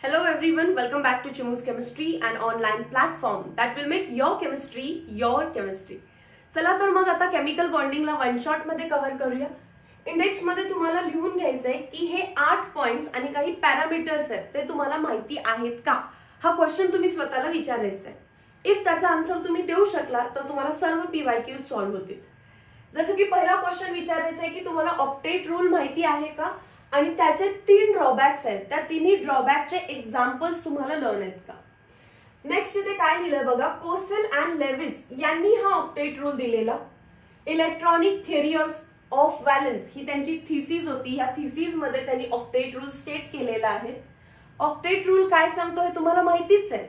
Hello everyone, welcome back to Chimu's Chemistry, an online platform that will make your chemistry your chemistry. चला तर मग आता chemical बॉन्डिंगला one shot मध्ये cover करूया. Index मध्ये तुम्हाला लिहून घ्यायचंय की हे 8 पॉइंट्स आणि काही पॅरामीटर्स आहेत ते तुम्हाला माहिती आहेत का, हा क्वेश्चन तुम्ही स्वतःला विचारायचा आहे. इफ त्याचा आन्सर तुम्ही देऊ शकला तर तुम्हाला सर्व पीवायक्यू सॉल्व्ह होतील. जसं की पहिला क्वेश्चन विचारायचा आहे की तुम्हाला ऑक्टेट रूल माहिती आहे का आणि त्याचे 3 ड्रॉबॅक्स आहेत, त्या तिन्ही ड्रॉबॅकचे एक्झाम्पल्स तुम्हाला लर्न आहेत का. नेक्स्ट इथे काय लिहिलंय बघा, कोसेल अँड लेविस यांनी हा ऑक्टेट रूल दिलेला. इलेक्ट्रॉनिक थिअरी ऑफ व्हॅलन्स ही त्यांची थिसिस होती. ह्या थिसिस मध्ये त्यांनी ऑक्टेट रूल स्टेट केलेला आहे. ऑक्टेट रूल काय सांगतो हे तुम्हाला माहितीच आहे,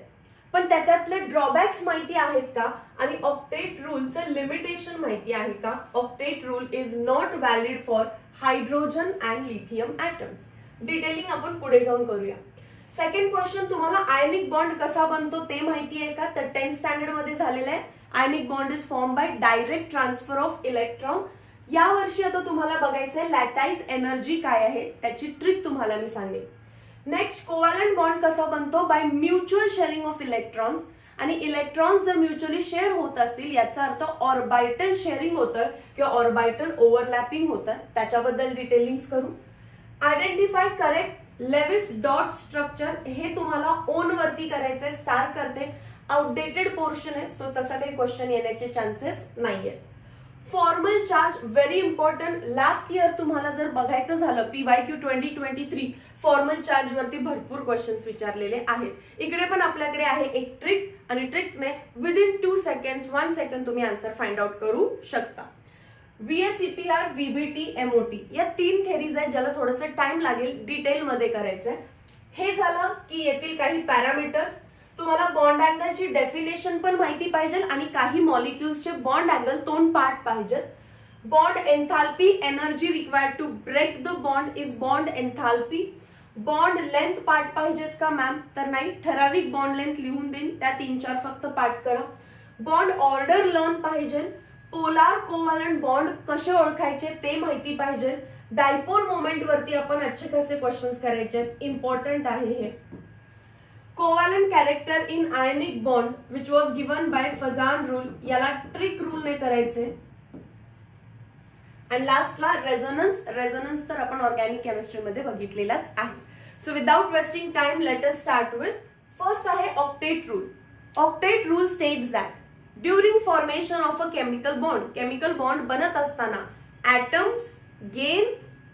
पण त्याच्यातले ड्रॉबॅक्स माहिती आहेत का आणि ऑक्टेट रूलचं लिमिटेशन माहिती आहे का. Octet rule is not valid for hydrogen and lithium atoms. Detailing आपण पुढे जाऊन करूया. सेकंड क्वेश्चन, तुम्हाला आयनिक बॉन्ड कसा बनतो ते माहिती आहे का. तर 10th स्टँडर्ड मध्ये झालेलं आहे. Ionic bond is form by direct transfer of electron. या वर्षी आता तुम्हाला बघायचंय लॅटाईज एनर्जी काय आहे, त्याची ट्रिक तुम्हाला मी सांगेन. नेक्स्ट, कोव्हॅलंट बॉन्ड कसा बनतो, by mutual sharing of electrons. आणि इलेक्ट्रॉन्स जर म्युच्युअली शेअर होत असतील याचा अर्थ ऑर्बिटल शेअरिंग होतं किंवा ऑर्बिटल ओव्हरलॅपिंग होतं. त्याच्याबद्दल डिटेलिंग्स करू. Identify correct Lewis dot structure, हे तुम्हाला ओन वरती करायचंय. स्टार करते, आउटडेटेड पोर्शन आहे, सो तसा काही क्वेश्चन येण्याचे चान्सेस नाहीये. Formal charge very important. Last year तुम्हाला जर बघायचं झालं पीवायक्यू 2023 फॉर्मल चार्ज वरती भरपूर क्वेश्चन्स विचारलेले आहेत. इकडे पण आपल्याकडे आहे एक ट्रिक आणि ट्रिकने विदिन 2 सेकंड्स 1 सेकंड तुम्ही आन्सर फाइंड आउट करू शकता. VSEPR, VBT, MOT या 3 थेरीज आहेत ज्याला थोडंसं टाइम लागेल डिटेल मध्ये करायचंय. हे झालं की येथील काही पॅरामीटर्स. तुम्हाला बॉन्ड अँगलची डेफिनेशन पण माहिती पाहिजे आणि काही मॉलिक्युल्सचे बॉन्ड अँगल 2 पार्ट पाहिजेत. Bond enthalpy, energy required to break the bond is bond enthalpy. Bond length part पाहिजेत का मॅम, तर नाही, ठराविक बॉन्ड लेंथ लिहून देईन, त्या 3-4 फक्त पार्ट करा. बॉन्ड ऑर्डर लर्न पाहिजे. पोलार कोव्हॅलंट बॉन्ड कसे ओळखायचे ते माहिती पाहिजे. डायपोल मोमेंट वरती आपण अच्छे कसे क्वेश्चन्स करायचे, इम्पॉर्टंट आहे हे. Covalent character in ionic bond which was given by Fajans rule, याला ट्रिक रूल ने करायचे. अँड लास्टला रेझोनन्स तर आपण ऑर्गॅनिक केमिस्ट्री मध्ये बघितलेलाच आहे. So without wasting time let us start with first आहे octet rule. Octet rule states that during formation of a chemical bond बनत असताना atoms gain,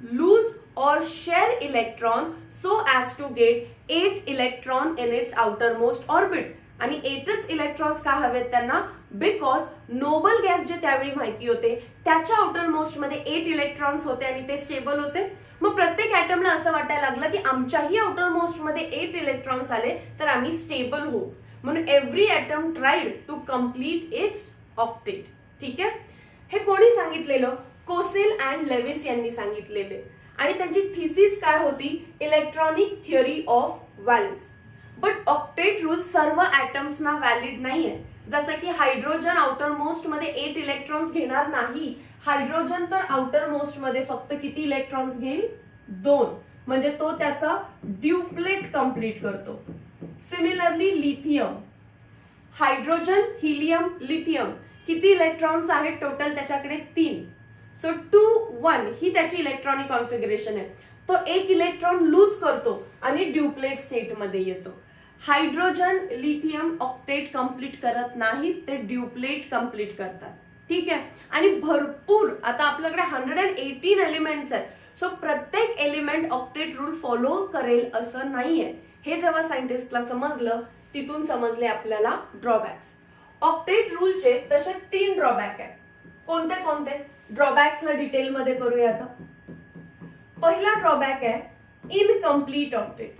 lose or share electron so as to get 8 electron in its outermost orbit. आणि 8च electrons का हवेत त्यांना, because Nobel gas जे त्यावेळी माहिती होते त्याच्या आउटरमोस्ट मध्ये 8 इलेक्ट्रॉन्स होते आणि ते स्टेबल होते. मग प्रत्येक ॲटमला असं वाटायला लागलं की आमच्याही आउटरमोस्ट मध्ये 8 इलेक्ट्रॉन्स आले तर आम्ही स्टेबल होऊ, म्हणून every atom tried to complete its octet. ठीक आहे, हे कोणी सांगितलेलं, कोसेल अँड लेविस यांनी सांगितलेले. आणि त्यांची थिसिस काय होती, electronic theory of valence. But octet rule सर्व ॲटम्सना व्हॅलिड नाहीये. जसं की हायड्रोजन आउटर मोस्ट मध्ये 8 इलेक्ट्रॉन्स घेणार नाही. हायड्रोजन तर आउटर मोस्ट मध्ये फक्त किती इलेक्ट्रॉन्स घेईल, 2, म्हणजे तो त्याचा ड्युप्लेट कंप्लीट करतो. Similarly lithium, hydrogen, helium, lithium किती इलेक्ट्रॉन्स आहेत टोटल, त्याच्याकडे 3. सो 2, 1 ही त्याची इलेक्ट्रॉनिक कॉन्फिगरेशन आहे. तो एक इलेक्ट्रॉन लूज करतो आणि ड्युप्लेट स्टेट मध्ये येतो. हायड्रोजन, लिथियम ऑक्टेट कंप्लीट करत नाही, ते ड्युप्लेट कंप्लीट करतात. ठीक आहे, आणि भरपूर आता आपल्याकडे 118 एलिमेंट्स आहेत. सो प्रत्येक एलिमेंट ऑक्टेट रूल फॉलो करेल असं नाहीये. हे जेव्हा सायंटिस्टला समजलं तिथून समजले आपल्याला ड्रॉबॅक्स. ऑक्टेट रूलचे तसे 3 ड्रॉबॅक आहेत. कोणते कोणते ड्रॉबॅक्सला डिटेल मध्ये करूया आता. पहिला ड्रॉबॅक आहे इनकम्प्लीट ऑक्टेट.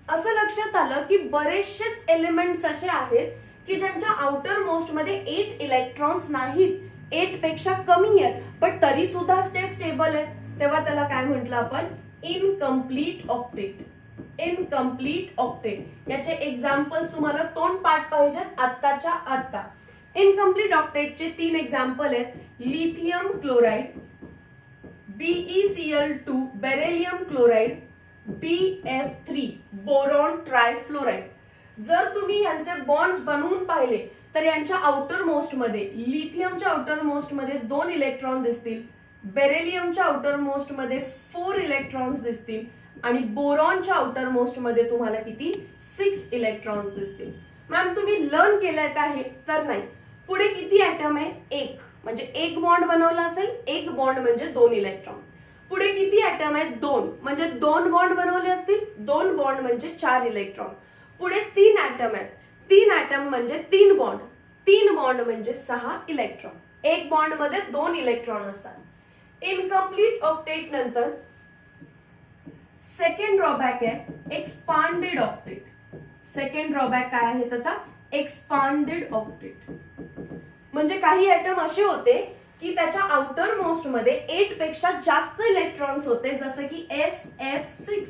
असं लक्षात आलं की बरेचसेच एलिमेंट्स असे आहेत की ज्यांच्या आउटर मोस्ट मध्ये 8 इलेक्ट्रॉन्स नाहीत, 8 पेक्षा कमी आहेत, पण तरी सुद्धा ते स्टेबल आहेत. तेव्हा त्याला काय म्हटलं आपण, इनकम्प्लीट ऑक्टेट. इनकम्प्लीट ऑक्टेट याचे एक्झाम्पल्स तुम्हाला 2 पार्ट पाहिजेत आत्ताच्या आत्ता. इनकम्प्लीट ऑक्टेटचे 3 एक्झाम्पल आहेत, lithium chloride, BeCl2 beryllium chloride, BF3 boron trifluoride. जर तुम्ही यांचे बॉन्ड्स बनवून पाहिले तर यांच्या आउटर मोस्ट मध्ये लिथियमच्या आउटर मोस्ट मध्ये 2 इलेक्ट्रॉन दिसतील, बेरिलियमच्या आउटर मोस्ट मध्ये 4 इलेक्ट्रॉन्स दिसतील आणि बोरॉनच्या आउटर मोस्ट मध्ये तुम्हाला किती 6 इलेक्ट्रॉन्स दिसतील. मॅम तुम्ही लर्न केलंय का हे? तर नाही. पुढे किती ऍटम आहे? एक, म्हणजे एक बॉन्ड बनवला असेल, एक बॉन्ड म्हणजे 2 इलेक्ट्रॉन. पुढे किती ऍटम आहेत? 2, म्हणजे 2 बॉन्ड बनवले असतील, 2 बॉन्ड म्हणजे 4 इलेक्ट्रॉन. पुढे 3 ऍटम आहेत, 3 ऍटम म्हणजे 3 बॉन्ड, 3 बॉन्ड म्हणजे 6 इलेक्ट्रॉन. एक बॉन्ड मध्ये 2 इलेक्ट्रॉन असतात. इनकम्प्लीट ऑक्टेट नंतर सेकंड ड्रॉबॅक आहे एक्सपांडेड ऑक्टेट. सेकंड ड्रॉबॅक काय आहे त्याचा? Expanded octet. म्हणजे काही ऍटम असे होते की त्याच्या आउटर मोस्ट मध्ये 8 पेक्षा जास्त इलेक्ट्रॉन्स होते, जसं की SF6,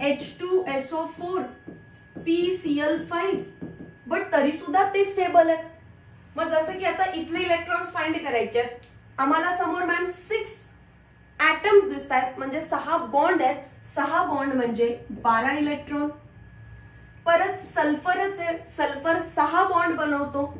H2SO4, PCl5, बट तरी सुद्धा ते स्टेबल आहेत. मग जसं की आता इथले इलेक्ट्रॉन्स फाइंड करायचे आहेत, आम्हाला समोर मॅम 6 ऍटम्स दिसत आहेत, म्हणजे 6 बॉन्ड आहेत. 6 बॉन्ड म्हणजे 12 इलेक्ट्रॉन. परत सल्फरच आहे, सल्फर 6 बॉन्ड बनवतो,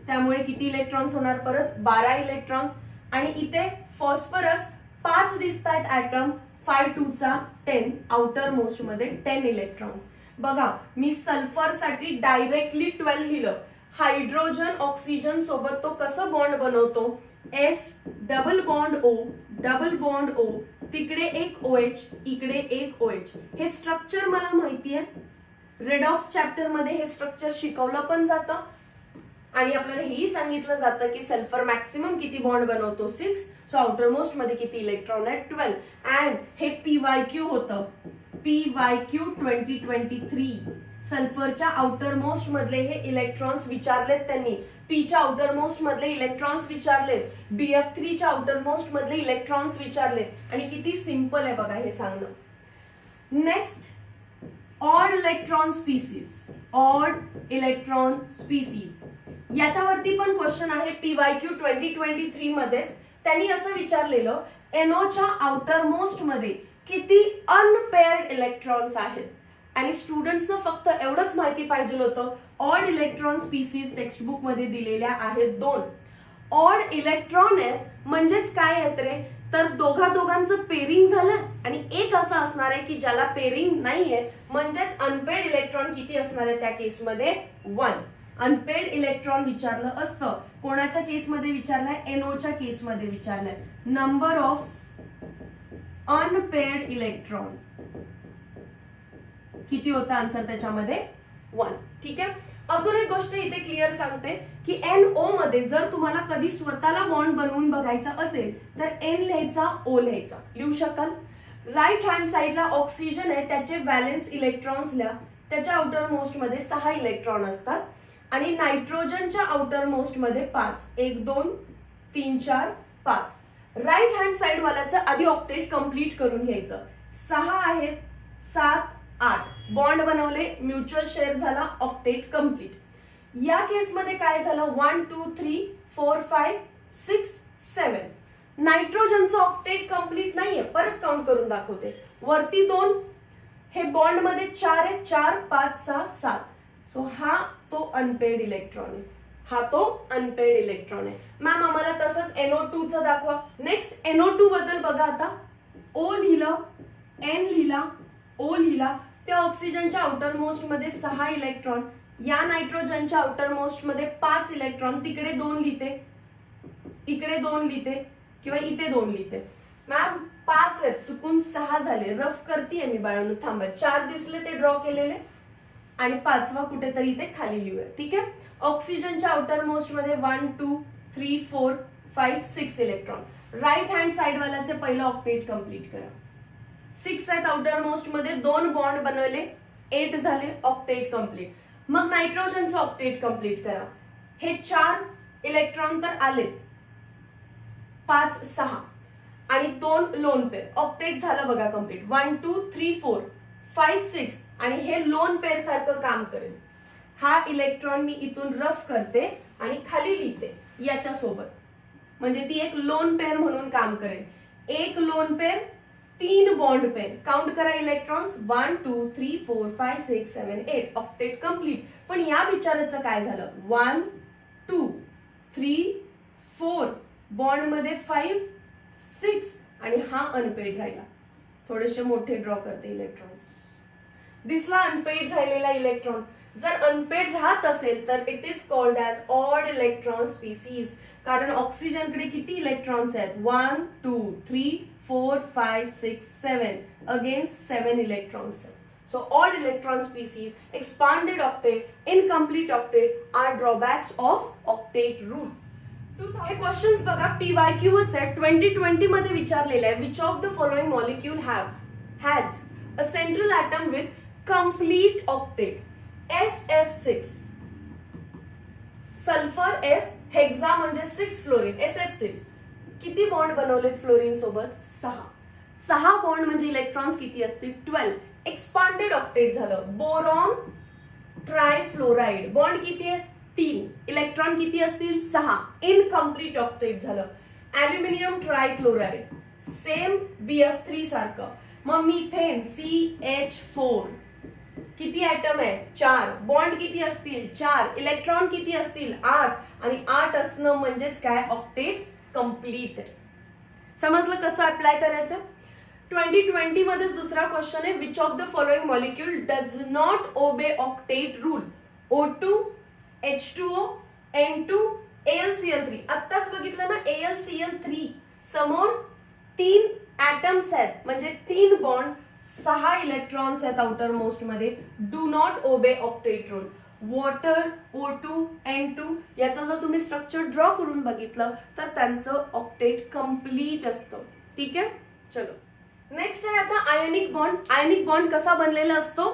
त्यामुळे किती इलेक्ट्रॉन्स होणार? परत 12 इलेक्ट्रॉन्स. आणि इथे फॉस्फरस 5 दिसत आहेत ऍटम, 5 2 चा 10, आउटर मोस्ट मध्ये 10 इलेक्ट्रॉन्स. बघा मी सल्फर साठी डायरेक्टली 12 लिहिलं. हायड्रोजन ऑक्सिजन सोबत तो कसं बॉन्ड बनवतो? S double bond O, double bond O, तिकडे एक OH, इकडे एक OH. हे स्ट्रक्चर मला माहिती आहे, रेडॉक्स चॅप्टर मध्ये हे स्ट्रक्चर शिकवलं पण जातं आणि आपल्याला हेही सांगितलं जातं की सल्फर मॅक्सिमम किती बॉन्ड बनवतो? 6. सो आउटर मोस्ट मध्ये किती इलेक्ट्रॉन आहे? 12. अँड हे PYQ होतं, PYQ 2023. सल्फरच्या आउटर मोस्ट मधले हे इलेक्ट्रॉन्स विचारलेत त्यांनी, पीच्या आउटर मोस्ट मधले इलेक्ट्रॉन्स विचारलेत, BF3च्या आउटर मोस्ट मधले इलेक्ट्रॉन्स विचारलेत. आणि किती सिंपल आहे बघा हे सांगणं. Next, odd electron species. Odd electron species याच्यावरती पण क्वेश्चन आहे PYQ 2023 मध्येच. त्यांनी असं विचारलेलं, NOच्या आउटर मोस्ट मध्ये किती अनपेअर्ड इलेक्ट्रॉन्स आहेत. आणि स्टुडंट्सना फक्त एवढंच माहिती पाहिजे होतं, odd electron species text book मध्ये दिलेल्या आहेत 2. ऑड इलेक्ट्रॉन आहेत म्हणजेच काय आहेत रे? तर दोघांचं पेरिंग झालं आणि एक असं असणार आहे की ज्याला पेरिंग नाहीये, म्हणजेच अनपेड इलेक्ट्रॉन किती असणार आहे त्या केसमध्ये? 1. अनपेड इलेक्ट्रॉन विचारलं असतं. कोणाच्या केसमध्ये विचारलंय? NOच्या केसमध्ये विचारलंय. नंबर ऑफ अनपेड इलेक्ट्रॉन किती होता? आन्सर त्याच्यामध्ये 1. ठीक आहे. अजून एक गोष्ट इथे क्लिअर सांगते की NO मध्ये जर तुम्हाला कधी स्वतःला बॉन्ड बनवून बघायचा असेल तर N लिहायचा, O लिहायचा. लिहू शकाल. राईट हँड साइडला ऑक्सिजन आहे, त्याचे व्हॅलेन्स इलेक्ट्रॉन्स लिहा. त्याच्या आउटर मोस्ट मध्ये 6 इलेक्ट्रॉन असतात. आणि नायट्रोजनच्या आउटर मोस्ट मध्ये 5, 1 2 3 4 5. राईट हँड साइड वाल्याचं आधी ऑक्टेट कम्प्लीट करून घ्यायचं. 6 आहेत, 7 8 बॉन्ड बनवले, म्युच्युअल शेअर झाला, ऑक्टेट कम्प्लीट. या केसमध्ये काय झालं? 1 2 3 4 5 6 7. नायट्रोजनचं ऑक्टेट कम्प्लीट नाहीये, परत काउंट करून दाखवते. वरती 2, हे बॉन्ड मध्ये 4 आहे, 4 5 6 7. सो हा तो अनपेड इलेक्ट्रॉन आहे, हा तो अनपेड इलेक्ट्रॉन आहे. मॅम आम्हाला तसंच NO2 चं दाखवा. नेक्स्ट NO2 बद्दल बघा आता. O लिहिलं, N लिहिला, O लिहिला. त्या ऑक्सिजनच्या आउटर मोस्ट मध्ये 6 इलेक्ट्रॉन, या नायट्रोजनच्या आउटर मोस्ट मध्ये 5 इलेक्ट्रॉन. तिकडे 2 लिहिते, इकडे 2 लिहिते किंवा इथे 2 लिहिते. मॅम 5 आहेत, चुकून 6 झाले. रफ करतीये मी बाळांनो, थांबा. 4 दिसले ते ड्रॉ केलेले आणि 5वा कुठेतरी इथे खाली लिहूया. ठीक आहे. ऑक्सिजनच्या आउटर मोस्ट मध्ये 1 2 3 4 5 6 इलेक्ट्रॉन. राईट हँड साइड वाल्याचे पहिलं ऑक्टेट कम्प्लीट करा. 6 आहेत आउटर मोस्ट मध्ये, 2 बॉन्ड बनवले, 8 झाले, ऑक्टेट कम्प्लीट. मग नायट्रोजनचं ऑक्टेट कम्प्लीट करा. हे 4 इलेक्ट्रॉन तर आलेत, 5 6 आणि 2 लोन पेअर. ऑक्टेट झालं बघा कम्प्लीट. 1 2 3 4 5 6 आणि हे लोन पेअर सारखं काम करेल. हा इलेक्ट्रॉन मी इथून रफ करते आणि खाली लिहिते याच्या सोबत, म्हणजे ती एक लोन पेअर म्हणून काम करेल. एक lone pair 3 bond pair. Count करा इलेक्ट्रॉन्स 1 2 3 4 5 6 7 8. Octet complete. पण या विचाराचं काय झालं? 1 2 3 4 बॉन्ड मध्ये 5 6 आणि हा अनपेड राहिला. थोडेसे मोठे ड्रॉ करते इलेक्ट्रॉन्स. दिसला अनपेड राहिलेला इलेक्ट्रॉन. जर अनपेड राहत असेल तर it is called as odd electron species. कारण ऑक्सिजनकडे किती इलेक्ट्रॉन्स आहेत? 1 2 3 4 5 6 7. अगेन 7 इलेक्ट्रॉन्स आहेत. So odd electron species, expanded octet, incomplete octet are drawbacks of octet rule. हे क्वेश्चन्स बघा PYQच आहे. 2020 मध्ये विचारलेलं आहे. Which of the following molecule has a central atom with complete octet? SF6 sulphur S, hexa म्हणजे 6 fluorine SF6. किती bond बनवलेत fluorine सोबत? 6 बॉन्ड म्हणजे इलेक्ट्रॉन्स किती असतील? 12. एक्सपांडेड ऑक्टेट झालं. बोरॉन ट्रायफ्लोराइड बॉन्ड किती आहे? 3. इलेक्ट्रॉन किती असतील? 6. इनकम्प्लीट ऑक्टेट झालं. ॲल्युमिनियम ट्रायक्लोराइड सेम BF3 सारखं. मग मिथेन CH4 किती ॲटम आहे? 4. बॉन्ड किती असतील? 4. इलेक्ट्रॉन किती असतील? 8. आणि 8 असणं म्हणजेच काय? Octet complete. समजलं कसं अप्लाय करायचं? 2020 मध्येच दुसरा क्वेश्चन आहे. Which of the following molecule does not obey octet rule? O2 H2O N2 AlCl3. आत्ताच बघितलं ना AlCl3 समोर 3 ॲटम्स आहेत म्हणजे 3 बॉन्ड 6 इलेक्ट्रॉन्स आहेत आउटर मोस्ट मध्ये. Do not obey octet rule. Water O2 N2 याचं जर तुम्ही स्ट्रक्चर ड्रॉ करून बघितलं तर त्यांचं ऑक्टेट कंप्लीट असतं. ठीक आहे. चलो नेक्स्ट आहे आता आयोनिक बॉन्ड. आयोनिक बॉन्ड कसा बनलेला असतो?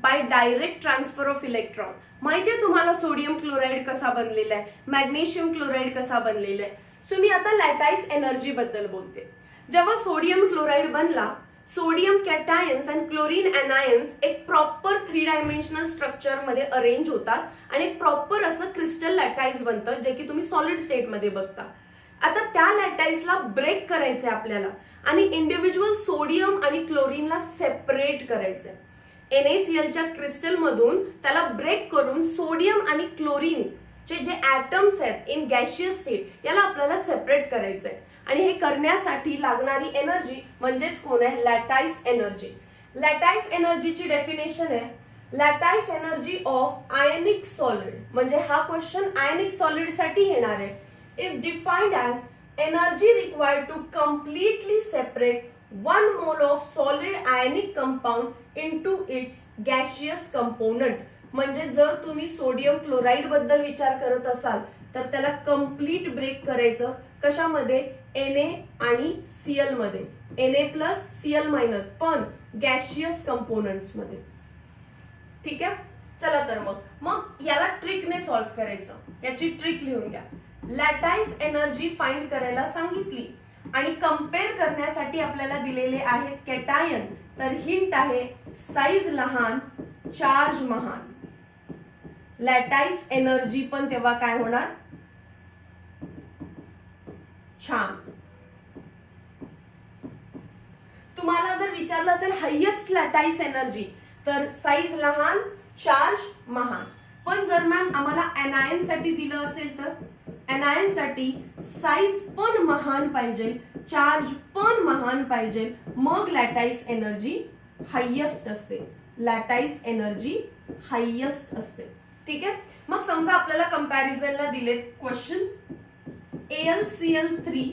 By direct transfer of electron. माहितीये तुम्हाला सोडियम क्लोराइड कसा बनलेला आहे, मॅग्नेशियम क्लोराइड कसा बनलेला आहे. सो मी आता लॅटाईस एनर्जी बद्दल बोलते. जेव्हा सोडियम क्लोराइड बनला, सोडियम कॅटायन्स आणि क्लोरीन अनायन्स एक प्रॉपर 3 डायमेन्शनल स्ट्रक्चर मध्ये अरेंज होतात आणि एक प्रॉपर असं क्रिस्टल लॅटाईस बनतं जे की तुम्ही सॉलिड स्टेट मध्ये बघता. आता त्या लॅटाईसला ब्रेक करायचंय आपल्याला आणि इंडिव्हिज्युअल सोडियम आणि क्लोरीनला सेपरेट करायचंय. NaClच्या क्रिस्टल मधून त्याला ब्रेक करून सोडियम आणि क्लोरीन चे जे ॲटम्स आहेत इन गॅशियस स्टेट याला आपल्याला सेपरेट करायचंय. आणि हे करण्यासाठी लागणारी एनर्जी म्हणजेच कोण आहे? Lattice energy. लॅटाईस एनर्जीची डेफिनेशन आहे lattice energy of ionic solid. म्हणजे हा क्वेश्चन आयनिक सॉलिड साठी येणार आहे. Is defined as energy required to completely separate 1 mole of solid ionic compound into its gaseous component. म्हणजे जर तुम्ही सोडियम क्लोराइड बद्दल विचार करत असाल तर त्याला कंप्लीट ब्रेक करायचं. कशामध्ये? Na आणि Cl मध्ये. Na+Cl- पण गॅशियस कंपोनंट्स मध्ये. ठीक आहे. चला तर मग याला ट्रिकने सॉल्व्ह करायचं. याची ट्रिक लिहून घ्या. लॅटाईस एनर्जी फाइंड करायला सांगितली आणि कंपेअर करण्यासाठी आपल्याला दिलेले आहेत कॅटायन. तर हिंट आहे साईज लहान, चार्ज महान. लॅटाईस एनर्जी पण तेव्हा काय होणार? छान. तुम्हाला जर विचारलं असेल हायेस्ट लॅटाईस एनर्जी तर साईज लहान, चार्ज महान. पण जर मॅम आम्हाला एनायन साठी दिलं असेल तर एनायन साठी साईज पण महान पाहिजे, चार्ज पण महान पाहिजे, मग लॅटाईस एनर्जी हायेस्ट असते. लॅटाईस एनर्जी हायेस्ट असते. ठीक आहे. मग समजा आपल्याला कंपॅरिझनला दिलेत क्वेश्चन AlCl3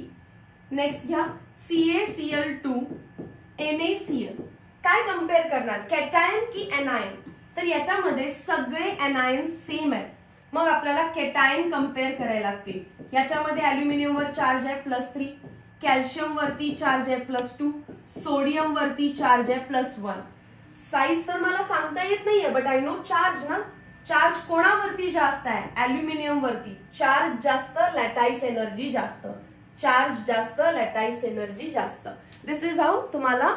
नेक्स्ट घ्या CaCl2 NaCl. काय कम्पेअर करणार? कॅटायन की एनायन? तर याच्यामध्ये सगळे एनायन सेम आहेत. मग आपल्याला कॅटायन कंपेअर करायला लागतील. याच्यामध्ये ॲल्युमिनियम वर चार्ज आहे +3, कॅल्शियम वरती चार्ज आहे +2, सोडियम वरती चार्ज आहे +1. साईज तर मला सांगता येत नाहीये बट आय नो चार्ज ना. चार्ज कोणावरती जास्त आहे? ॲल्युमिनियम वरती. चार्ज जास्त, लॅटाईस एनर्जी जास्त. चार्ज जास्त, लॅटाईस एनर्जी जास्त. दिस इज हाऊ तुम्हाला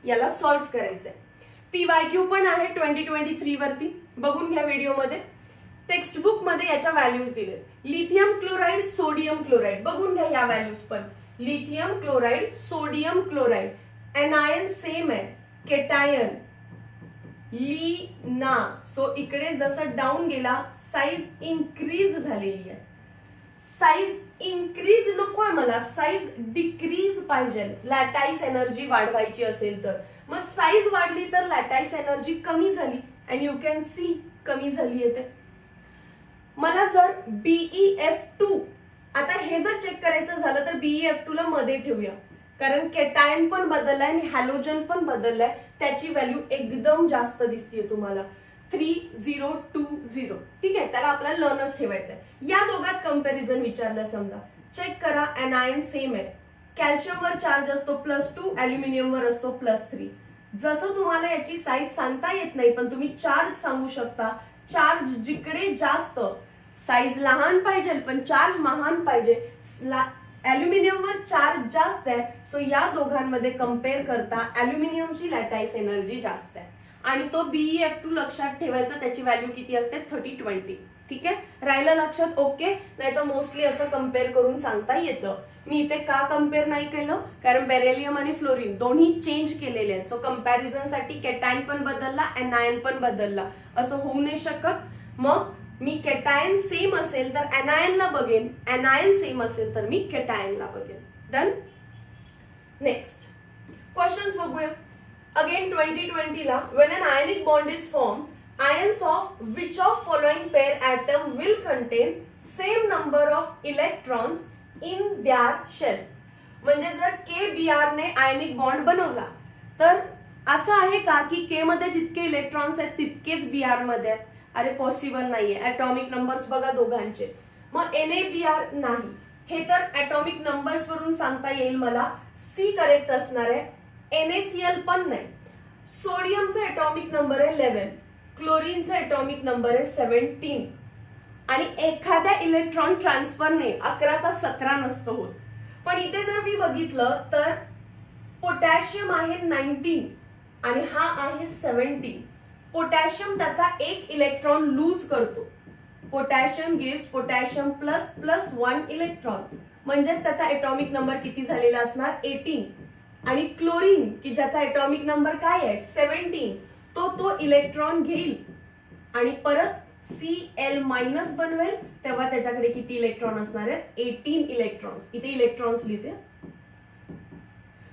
याला सॉल्व्ह करायचंय. PYQ पण आहे 2023 वरती, बघून घ्या व्हिडिओमध्ये. टेक्स्टबुक मध्ये याच्या व्हॅल्यूज दिले. लिथियम क्लोराइड, सोडियम क्लोराइड, बघून घ्या या व्हॅल्यूज पण. Lithium chloride, sodium chloride anion same आहे, केटायन लीना. सो इकडे जसं डाऊन गेला साईज इन्क्रीज झालेली आहे. साईज इन्क्रीज नकोय मला, साईज डिक्रीज पाहिजे. लॅटाईस एनर्जी वाढवायची असेल तर मग साईज वाढली तर लॅटाईस एनर्जी कमी झाली, अँड यू कॅन सी कमी झाली येते. मला जर BeF2, आता हे जर चेक करायचं झालं तर BeF2 ला मध्ये ठेवूया, कारण केटायन पण बदललाय आणि हॅलोजन पण बदललाय. त्याची व्हॅल्यू एकदम जास्त दिसतीये तुम्हाला 3020. ठीक आहे, त्याला आपल्याला लर्नच ठेवायचं आहे. या दोघात कंपॅरिझन विचारलं समजा, चेक करा. एनायन सेम आहे, कॅल्शियमवर चार्ज असतो +2, अॅल्युमिनियमवर असतो +3. जसं तुम्हाला याची साईज सांगता येत नाही पण तुम्ही चार्ज सांगू शकता. चार्ज जिकडे जास्त, साईज लहान पाहिजे पण चार्ज महान पाहिजे. अॅल्युमिनियमवर चार्ज जास्त आहे, सो या दोघांमध्ये कम्पेअर करता अॅल्युमिनियमची लॅटाईस एनर्जी जास्त आहे. आणि तो BeF2 लक्षात ठेवायचा, त्याची व्हॅल्यू किती असते 3020. ठीक आहे, राहिलं लक्षात? ओके. नाही तर मोस्टली असं कम्पेअर करून सांगता येतं. मी इथे का कम्पेअर नाही केलं, कारण बेरिलियम आणि फ्लोरीन दोन्ही चेंज केलेले आहेत. सो कम्पॅरिझन साठी केटायन पण बदलला, एनायन पण बदलला, असं होऊ नाही शकत. मग मी केटायन सेम असेल तर एनायनला बघेन, एनायन सेम असेल तर मी केटायनला बघेन. डन. नेक्स्ट क्वेश्चन्स बघूया. अगेन 2020 ला, when an ionic bond is formed, ions of which of following pair atom will contain same number of electrons in their shell. म्हणजे जर KBr ने आयनिक बॉन्ड बनवला तर असं आहे का की K मध्ये जितके इलेक्ट्रॉन्स आहेत तितकेच Br मध्ये आहेत? अरे पॉसिबल नाहीये. ॲटॉमिक नंबर्स बघा दोघांचे. मग NaBr नाही, हे तर ॲटॉमिक नंबर्स वरून सांगता येईल मला. C करेक्ट असणार आहे. NaCl पण नाही. सोडियमचा ॲटॉमिक नंबर आहे 11, क्लोरीनचा ॲटॉमिक नंबर आहे 17, आणि एखाद्या इलेक्ट्रॉन ट्रान्सफरने 11चा 17 नसतो होत. पण इथे जर मी बघितलं तर पोटॅशियम आहे 19 आणि हा आहे 17. पोटॅशियम त्याचा एक इलेक्ट्रॉन लूज करतो. Potassium gives potassium plus 1 electron, म्हणजेच त्याचा ॲटॉमिक नंबर किती झालेला असणार 18. आणि क्लोरीन की ज्याचा ॲटॉमिक नंबर काय आहे 17, तो इलेक्ट्रॉन घेईल आणि परत Cl मायनस बनवेल, तेव्हा त्याच्याकडे किती इलेक्ट्रॉन असणार आहेत 18 इलेक्ट्रॉन्स. इथे इलेक्ट्रॉन्स लिहिते.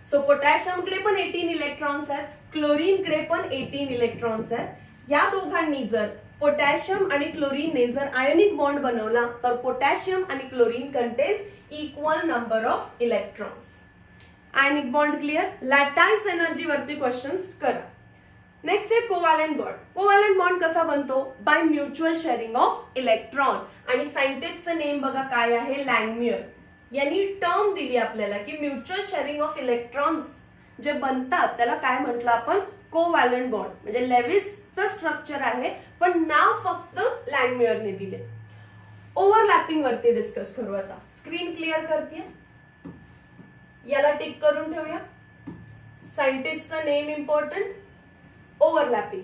सो पोटॅशियमकडे पण 18 इलेक्ट्रॉन्स आहेत, क्लोरीनकडे पण 18 इलेक्ट्रॉन्स आहेत. या दोघांनी जर पोटॅशियम आणि क्लोरीनने जर आयोनिक बॉन्ड बनवला तर पोटॅशियम आणि chlorine contains equal number of electrons. Ionic bond clear. Lattice energy वरती क्वेश्चन्स करा. नेक्स्ट आहे कोव्हॅलेंट बॉन्ड. कोव्हॅलेंट बॉन्ड कसा बनतो? By mutual sharing of electron. आणि सायंटिस्टचं नेम बघा काय आहे, लँगम्युअर. यांनी टर्म दिली आपल्याला की म्युच्युअल शेअरिंग ऑफ इलेक्ट्रॉन्स जे बनतात त्याला काय म्हटलं आपण, कोव्हॅलेंट बॉन्ड. म्हणजे लेविसचं स्ट्रक्चर आहे पण नाव फक्त लँगम्युअरने दिले. ओव्हरलॅपिंग वरती डिस्कस करू आता. स्क्रीन क्लिअर करते, याला टिक करून ठेवूया. सायंटिस्टचं name important. Overlapping.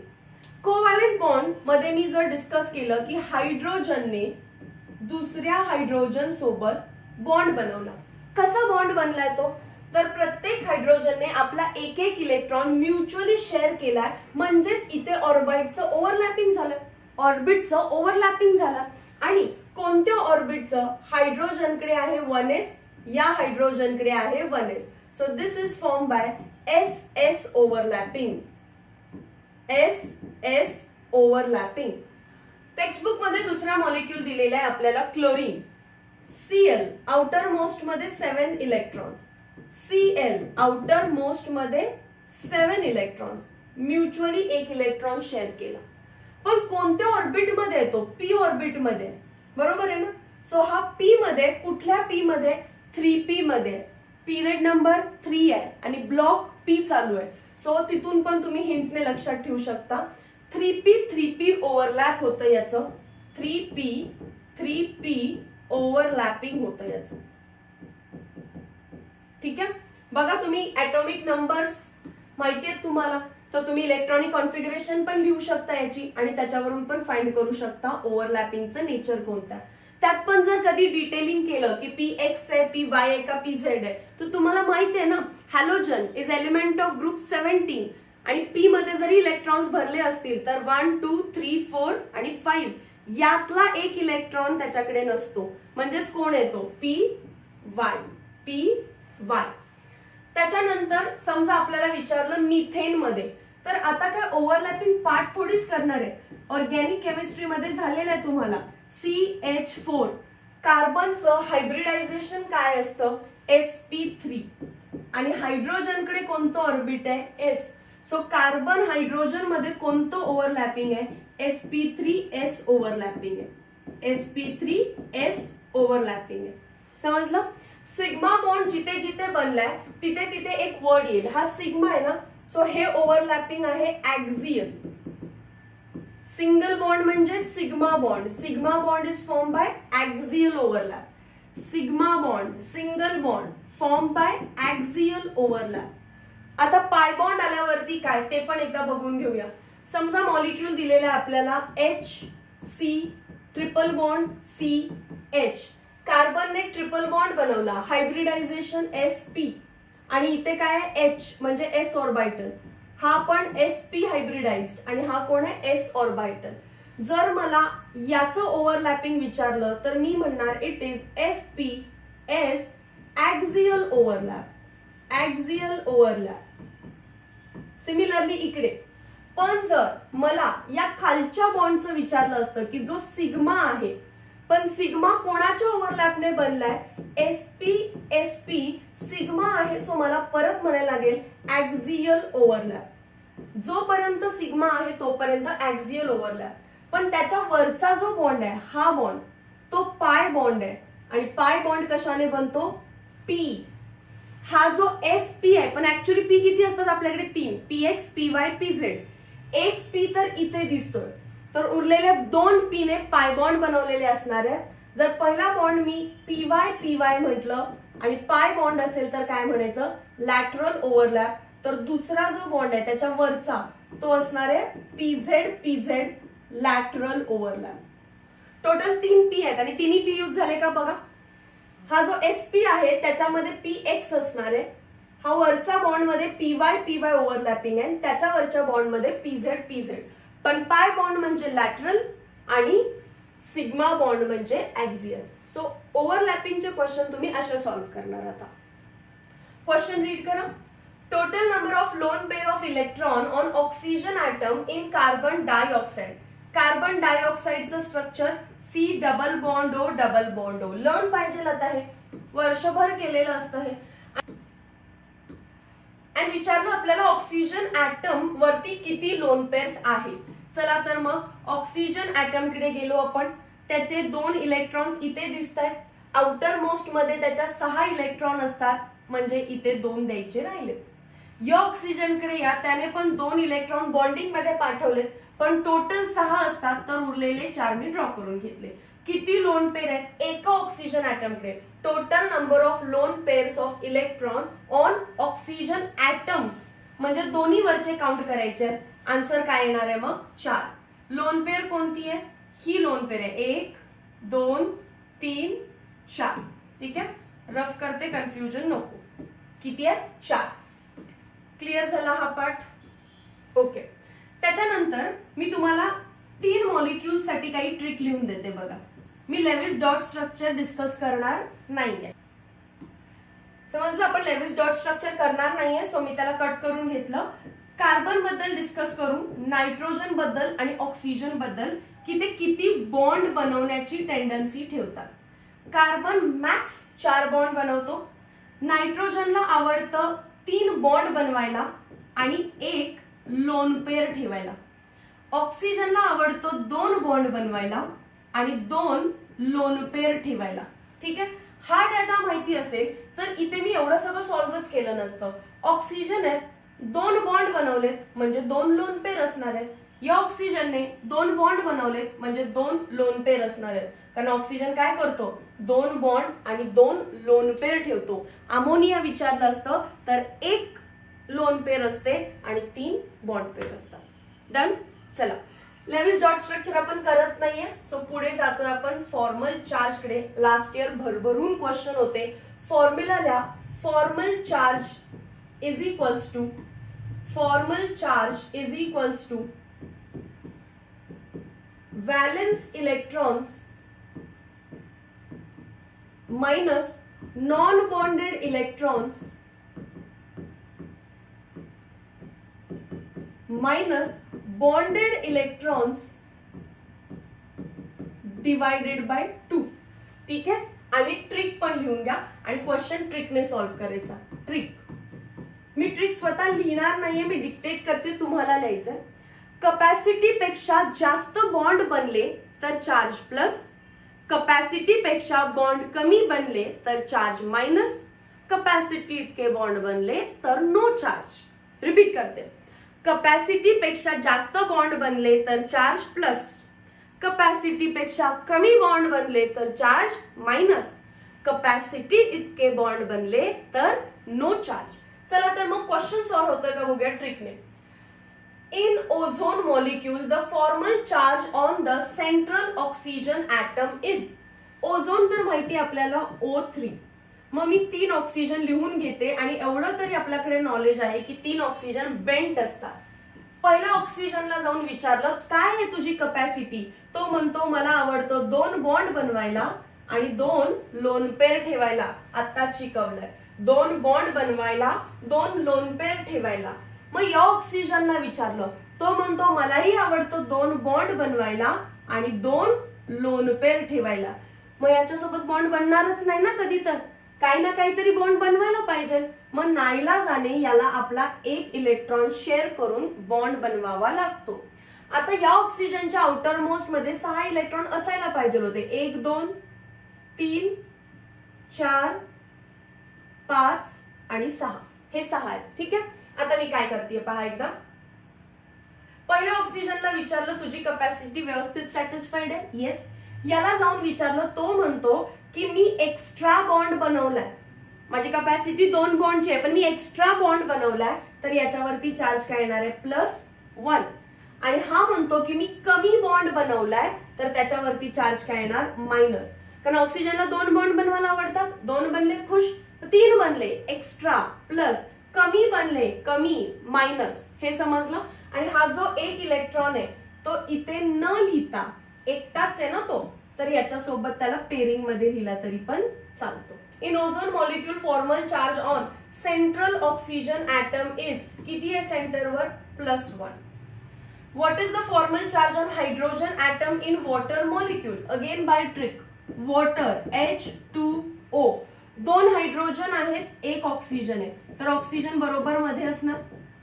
Covalent bond मध्ये मी जर डिस्कस केलं की हायड्रोजनने दुसऱ्या हायड्रोजन सोबत बॉन्ड बनवला. कसा बॉन्ड बनलाय तो? तर प्रत्येक हायड्रोजनने आपला एक इलेक्ट्रॉन म्युच्युअली शेअर केलाय, म्हणजेच इथे ऑर्बिटचं ओव्हरलॅपिंग झालं. ऑर्बिटचं ओव्हरलॅपिंग झालं. आणि कोणत्या ऑर्बिटचं? हायड्रोजनकडे आहे 1s, या हायड्रोजनकडे आहे 1s. So this is form by SS overlapping. SS overlapping. Textbook मध्ये दुसरा मॉलिक्यूल दिलेला आहे आपल्याला, क्लोरीन. Cl आउटर मोस्ट मध्ये 7 इलेक्ट्रॉन्स. Cl आउटर मोस्ट मध्ये 7 इलेक्ट्रॉन्स. म्युच्युअली एक इलेक्ट्रॉन शेअर केला. पण कोणत्या ऑर्बिट मध्ये येतो? P ऑर्बिट मध्ये, बरोबर आहे ना? सो हा P मध्ये, कुठल्या P मध्ये? 3p मध्ये. पिरियड नंबर 3 आहे आणि ब्लॉक P चालू आहे. सो तिथून पण तुम्ही हिंटने लक्षात ठेवू शकता. 3p ओव्हरलॅप होतं याचं. 3p ओव्हरलॅपिंग होतं याचं. ठीक आहे, बघा तुम्ही ॲटॉमिक नंबर्स माहिती आहेत तुम्हाला, तर तुम्ही इलेक्ट्रॉनिक कॉन्फिगरेशन पण लिहू शकता याची आणि त्याच्यावरून पण फाइंड करू शकता ओव्हरलॅपिंगचं नेचर कोणतं. त्यात पण जर कधी डिटेलिंग केलं की पी एक्स आहे, पी वाय आहे का पी झेड आहे, तर तुम्हाला माहिती आहे ना halogen is element of group 17 आणि पी मध्ये जरी इलेक्ट्रॉन्स भरले असतील तर 1 2 3 4 आणि 5 यातला एक इलेक्ट्रॉन त्याच्याकडे नसतो, म्हणजेच कोण येतो पी वाय. P Y. त्याच्यानंतर समजा आपल्याला विचारलं मिथेन मध्ये, तर आता काय ओव्हरलॅपिंग पार्ट थोडीच करणार आहे, ऑर्गॅनिक केमिस्ट्री मध्ये झालेलं आहे तुम्हाला. CH4 कार्बनचं हायब्रिडायझेशन काय असतं sp3 आणि हायड्रोजनकडे कोणतं ऑर्बिट आहे s. सो कार्बन हायड्रोजन मध्ये कोणतं ओव्हरलॅपिंग आहे sp3s ओव्हरलॅपिंग आहे. sp3s ओव्हरलॅपिंग आहे. समजलं. सिग्मा बॉन्ड जिथे जिथे बनलाय तिथे तिथे एक वर्ड येईल, हा सिग्मा आहे ना, सो हे ओव्हरलॅपिंग आहे ऍक्सियल. सिंगल बॉन्ड म्हणजे sigma bond. Sigma bond is form by axial overlap. Sigma bond single bond form by axial overlap. आता पाय बॉन्ड आल्यावरती काय ते पण एकदा बघून घेऊया. समजा मॉलिक्यूल दिलेला आहे आपल्याला HC ट्रिपल बॉन्ड CH. कार्बनने ट्रिपल बॉन्ड बनवला, हायब्रिडायझेशन sp आणि इथे काय आहे H म्हणजे s ऑर्बिटल. हा पण sp हायब्रिडाइज्ड आणि हा कोण आहे s ऑर्बिटल. जर मला याचं ओव्हरलॅपिंग विचारलं तर मी म्हणणार it is sp s axial overlap. Axial overlap. Similarly इकडे पण जर मला या खालच्या बॉन्डचं विचारलं असतं की जो सिग्मा आहे, पण सिग्मा कोणाच्या ओव्हरलॅपने बनलाय sp सिग्मा आहे, सो मला परत म्हणायला लागेल ऍक्सियल ओव्हरलॅप. जोपर्यंत सिग्मा आहे तोपर्यंत ऍक्सियल ओव्हरलॅप, पण त्याच्या वरचा जो बॉन्ड आहे हा बॉन्ड तो पाय बॉन्ड आहे आणि पाय बॉन्ड कशाने बनतो p. हा जो sp आहे, पण ऍक्च्युअली p किती असतात आपल्याकडे 3, px py pz. एक p तर इथे दिसतोय, तर उरलेल्या 2 p ने पाय बॉन्ड बनवलेले असणार आहे. जर पहिला बॉन्ड मी py py म्हटलं आणि पाय बॉन्ड असेल तर काय म्हणायचं लॅटरल ओव्हरलॅप. तर दुसरा जो बॉन्ड आहे त्याच्या वरचा तो असणार आहे pz pz lateral overlap. Total 3 p आहेत आणि तिन्ही p यूज झाले का बघा. हा जो sp आहे त्याच्यामध्ये px असणार आहे, हा वरचा बॉन्ड मध्ये py py ओव्हरलॅपिंग आहे, त्याच्या वरच्या बॉन्ड मध्ये pz pz. पण पाय बॉन्ड म्हणजे लॅटरल आणि सिग्मा बॉन्ड म्हणजे ऍक्सियल. सो ओव्हरलॅपिंगचे क्वेश्चन तुम्ही असे सॉल्व्ह करणार. आता क्वेश्चन रीड करा. Total number of lone pair of electron on oxygen atom in carbon dioxide. Carbon डायऑक्साइडचं structure C double bond O double bond O. Learn पाहिजे आता, हे वर्षभर केलेलं असतं हे. आणि विचारलं आपल्याला ऑक्सिजन ॲटम वरती किती लोन पेअर्स आहेत. चला तर मग ऑक्सिजन ॲटम कडे गेलो आपण. त्याचे 2 इलेक्ट्रॉन्स इथे दिसत आहेत. आउटर मोस्ट मध्ये त्याच्या 6 इलेक्ट्रॉन असतात, म्हणजे इथे 2 द्यायचे राहिलेत. या ऑक्सिजन कडे या, त्याने पण 2 इलेक्ट्रॉन बॉन्डिंग मध्ये पाठवलेत, पण टोटल 6 असतात, तर उरलेले 4 मी ड्रॉ करून घेतले. किती लोन पेअर आहेत एका ऑक्सिजन ॲटम कडे. Total number of lone pairs of electron on oxygen atoms, म्हणजे दोन्ही वरचे काउंट करायचे. आन्सर काय येणार आहे मग 4. लोन पेअर कोणती आहे, ही लोन पेअर आहे 1 2 3 4. ठीक आहे, रफ करते कन्फ्युजन नको. किती आहे 4. क्लिअर झाला हा पार्ट. ओके. त्याच्यानंतर मी तुम्हाला 3 मॉलिक्यूल्स साठी काही ट्रिक लिहून देते बघा. मी लेविस डॉट स्ट्रक्चर डिस्कस करणार नाहीये. समजलं, आपण लेविस डॉट स्ट्रक्चर करणार नाहीये, सो मी त्याला कट करून घेतलं. कार्बन बद्दल डिस्कस करू, नायट्रोजन बद्दल आणि ऑक्सिजन बद्दल की ते किती बॉन्ड बनवण्याची टेंडन्सी ठेवतात. कार्बन मॅक्स 4 बॉन्ड बनवतो. नायट्रोजनला आवडतं 3 बॉन्ड बनवायला आणि 1 लोन पेअर ठेवायला. ऑक्सिजनला आवडतो 2 बॉन्ड बनवायला आणि 2 लोन पेअर ठेवायला. ठीक आहे, हा डाटा माहिती असेल तर इथे मी एवढं सगळं सॉल्व्हच केलं नसतं. ऑक्सिजन आहेत 2 बॉन्ड बनवलेत म्हणजे 2 लोन पेअर असणार आहेत. या ऑक्सिजनने 2 बॉन्ड बनवलेत म्हणजे 2 लोन पेअर असणार आहेत. कारण ऑक्सिजन काय करतो 2 बॉन्ड आणि 2 लोन पेअर ठेवतो. अमोनिया विचारलं असतं तर 1 लोन पेअर असते आणि 3 बॉन्ड पेअर असतात. डन. चला लेविस डॉट स्ट्रक्चर आपण करत नाहीये, सो पुढे जातोय आपण फॉर्मल चार्ज कडे. लास्ट इयर भरभरून क्वेश्चन होते. फॉर्म्युला लिहा. Formal charge is equals to valence electrons minus non-bonded electrons minus bonded electrons divided by 2. ठीक आहे. आणि ट्रिक पण लिहून घ्या आणि क्वेश्चन ट्रिकने सॉल्व्ह करायचा. ट्रिक मी ट्रिक स्वतः लिहिणार नाहीये, मी डिक्टेट करते, तुम्हाला लिहायचंय. कपॅसिटी पेक्षा जास्त बॉन्ड बनले तर चार्ज प्लस, कपॅसिटी पेक्षा बॉन्ड कमी बनले तर चार्ज मायनस, कपॅसिटी इतके बॉन्ड बनले तर नो चार्ज. रिपीट करते. कपॅसिटी पेक्षा जास्त बॉन्ड बनले तर चार्ज प्लस, कपॅसिटी पेक्षा कमी बॉन्ड बनले तर चार्ज मायनस, कपॅसिटी इतके बॉन्ड बनले तर नो चार्ज. चला तर मग क्वेश्चन सॉल्व्ह होतोय का बघूया ट्रिकने. In ozone molecule, the formal charge on the central oxygen atom is. Ozone तर माहिती आपल्याला O3. मग मी 3 ऑक्सिजन लिहून घेते आणि एवढं तरी आपल्याकडे नॉलेज आहे की 3 ऑक्सिजन बेंट असतात. पहिल्या ऑक्सिजनला जाऊन विचारलं काय आहे तुझी कपॅसिटी, तो म्हणतो मला आवडतं 2 बॉन्ड बनवायला आणि 2 लोन पेअर ठेवायला. आता शिकवलंय 2 बॉन्ड बनवायला 2 लोन पेअर ठेवायला. मग या ऑक्सिजनला विचारलं, तो म्हणतो मलाही आवडतं 2 बॉन्ड बनवायला आणि 2 लोन पेअर ठेवायला. मग याच्यासोबत बॉन्ड बनणारच नाही ना कधी, तर काही ना काहीतरी बॉन्ड बनवायला पाहिजे. मग नाईलाजाने याला आपला 1 इलेक्ट्रॉन शेअर करून बॉन्ड बनवावा लागतो. आता या ऑक्सिजनच्या आउटर मोस्ट मध्ये 6 इलेक्ट्रॉन असायला पाहिजे होते. 1 2 3 4 5 आणि 6, हे 6 आहेत. ठीक आहे. आता मी काय करते पहा एकदा. पहिल्या ऑक्सिजनला विचारलं तुझी कपॅसिटी व्यवस्थित सॅटिस्फाईड आहे. येस. याला जाऊन विचारलं, तो म्हणतो की मी एक्स्ट्रा बॉन्ड बनवलाय. माझी कपॅसिटी 2 बॉन्डची आहे पण मी एक्स्ट्रा बॉन्ड बनवलाय, तर याच्यावरती चार्ज काय येणार आहे +1. आणि हा म्हणतो की मी कमी बॉन्ड बनवलाय, तर त्याच्यावरती चार्ज काय येणार मायनस. कारण ऑक्सिजनला 2 बॉन्ड बनवायला आवडतात. 2 बनले खुश, 3 बनले एक्स्ट्रा, प्लस कमी बनले कमी, मायनस. हे समजलं. आणि हा जो 1 इलेक्ट्रॉन आहे तो इथे न लिहिता एकटाच आहे ना तो, तर याच्यासोबत त्याला पेरिंग मध्ये लिहिला तरी पण चालतो. In ozone molecule formal charge on central oxygen atom is. किती आहे सेंटरवर +1. What is the formal charge on hydrogen atom in water molecule. Again by trick. Water H2O. 2 hydrogen आहेत, 1 ऑक्सिजन आहे, तर ऑक्सिजन बरोबर मध्ये असणार.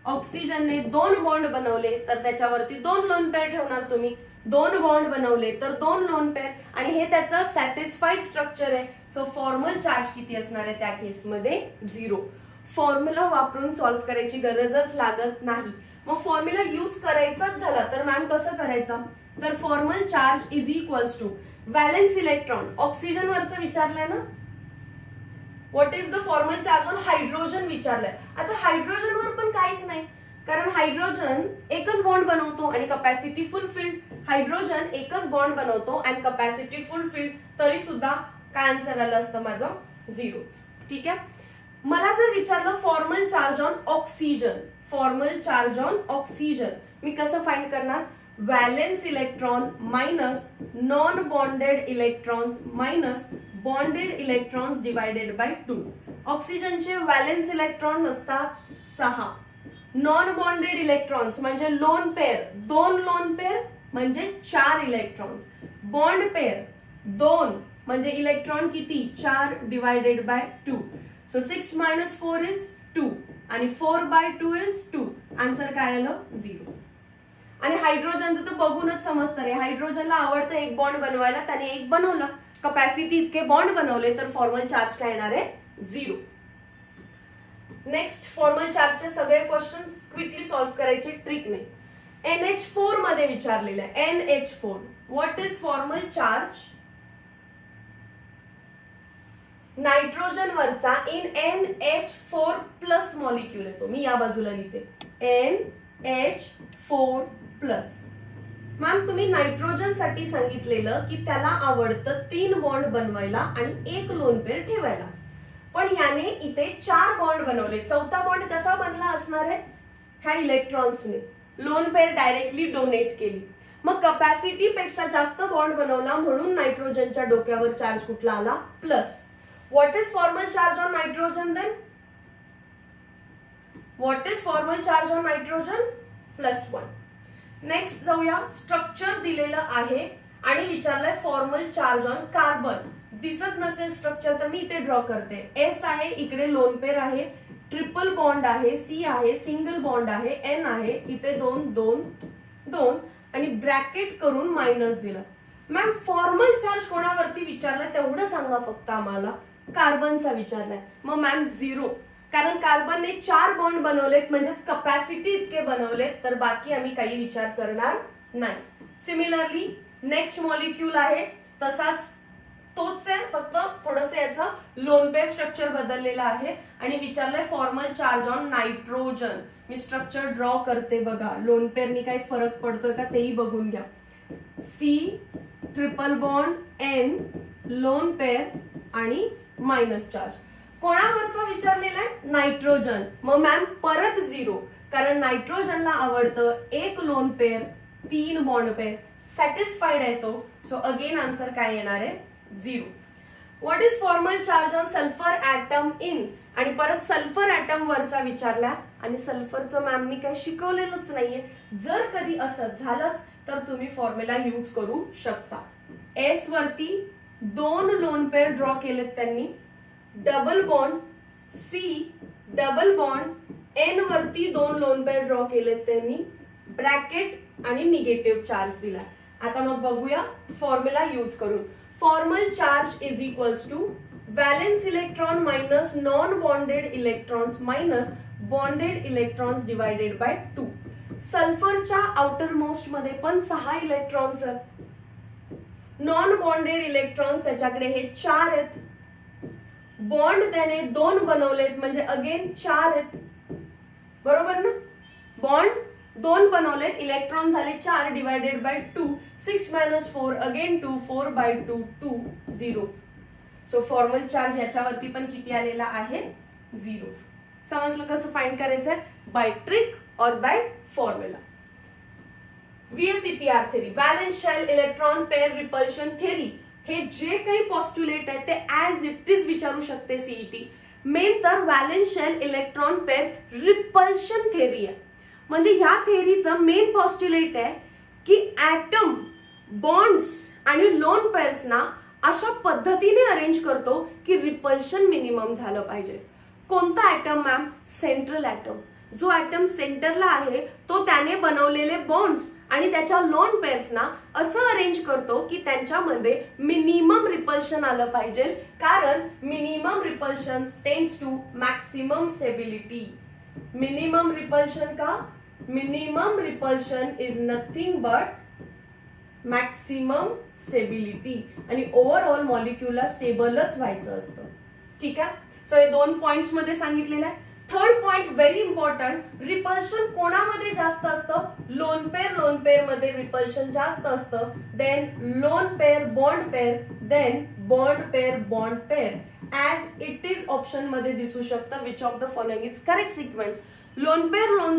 ऑक्सिजनने 2 बॉन्ड बनवले तर त्याच्यावरती 2 लोन पेअर ठेवणार तुम्ही. 2 बॉन्ड बनवले तर 2 लोन पेअर, आणि हे त्याचं सॅटिस्फाईड स्ट्रक्चर आहे. सो फॉर्मल चार्ज किती असणार आहे त्या केसमध्ये 0. फॉर्म्युला वापरून सॉल्व्ह करायची गरजच लागत नाही. मग फॉर्म्युला यूज करायचाच झाला तर मॅम कसं करायचं, तर formal charge is equals to valence electron. Oxygen वरचं विचारलंय ना. What is the formal charge on hydrogen विचारलंय. अच्छा, हायड्रोजनवर पण काहीच नाही, कारण हायड्रोजन एकच बॉन्ड बनवतो आणि कपॅसिटी फुलफिल्ड. हायड्रोजन एकच बॉन्ड बनवतो आणि कपॅसिटी फुलफिल्ड, तरी सुद्धा काय आन्सर आलं असतं माझं 0च. ठीक आहे. मला जर विचारलं formal charge on oxygen, formal charge on oxygen मी कसं फाइंड करणार. Valence electron minus non bonded electrons minus bonded electrons divided by 2. ऑक्सिजनचे व्हॅलेन्स इलेक्ट्रॉन असतात 6. नॉन बॉन्डेड इलेक्ट्रॉन्स म्हणजे लोन पेअर, 2 लोन पेअर म्हणजे 4 इलेक्ट्रॉन्स. बॉन्ड पेअर 2 म्हणजे electron किती 4 divided by 2. So 6 - 4 is 2 आणि 4/2 इज 2. आन्सर काय आलं 0. आणि हायड्रोजनचं तर बघूनच समजतं रे. हायड्रोजनला आवडतं 1 बॉन्ड बनवायला, त्याने 1 बनवलं. कपॅसिटी इतके बॉन्ड बनवले तर फॉर्मल चार्ज काय येणार आहे 0. नेक्स्ट फॉर्मल चार्जचे सगळे क्वेश्चन क्विकली सॉल्व्ह करायचे ट्रिकने. NH4 मध्ये विचारलेलं आहे. NH4 what is formal charge nitrogen वरचा इन NH4+ मॉलिक्यूल येतो. मी या बाजूला लिहिते NH4+. मॅम तुम्ही नायट्रोजन साठी सांगितलेलं की त्याला आवडतं 3 बॉन्ड बनवायला आणि 1 लोन पेअर ठेवायला, पण याने इथे 4 बॉन्ड बनवले. चौथा बॉन्ड कसा बनला असणार आहे? ह्या इलेक्ट्रॉन्सने लोन पेअर डायरेक्टली डोनेट केली. मग कपॅसिटी पेक्षा जास्त बॉन्ड बनवला म्हणून नायट्रोजनच्या डोक्यावर चार्ज कुठला आला? Plus. What is formal charge on nitrogen then? What is formal charge on nitrogen? +1. Next जाऊया. स्ट्रक्चर दिलेलं आहे आणि विचारलंय फॉर्मल चार्ज ऑन कार्बन. दिसत नसेल स्ट्रक्चर तर मी इथे ड्रॉ करते. S आहे, इकडे लोन पेअर आहे, ट्रिपल बॉन्ड आहे, C आहे, सिंगल बॉन्ड आहे, N आहे, इथे 2 2 2 आणि ब्रॅकेट करून मायनस दिलं. मॅम फॉर्मल चार्ज कोणावरती विचारलाय तेवढं सांगा फक्त आम्हाला. कार्बनचा विचारलाय. मग मॅम 0, कारण कार्बनने 4 बॉन्ड बनवलेत म्हणजेच कपॅसिटी इतके बनवलेत, तर बाकी आम्ही काही विचार करणार नाही. सिमिलरली नेक्स्ट मॉलिक्यूल आहे तसाच तोच आहे, फक्त थोडंसं याचं लोन पेअर स्ट्रक्चर बदललेलं आहे आणि विचारलंय फॉर्मल चार्ज ऑन नायट्रोजन. मी स्ट्रक्चर ड्रॉ करते बघा, लोन पेअरनी काही फरक पडतोय का तेही बघून घ्या. C triple bond N lone pair आणि मायनस चार्ज. कोणावरचा विचारलेला आहे? नायट्रोजन. मग मॅम परत 0, कारण नायट्रोजनला आवडतं 1 lone pair 3 bond pair. Satisfied आहे तो. सो अगेन आन्सर काय येणार आहे? 0. What is formal charge on sulphur atom in? आणि परत सल्फर ऍटम वरचा विचारला आणि सल्फरचं मॅमनी काही शिकवलेलंच नाहीये. जर कधी असं झालंच तर तुम्ही फॉर्म्युला यूज करू शकता. S वरती 2 लोन पेअर ड्रॉ केलेत त्यांनी, double bond, C double bond, N वरती 2 लोन पेअर ड्रॉ केलेत त्यांनी, ब्रॅकेट आणि निगेटिव्ह चार्ज दिला. आता मग बघूया फॉर्म्युला यूज करून. Formal charge is equals to valence electron minus non bonded electrons minus bonded electrons divided by 2. सल्फरच्या आउटर मोस्ट मध्ये पण 6 इलेक्ट्रॉन्स आहेत. नॉन बॉन्डेड इलेक्ट्रॉन्स त्याच्याकडे हे 4 आहेत. बॉन्ड त्याने 2 बनवलेत म्हणजे अगेन 4 आहेत. बरोबर ना? बॉन्ड 2 बनवलेत, इलेक्ट्रॉन झाले 4 divided by 2. 6 - 4 again 2, 4 by 2 2 0. So formal charge याच्यावरती पण किती आलेला आहे? 0. समजलं कसं फाइंड करायचंय? By trick or by formula. VSEPR theory, valence shell electron pair repulsion theory, हे जे काही पॉस्ट्युलेट आहे ते ऍज इट इज विचारू शकते सीईटी. मेन तर valence shell electron pair repulsion theory आहे. म्हणजे ह्या थेरीचं मेन पॉस्ट्युलेट आहे की ऍटम बॉन्ड्स आणि लोन पेअर्सना अशा पद्धतीने अरेंज करतो की रिपल्शन मिनिमम झालं पाहिजे. कोणता ऍटम मॅम? Central atom. जो ऍटम सेंटरला आहे तो त्याने बनवलेले बॉन्ड्स आणि त्याच्या लोन पेअर्सना असं अरेंज करतो की त्यांच्यामध्ये मिनिमम रिपल्शन आलं पाहिजे, कारण minimum repulsion tends to maximum stability. Minimum repulsion का? Minimum repulsion is nothing but maximum stability आणि ओव्हरऑल मॉलिक्यूलला स्टेबलच व्हायचं असतं. ठीक आहे. सो हे 2 पॉइंट्स मध्ये सांगितलेलं आहे. Third point very important, repulsion कोणामध्ये जास्त असतं? लोन पेअर मध्ये रिपल्शन जास्त असतं, then lone pair bond pair, then bond pair. As it is option मध्ये दिसू शकतं. Which of the following is correct sequence? Lone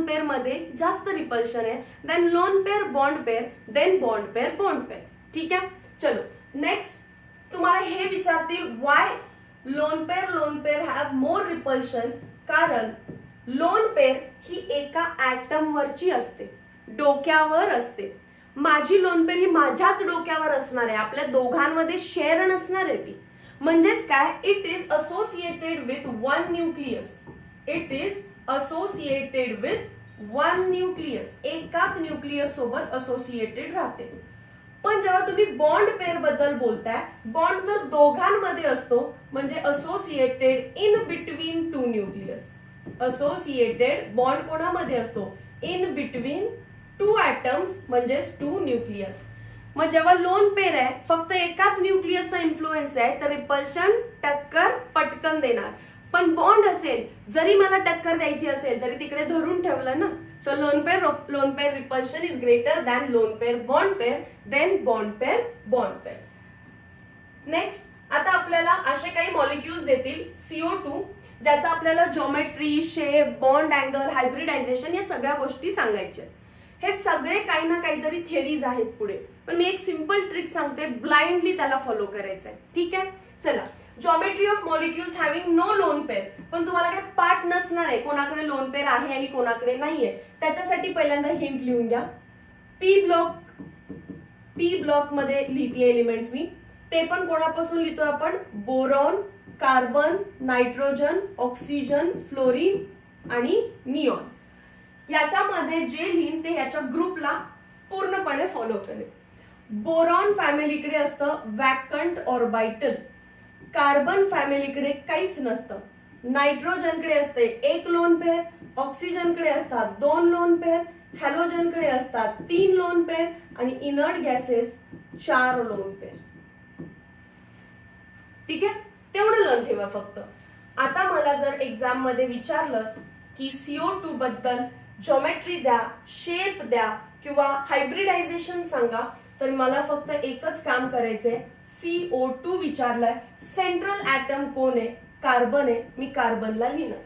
pair मध्ये जास्त रिपल्शन आहे, then lone pair bond pair, then bond pair. ठीक आहे. चलो नेक्स्ट तुम्हाला हे विचारतील why lone pair have more repulsion. कारण लोन पेअर ही एका ऍटम वरची असते, डोक्यावर असते. माझी लोन पेअर ही माझ्याच डोक्यावर असणार आहे, आपल्या दोघांमध्ये शेअर नसणार आहे ती. म्हणजेच काय? It is associated with one nucleus. It is associated with one nucleus. एकाच न्यूक्लियस सोबत असोसिएटेड राहते. पण जेव्हा तुम्ही बॉन्ड पेअर बद्दल बोलताय, बॉन्ड तर दोघांमध्ये असतो, म्हणजे associated in between 2 nucleus. Associated bond कोणामध्ये असतो? इन बिटवीन 2 ऍटम्स म्हणजेच 2 न्यूक्लियस. मग जेव्हा लोन पेअर आहे, फक्त एकाच न्यूक्लियसचा इन्फ्लुएन्स आहे, तर रिपल्शन टक्कर पटकन देणार. पण बॉन्ड असेल, जरी मला टक्कर द्यायची असेल तरी तिकडे धरून ठेवलं ना. So lone pair repulsion is greater than lone pair bond pair, then bond pair. Next, आता आपल्याला असे काही मॉलिक्युल्स देतील CO2 ज्याचा आपल्याला geometry, shape, bond angle, hybridisation या सगळ्या गोष्टी सांगायच्या. हे सगळे काही ना काहीतरी थिअरीज आहेत पुढे, पण मी एक सिंपल ट्रिक सांगते, ब्लाइंडली त्याला फॉलो करायचंय. ठीक आहे, चला. Geometry of molecules having no lone pair, पण तुम्हाला काही पार्ट नसणार आहे कोणाकडे लोन पेअर आहे आणि कोणाकडे नाहीये. त्याच्यासाठी पहिल्यांदा हिंट लिहून घ्या. पी ब्लॉक मध्ये लिहिते एलिमेंट्स मी. ते पण कोणापासून लिहितो आपण? Boron, carbon, nitrogen, oxygen, fluorine आणि निऑन. याच्यामध्ये जे लिहिन ते याच्या ग्रुपला पूर्णपणे फॉलो करेल. बोरॉन फॅमिलीकडे असतं वॅकंट ऑर्बिटल. कार्बन फॅमिलीकडे काहीच नसतं. नायट्रोजनकडे असते 1 लोन पेअर, ऑक्सिजनकडे असतात 2 लोन पेअर, हॅलोजनकडे असतात 3 लोन पेअर आणि इनर्ट गॅसेस 4 लोन पेअर. ठीक आहे, तेवढं लर्न ठेवा फक्त. आता मला जर एक्झाम मध्ये विचारलंच की CO2 बद्दल जॉमेट्री द्या, शेप द्या किंवा हायब्रिडायझेशन सांगा, तर मला फक्त एकच काम करायचंय. CO2 विचारलाय, सेंट्रल ऍटम कोण आहे? कार्बन आहे, मी कार्बनला लिहिणार.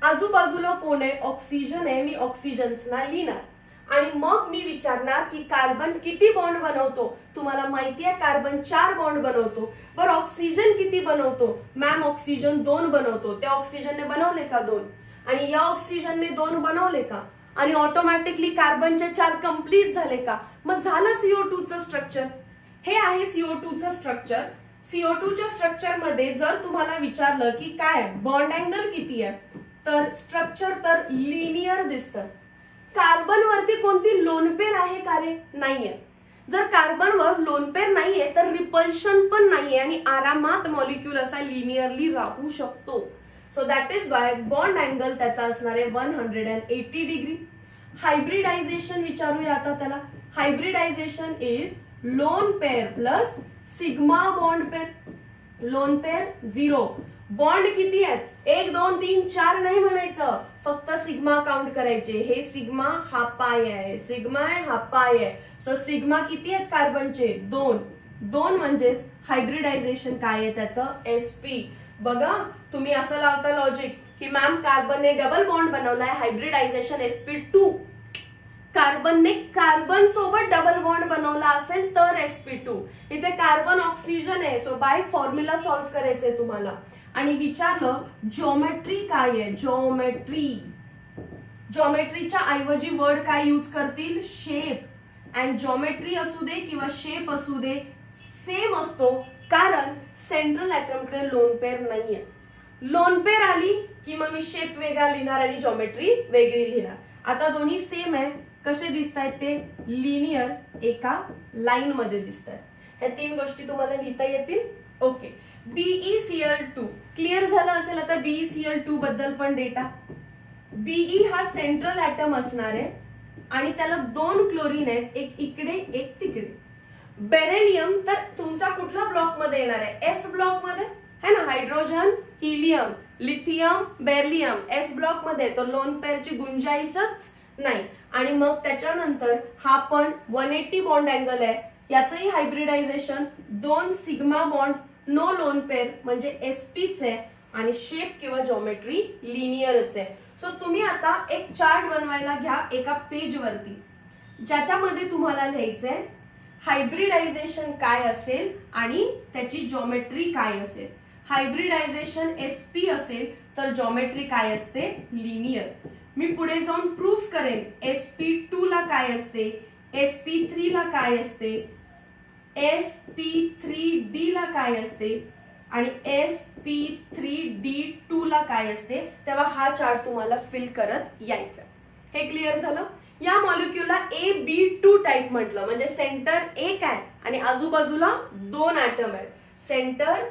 आजूबाजूला कोण आहे? ऑक्सिजन आहे, मी ऑक्सिजन्सना लिहिणार. आणि मग मी विचारणार की कार्बन किती बॉन्ड बनवतो? तुम्हाला माहिती आहे कार्बन 4 बॉन्ड बनवतो. बरं, ऑक्सिजन किती बनवतो? मॅम ऑक्सिजन 2 बनवतो. त्या ऑक्सिजनने बनवले का 2? आणि या ऑक्सिजनने 2 बनवले का? आणि ऑटोमॅटिकली कार्बनचे 4 कंप्लीट झाले का? मग झालं CO2 चं स्ट्रक्चर. हे आहे CO2 चं स्ट्रक्चर. CO2 च्या स्ट्रक्चर मध्ये जर तुम्हाला विचारलं की काय बॉन्ड अँगल किती आहे, तर स्ट्रक्चर तर लिनियर दिसतं. कार्बन वरती कोणती लोन पेअर आहे का रे? नाहीये. जर कार्बनवर लोन पेअर नाहीये तर रिपल्शन पण नाहीये आणि आरामात मॉलिक्यूल असा लिनियरली राहू शकतो. So that is why bond angle त्याचा असणार आहे 180 डिग्री. हायब्रिडायझेशन विचारूया आता त्याला. Hybridisation is lone pair plus sigma bond pair. Lone pair 0. Bond किती आहेत? 1 2 3 4 नाही म्हणायचं, फक्त सिग्मा काउंट करायचे. हे सिग्मा हा पाय आहे, सिग्मा आहे हा पाय आहे. सो सिग्मा किती आहेत कार्बनचे? 2 म्हणजेच हायब्रिडायझेशन काय आहे त्याचं? sp. बघा, तुम्ही असं लावता लॉजिक की मॅम कार्बनने डबल बॉन्ड बनवलाय, हायब्रिडायझेशन sp2. कार्बनने कार्बन सोबत डबल बॉन्ड बनवला असेल तर sp2. इथे कार्बन ऑक्सिजन आहे, सो बाय फॉर्म्युला सॉल्व्ह करायचंय तुम्हाला. आणि विचारलं जॉमेट्री काय आहे? जॉमेट्रीच्या ऐवजी वर्ड काय यूज करतील? शेप. अँड जॉमेट्री असू दे किंवा शेप असू दे सेम असतो, कारण सेंट्रल ऍटमकडे लोन पेअर नाहीये. लोन पेअर आली की मग मी शेप वेगळा लिहिणार आणि जॉमेट्री वेगळी लिहिणार. आता दोन्ही सेम आहे. कसे दिसतायत ते? लिनियर, एका लाईन मध्ये दिसतायत. ह्या 3 गोष्टी तुम्हाला लिहिता येतील. ओके, BeCl2 क्लिअर झालं असेल. आता BeCl2 बद्दल पण डेटा. Be हा सेंट्रल ऍटम असणार आहे आणि त्याला 2 क्लोरीन आहेत, एक इकडे एक तिकडे. बेरिलियम तर तुमचा कुठल्या ब्लॉक मध्ये येणार आहे? S ब्लॉक मध्ये है ना. Hydrogen, helium, lithium, beryllium S block मध्ये, तर लोन पेअरची गुंजाईसच नाही. आणि मग त्याच्यानंतर हा पण 180 बॉन्ड अँगल आहे, याचंही hybridisation 2 sigma bond, no lone pair म्हणजे sp आहे आणि शेप किंवा जॉमेट्री लिनियरच आहे. सो तुम्ही आता एक चार्ट बनवायला घ्या एका पेज वरती, ज्याच्यामध्ये तुम्हाला लिहायचंय हायब्रिडायझेशन काय असेल आणि त्याची जॉमेट्री काय असेल. हायब्रिडायझेशन sp असेल तर जॉमेट्री काय असते? लिनियर. मी पुढे जाऊन प्रूफ करेन sp2 ला काय असते, sp3 ला काय असते, sp3d ला काय असते आणि sp3d2 ला काय असते. तेव्हा हा चार्ट तुम्हाला फिल करत यायचा. हे क्लिअर झालं. या मॉलिक्यूलला AB2 टाइप म्हटलं, म्हणजे सेंटर एक आहे आणि आजूबाजूला 2 ऍटम आहेत. सेंटर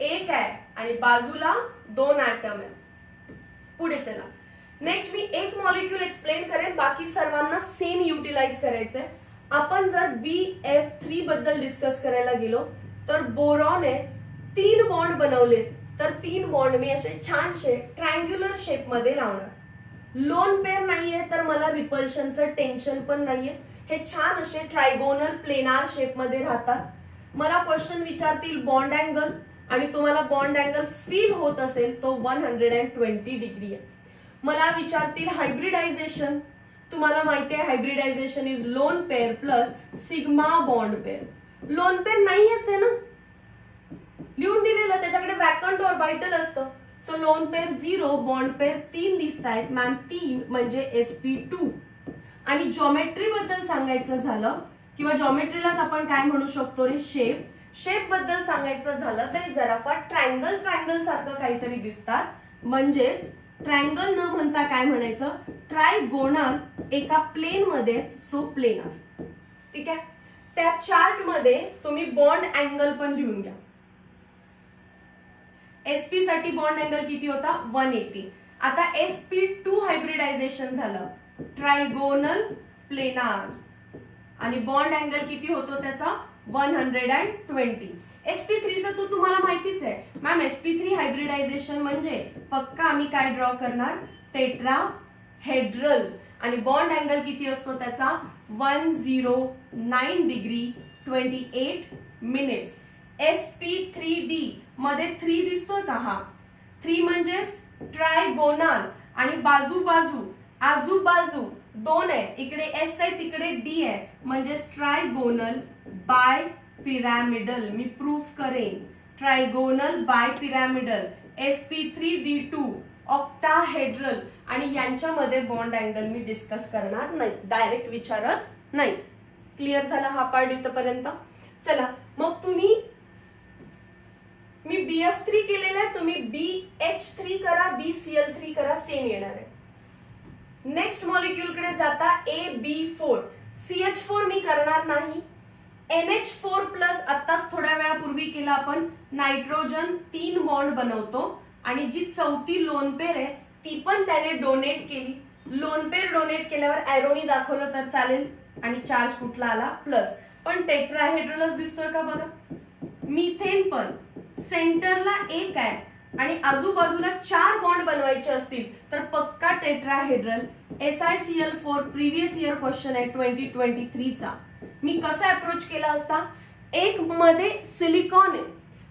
एक आहे आणि बाजूला 2 ऍटम आहेत. पुढे चला. नेक्स्ट मी एक मॉलिक्यूल एक्सप्लेन करेन, बाकी सर्वांना सेम युटिलाइज करायचंय. आपण जर BF3 बद्दल डिस्कस करायला गेलो तर बोरॉन आहे 3 बॉन्ड बनवले. तर 3 बॉन्ड मी असे छानसे ट्रायंग्युलर शेप मध्ये लावणार. लोन पेअर नाहीये तर मला रिपल्शनचं टेन्शन पण नाहीये. हे छान असे ट्रायगोनल प्लेनार शेप मध्ये राहतात. मला क्वेश्चन विचारतील बॉन्ड अँगल, आणि तुम्हाला बॉन्ड अँगल फील होत असेल तो 120 डिग्री आहे. मला विचारतील हायब्रिडायझेशन, तुम्हाला माहिती आहे hybridisation is lone pair plus sigma bond pair. Lone pair नाहीच आहे ना, लिहून दिलेलं त्याच्याकडे वॅकंट ऑर्बिटल असतं. So lone pair 0, bond pair 3 दिसत आहेत मॅम. 3 म्हणजे sp2. आणि जॉमेट्री बद्दल सांगायचं झालं, किंवा जॉमेट्रीलाच आपण काय म्हणू शकतो रे, शेप बद्दल सांगायचं झालं तरी जराफार ट्रायंगल सारखं काहीतरी दिसतात. म्हणजेच ट्रायंगल न म्हणता काय म्हणायचं, ट्रायगोनल एका प्लेन मध्ये, सो प्लेनर. ठीक आहे. त्या चार्ट मध्ये तुम्ही बॉन्ड अँगल पण लिहून घ्या. SP साठी बॉन्ड अँगल किती होता, 180. आता sp2 हायब्रिडायझेशन झालं, ट्रायगोनल प्लेनार, आणि बॉन्ड अँगल किती होतो त्याचा 120. sp3 चा तो तुम्हाला माहितीच आहे मॅम. sp3 हायब्रिडायझेशन म्हणजे पक्का आम्ही काय ड्रॉ करणार, टेट्राहेड्रल, आणि बॉन्ड अँगल किती असतो त्याचा 109 डिग्री 28 मिनिट्स. sp3d मध्ये 3 दिसतोय का, हा 3 म्हणजेच ट्रायगोनल, आणि आजूबाजू 2 आहे, इकडे s आहे तिकडे d आहे, म्हणजे ट्रायगोनल बाय पिरॅमिडल. मी प्रूफ करेन, trigonal bipyramidal, sp3d2 octahedral, आणि यांच्यामध्ये बॉन्ड अँगल मी डिस्कस करणार नाही, डायरेक्ट विचारत नाही. क्लिअर झाला हा पार्ट इथपर्यंत. चला मग तुम्ही, मी BF3 केलेला आहे, तुम्ही BH3 करा, BCl3 करा, सेम येणार आहे. नेक्स्ट मॉलिक्यूल कडे जाता AB4. CH4 मी करणार नाही. NH4 प्लस आत्ताच थोड्या वेळापूर्वी केला आपण, नायट्रोजन 3 बॉन्ड बनवतो, आणि जी चौथी लोन पेअर आहे ती पण त्याने डोनेट केली. लोन पेअर डोनेट केल्यावर एरोनी दाखवलं तर चालेल, आणि चार्ज कुठला आला, प्लस. पण टेट्राहेड्रलच दिसतोय का बघा. मिथेन पण सेंटरला 1 आहे, आणि आजूबाजूला 4 बॉन्ड बनवायचे असतील तर पक्का tetrahedral. SiCl4 previous year question आहे 2023 चा. मी कसा अप्रोच केला असता, एक मध्ये सिलिकॉन आहे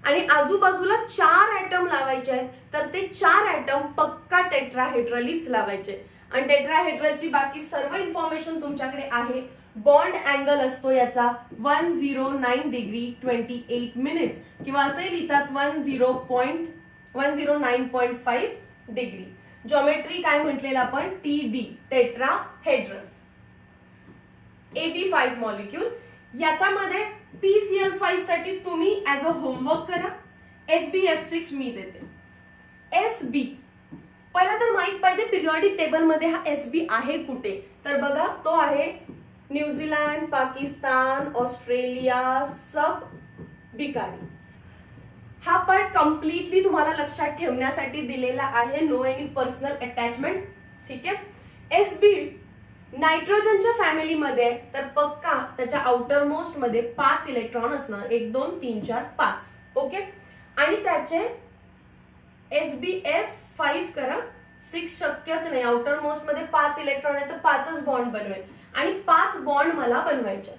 आणि आजूबाजूला 4 ऍटम लावायचे आहेत, तर ते 4 ऍटम पक्का टेट्राहेड्रलीच लावायचे. आणि टेट्राहेड्रलची बाकी सर्व इन्फॉर्मेशन तुमच्याकडे आहे. बॉन्ड अँगल असतो याचा 109 डिग्री 28 मिनिट्स, किंवा असे लिहितात 109.5 डिग्री. जॉमेट्री काय म्हटलेलं आपण, TD, टेट्राहेड्रल. AB5 मॉलिक्यूल, याच्यामध्ये PCl5 साठी तुम्ही ऍज अ होमवर्क करा. SbF6 मी देते. SB पहिला तर माहित पाहिजे पिरियॉडिक टेबल मध्ये हा SB आहे कुठे, तर बघा तो आहे न्यूझीलंड, पाकिस्तान, ऑस्ट्रेलिया, सब बिकारी. हा पार्ट कम्प्लिटली तुम्हाला लक्षात ठेवण्यासाठी दिलेला आहे, नो एनी पर्सनल अटॅचमेंट. ठीक आहे. SB नायट्रोजनच्या फॅमिलीमध्ये तर पक्का त्याच्या आउटर मोस्ट मध्ये 5 इलेक्ट्रॉन असणार, 1 2 3 4 5. ओके. आणि त्याचे SbF5 करा, 6 शक्यच नाही, आउटर मोस्ट मध्ये 5 इलेक्ट्रॉन आहे तर 5च बॉन्ड बनवेल, आणि 5 बॉन्ड मला बनवायचे.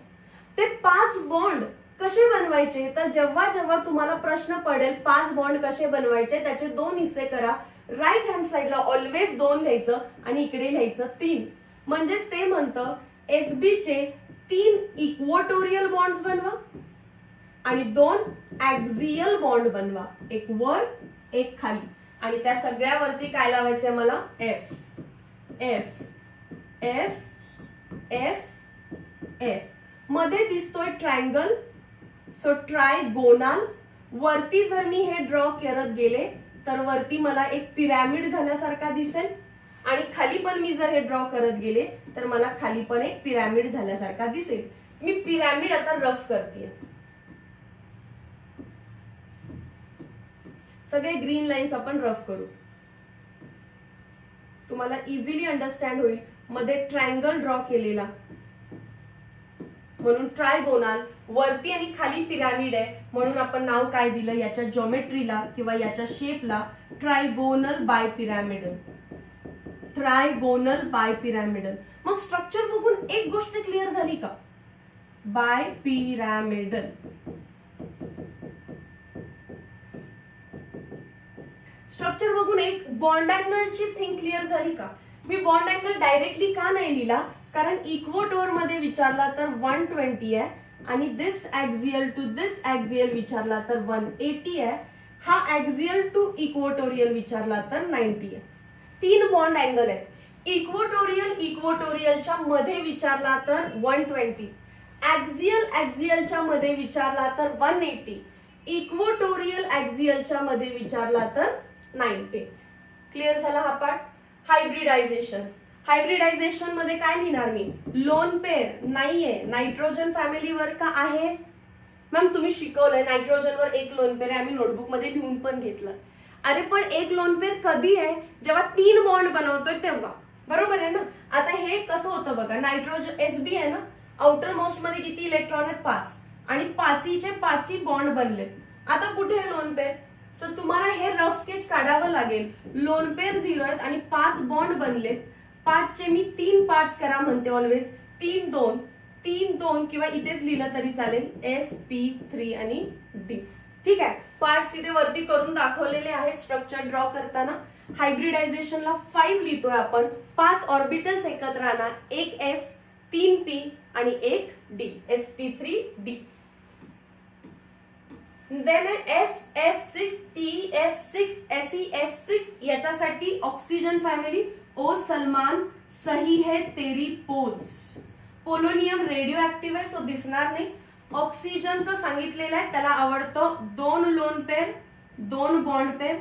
ते 5 बॉन्ड कसे बनवायचे, तर जेव्हा जेव्हा तुम्हाला प्रश्न पडेल 5 बॉन्ड कसे बनवायचे, त्याचे 2 हिस्से करा. राईट हँड साइडला ऑलवेज 2 लिहायचं, आणि इकडे लिहायचं 3. म्हणजेच ते म्हणतं SB चे 3 इक्वोटोरियल बॉन्ड्स बनवा, आणि 2 ऍक्सियल बॉन्ड बनवा, एक वर एक खाली, आणि त्या सगळ्यावरती काय लावायचंय मला, F F F F F. मध्ये दिसतोय ट्रायंगल, सो ट्रायगोनल. वरती जर मी हे ड्रॉ करत गेले तर वरती मला एक पिरॅमिड झाल्यासारखा दिसेल, आणि खाली पण मी जर हे ड्रॉ करत गेले तर मला खाली पण एक पिरॅमिड झाल्यासारखा दिसेल. मी पिरॅमिड आता रफ करते. सगळे ग्रीन लाईन्स आपण रफ करू, तुम्हाला इझिली अंडरस्टँड होईल. मध्ये ट्रायंगल ड्रॉ केलेला, म्हणून ट्रायगोनल, वरती आणि खाली पिरामिड आहे म्हणून आपण नाव काय दिलं याच्या ज्योमेट्रीला किंवा याच्या शेपला, trigonal bipyramidal. Trigonal bipyramidal. मग स्ट्रक्चर बघून एक गोष्ट क्लिअर झाली का? Bye pyramidal. स्ट्रक्चर बघून एक बॉन्ड अँगलची थिंग क्लिअर झाली का? मी बॉन्ड अँगल डायरेक्टली का नाही लिहिला, कारण इक्वोटोर मध्ये विचारला तर 120 आहे आणि दिस ऍक्सियल टू दिस ऍक्सियल विचारला तर 180 आहे. हा ऍक्सियल टू इक्वोटोरियल विचारला तर 90 आहे. 3 बॉन्ड अँगल आहेत. इक्वोटोरियलच्या मध्ये विचारला तर 120, ऍक्सियलच्या मध्ये विचारला तर 180, इक्वोटोरियल ऍक्सियलच्या मध्ये विचारला तर 90. क्लिअर झाला हा पार्ट. हायब्रिडायझेशन मध्ये काय लिहिणार मी? लोन पेअर नाहीये, नायट्रोजन फॅमिलीवर का आहे? मॅम तुम्ही शिकवलंय नायट्रोजनवर एक लोन पेअर आहे, आम्ही नोटबुक मध्ये लिहून पण घेतलं. अरे पण एक लोन पेअर कधी आहे? जेव्हा 3 बॉन्ड बनवतोय तेव्हा, बरोबर आहे ना. आता हे कसं होतं बघा, नायट्रोजन एसबी आहे ना, आउटर मोस्ट मध्ये किती इलेक्ट्रॉन आहेत? 5, आणि 5 बॉन्ड बनलेत. आता कुठे आहे लोन पेअर? सो तुम्हाला हे रफ स्केच काढावं लागेल. लोन पेअर 0 आहेत आणि 5 बॉन्ड बनलेत. 5 चे मी 3 पार्ट्स करा म्हणते ऑलवेज. 3 2 किंवा इथेच लिहिलं तरी चालेल, sp3 आणि d. ठीक आहे, पार्ट्स तिथे वरती करून दाखवलेले आहेत स्ट्रक्चर ड्रॉ करताना. हायब्रिडायझेशनला 5 लिहितोय आपण. 5 ऑर्बिटल्स एकत्र आणा, एक s, 3 p आणि एक d, sp3d. Then SF6, TF6, SEF6 याच्यासाठी ऑक्सिजन फॅमिली. ओ सलमान सही है तेरी पोज. पोलोनियम रेडिओ ऍक्टिव्ह आहे सो दिसणार नाही. ऑक्सिजन तर सांगितलेलं आहे, त्याला आवडतं 2 lone pair, 2 bond pair,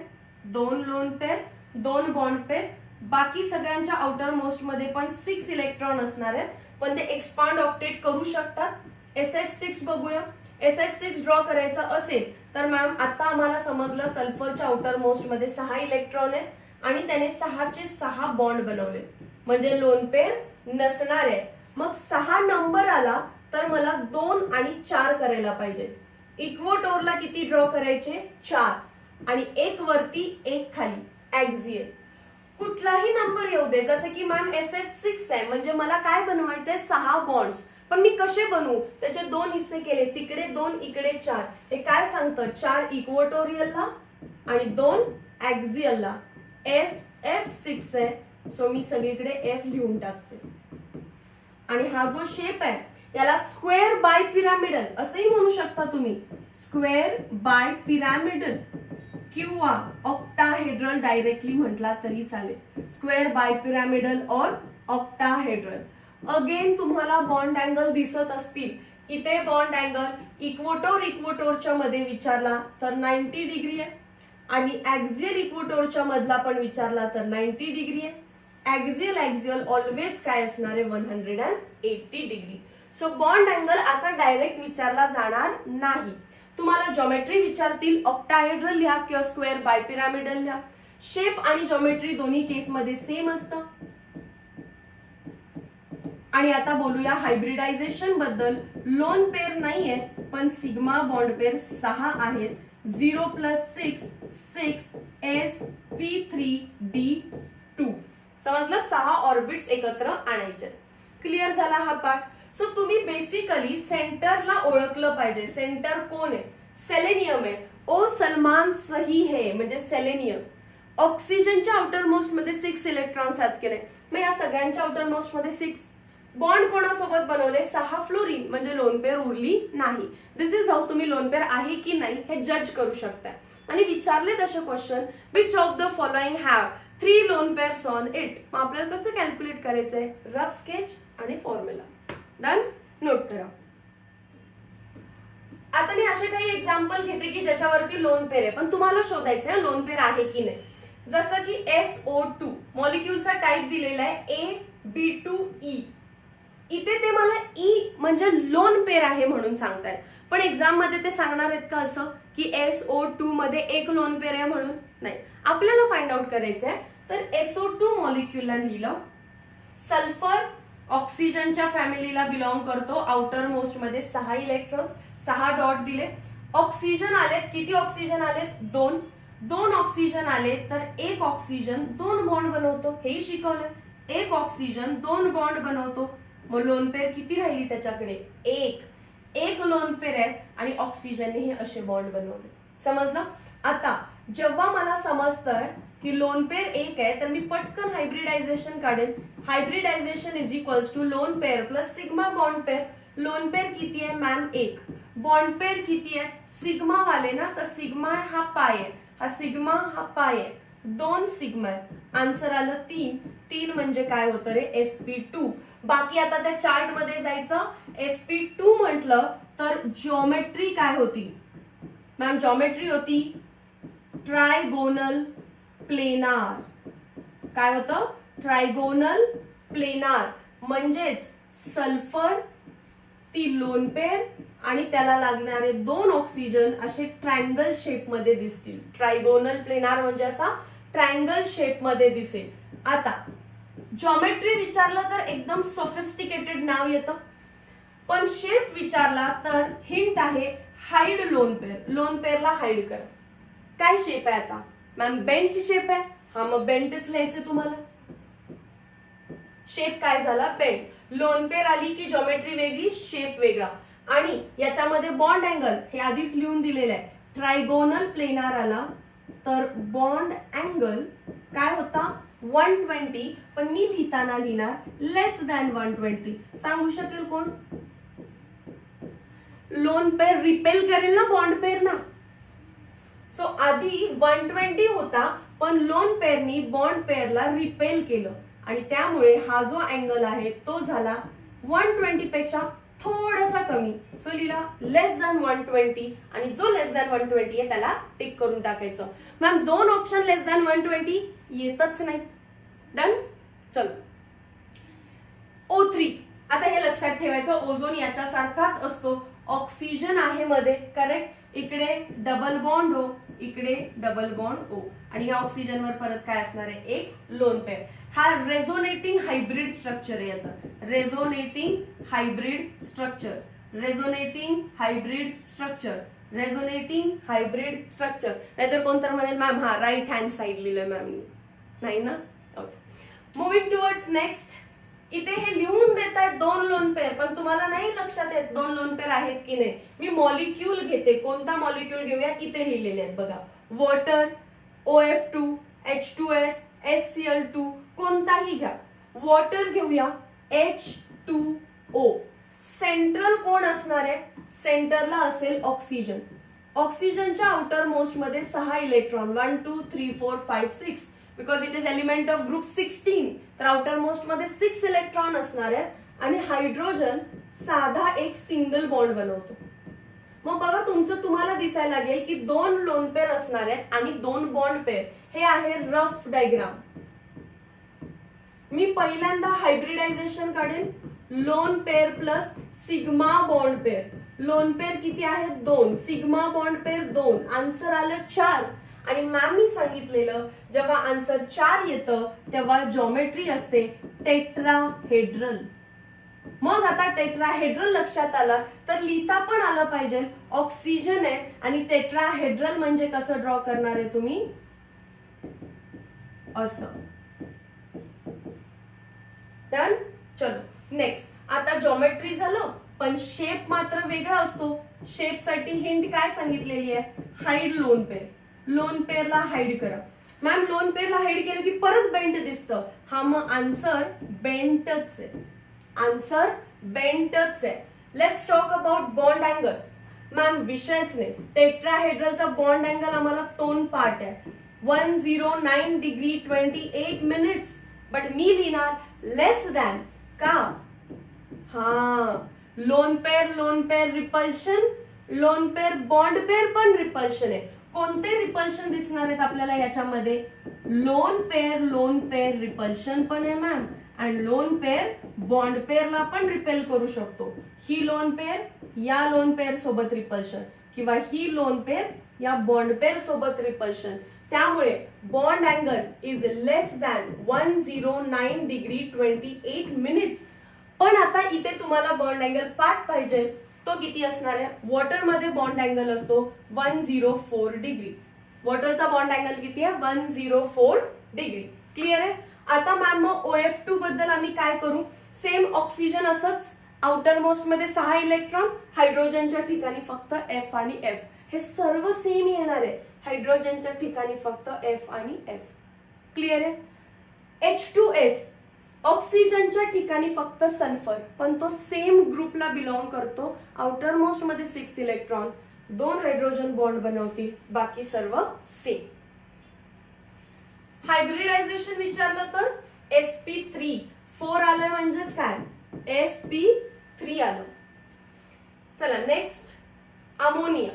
2 lone pair, 2 bond pair. बाकी सगळ्यांच्या आउटर मोस्ट मध्ये पण 6 इलेक्ट्रॉन असणार आहेत, पण ते एक्सपांड ऑक्टेट करू शकतात. SF6 बघूया. SF6 ड्रॉ करायचा असेल तर मॅम आता आम्हाला समजलं सल्फरच्या आउटर मोस्ट मध्ये 6 इलेक्ट्रॉन आहेत आणि त्याने 6 चे 6 बॉन्ड बनवले, म्हणजे लोन पेअर नसणार आहे. मग 6 नंबर आला तर मला 2 आणि 4 करायला पाहिजे. इक्वोटोरला किती ड्रॉ करायचे? 4, आणि एक वरती एक खाली, ऍक्सियल. कुठलाही नंबर येऊ दे, जसं की मॅम SF6 आहे म्हणजे मला काय बनवायचंय? 6 बॉन्ड्स. पण मी कसे बनवू? त्याचे 2 हिस्से केले, तिकडे 2 इकडे 4. हे काय सांगतं? 4 इक्वोटोरियलला आणि 2 ऍक्सियलला. SF6 आहे सो मी सगळीकडे F लिहून टाकते. आणि हा जो शेप आहे याला स्क्वेअर बाय पिरामिडल असंही म्हणू शकता तुम्ही. स्क्वेअर बाय पिरामिडल किंवा ऑक्टाहेड्रल डायरेक्टली म्हटला तरी चालेल. स्क्वेअर बाय पिरामिडल और ऑक्टाहेड्रल. अगेन तुम्हाला बॉन्ड अँगल दिसत असतील. इथे बॉन्ड अँगल इक्वोटोरच्या मध्ये विचारला तर 90 डिग्री आहे, आणि ऍक्सियल इक्वोटोरच्या मधला पण विचारला तर 90 डिग्री आहे. ऍक्सियल ऑलवेज काय असणार आहे? 180 डिग्री. सो बॉन्ड अँगल असा डायरेक्ट विचारला जाणार नाही. तुम्हाला जॉमेट्री विचारतील, ऑक्टाहेड्रल लिहा किंवा स्क्वेअर बाय पिरामिडल लिहा. शेप आणि जॉमेट्री दोन्ही केस मध्ये सेम असतं. आणि आता बोलूया हायब्रिडायझेशन बद्दल. लोन पेअर नाहीये पण सिग्मा बॉन्ड पेअर 6 आहेत. 0 + 6 sp3d2. समजलं? 6 ऑर्बिट्स एकत्र आणायचे. क्लिअर झाला हा पार्ट. सो तुम्ही बेसिकली सेंटरला ओळखलं पाहिजे. सेंटर कोण आहे? सेलेनियम आहे. ओ सलमान सही है म्हणजे सेलेनियम. ऑक्सिजनच्या आउटर मोस्ट मध्ये 6 इलेक्ट्रॉन्स आहेत की नाही? मग या सगळ्यांच्या आउटर मोस्ट मध्ये 6 बॉन्ड कोणासोबत बनवले? 6 फ्लोरीन, म्हणजे लोन पेअर उरली नाही. दिस इज हाऊ तुम्ही लोन पेअर आहे की नाही हे जज करू शकता. आणि विचारले तसे question, which of the following have 3 loan pairs on it. मग आपल्याला कसं कॅल्क्युलेट करायचंय? रफ स्केच आणि फॉर्म्युला. डन? नोट करा. आता मी असे काही एक्झाम्पल घेते की ज्याच्यावरती लोन पेअर आहे, पण तुम्हाला शोधायचंय लोन पेअर आहे की नाही. जसं की SO2 मॉलिक्युलचा टाइप दिलेला आहे AB2E. इथे ते मला E म्हणजे लोन पेअर आहे म्हणून सांगतायत, पण एक्झाम मध्ये ते सांगणार आहेत का असं की SO2 मध्ये एक लोन पेअर आहे म्हणून? नाही. आपल्याला फाइंड आउट करायचंय तर SO2 मॉलिक्युलला लिहिलं सल्फर ऑक्सिजनच्या फॅमिलीला बिलॉंग करतो. आउटर मोस्ट मध्ये 6 इलेक्ट्रॉन्स, 6 डॉट दिले. ऑक्सिजन आलेत, किती ऑक्सिजन आलेत? 2. 2 ऑक्सिजन आले तर एक ऑक्सिजन 2 बॉन्ड बनवतो, हेही शिकवलं. एक ऑक्सिजन 2 बॉन्ड बनवतो. मग लोन पेअर किती राहिली त्याच्याकडे? एक लोन पेअर आहे आणि ऑक्सिजनने हे असे बॉन्ड बनवले. समजलं? आता जेव्हा मला समजतंय की लोन पेअर एक आहे तर मी पटकन हायब्रिडायझेशन काढेन. Hybridisation is equals to lone pair plus sigma bond pair. Lone pair किती आहे मॅम? 1. बॉन्ड पेअर किती आहे? सिग्मा वाले ना, तर सिग्मा हा पाय आहे, हा सिग्मा हा पाय आहे, 2 सिग्मा आहे. आन्सर आलं 3. 3 म्हणजे काय होतं रे? sp2. बाकी आता त्या चार्ट मध्ये जायचं. sp2 म्हटलं तर जिओमेट्री काय होती मॅम? जिओमेट्री होती ट्रायगोनल प्लेनार. काय होतं? Trigonal planar. म्हणजेच सल्फर, ती लोन पेअर आणि त्याला लागणारे 2 ऑक्सिजन असे ट्रायंगल शेप मध्ये दिसतील. ट्रायगोनल प्लेनार म्हणजे असा ट्रायंगल शेप मध्ये दिसेल. आता जॉमेट्री विचारलं तर एकदम सोफिस्टिकेटेड नाव येतं, पण शेप विचारला तर हिंट आहे हाईड लोन पेअर. लोन पेअरला हाईड करा. काय शेप आहे आता मॅम? बेंट शेप आहे. हा, मग बेंटच लिहायचं तुम्हाला. शेप काय झाला? बेंट. लोन पेअर आली की जॉमेट्री वेगळी, शेप वेगळा. आणि याच्यामध्ये बॉन्ड अँगल हे आधीच लिहून दिलेलं आहे. ट्रायगोनल प्लेनार आला तर बॉन्ड अँगल काय होता? 120. पण मी लिहिताना लिहिणार लेस दॅन 120. सांगू शकेल कोण? लोन पेअर रिपेल करेल ना बॉन्ड पेअर ना. सो आधी 120 होता, पण लोन पेअरनी बॉन्ड पेअरला रिपेल केलं आणि त्यामुळे हा जो अँगल आहे तो झाला 120 पेक्षा थोडासा कमी. सो लिहिला लेस दॅन 120 आणि जो लेस दॅन 120 आहे त्याला टिक करून टाकायचं. मॅम 2 ऑप्शन लेस दॅन 120 येतच नाही. डन. चल O3. आता हे लक्षात ठेवायचं, ओझोन याच्यासारखाच असतो. ऑक्सिजन आहे मध्ये, करेक्ट. इकडे डबल बॉन्ड O, इकडे डबल बॉन्ड O आणि या ऑक्सिजनवर परत काय असणार आहे? एक लोन पेअर. हा रेझोनेटिंग हायब्रिड स्ट्रक्चर आहे याचं. Resonating hybrid structure, resonating hybrid structure, resonating hybrid structure. नाहीतर कोणतर म्हणेल मॅम हा राईट हँड साइड लिहिलंय मॅम. नाही ना? ओके. Moving towards next. इथे हे लिहून देत आहेत 2 लोन पेअर, पण तुम्हाला नाही लक्षात येत 2 लोन पेअर आहेत की नाही. मी मॉलिक्यूल घेते. कोणता मॉलिक्यूल घेऊया? इथे लिहिलेले आहेत बघा. वॉटर, OF2, H2S, HCl2, कोणताही घ्या. वॉटर घेऊया, H2O. सेंट्रल कोण असणार आहे? सेंटरला असेल ऑक्सिजन. ऑक्सिजनच्या आउटर मोस्ट मध्ये 6 electron, 1 2 3 4 5 6, because it is element of group 16. तर आउटर मोस्ट मध्ये 6 इलेक्ट्रॉन असणार आहेत आणि हायड्रोजन साधा एक सिंगल बॉन्ड बनवतो. मग बघा तुमचं तुम्हाला दिसायला लागेल की 2 लोन पेअर असणार आहेत आणि 2 बॉन्ड पेअर. हे आहे रफ डायग्राम. मी पहिल्यांदा हायब्रिडायझेशन काढेन. Loan pair plus sigma bond pair. Lone pair किती आहेत? 2. Sigma bond pair 2. आन्सर आलं 4. आणि मॅम मी सांगितलेलं जेव्हा आन्सर 4 येतं तेव्हा जॉमेट्री असते टेट्राहेड्रल. मग आता टेट्राहेड्रल लक्षात आला तर लिहिता पण आलं पाहिजे. ऑक्सिजन आहे आणि टेट्राहेड्रल म्हणजे कसं ड्रॉ करणार आहे तुम्ही? असं. डन. चलो नेक्स्ट. आता जॉमेट्री झालं, पण शेप मात्र वेगळा असतो. शेप साठी हिंट काय सांगितलेली आहे? Hide lone pair. लोन पेअरला हाईड करा. मॅम लोन पेअरला हाईड केलं की परत बेंट दिसतं. हा, मग आन्सर बेंटच आहे. आन्सर बेंटच आहे. Let's talk about bond angle. Ma'am विषयच नाही. टेट्राहेड्रलचा बॉन्ड अँगल आम्हाला 2 पार्ट आहे. 109 डिग्री 28 मिनिट्स. बट मी लिहिणार लेस दॅन. का? हा, loan pair repulsion, loan pair bond pair पण रिपल्शन आहे. कोणते रिपल्शन दिसणार आहेत आपल्याला याच्यामध्ये? लोन पेअर रिपल्शन पण आहे मॅम, आणि लोन पेअर बॉन्ड पेअरला पण रिपेल करू शकतो. ही लोन पेअर या लोन पेअर सोबत रिपल्शन, किंवा ही लोन पेअर या बॉन्ड पेअर सोबत रिपल्शन. त्यामुळे bond angle is less than 109 degree 28 minutes. पण आता इथे तुम्हाला बॉन्ड अँगल पाठ पाहिजे, तो किती असणार आहे? वॉटरमध्ये बॉन्ड अँगल असतो 104 डिग्री. वॉटरचा बॉन्ड अँगल किती आहे? 104 डिग्री. क्लिअर आहे? आता मॅम मग OF2 बद्दल आम्ही काय करू? सेम ऑक्सिजन असंच, आउटर मोस्ट मध्ये 6 इलेक्ट्रॉन, हायड्रोजनच्या ठिकाणी फक्त F आणि F. हे सर्व सेम येणार आहे. हायड्रोजनच्या ठिकाणी फक्त F आणि F. क्लिअर आहे? H2S ऑक्सिजनच्या ठिकाणी फक्त सल्फर, पण तो सेम ग्रुपला बिलॉंग करतो. आउटर मोस्ट मध्ये 6 इलेक्ट्रॉन, 2 हायड्रोजन बॉन्ड बनवतील, बाकी सर्व सेम. हायब्रिडायझेशन विचारलं तर sp3 4 आलं म्हणजेच काय? sp3 आलं. चला next ammonia.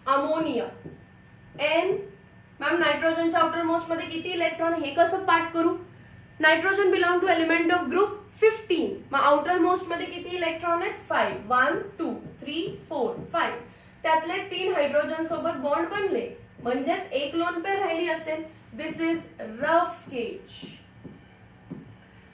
Ammonia N. Ma'am नायट्रोजनच्या आउटर मोस्ट मध्ये किती इलेक्ट्रॉन? हे कसं पाठ करू? Nitrogen belong to element of group 15. मग आउटर मोस्ट मध्ये किती इलेक्ट्रॉन आहेत? 5. 1 2 3 4 5. त्यातले 3 हायड्रोजन सोबत बॉन्ड बनले, म्हणजेच एक लोन पेअर राहिली असेल. दिस इज रफ स्केच.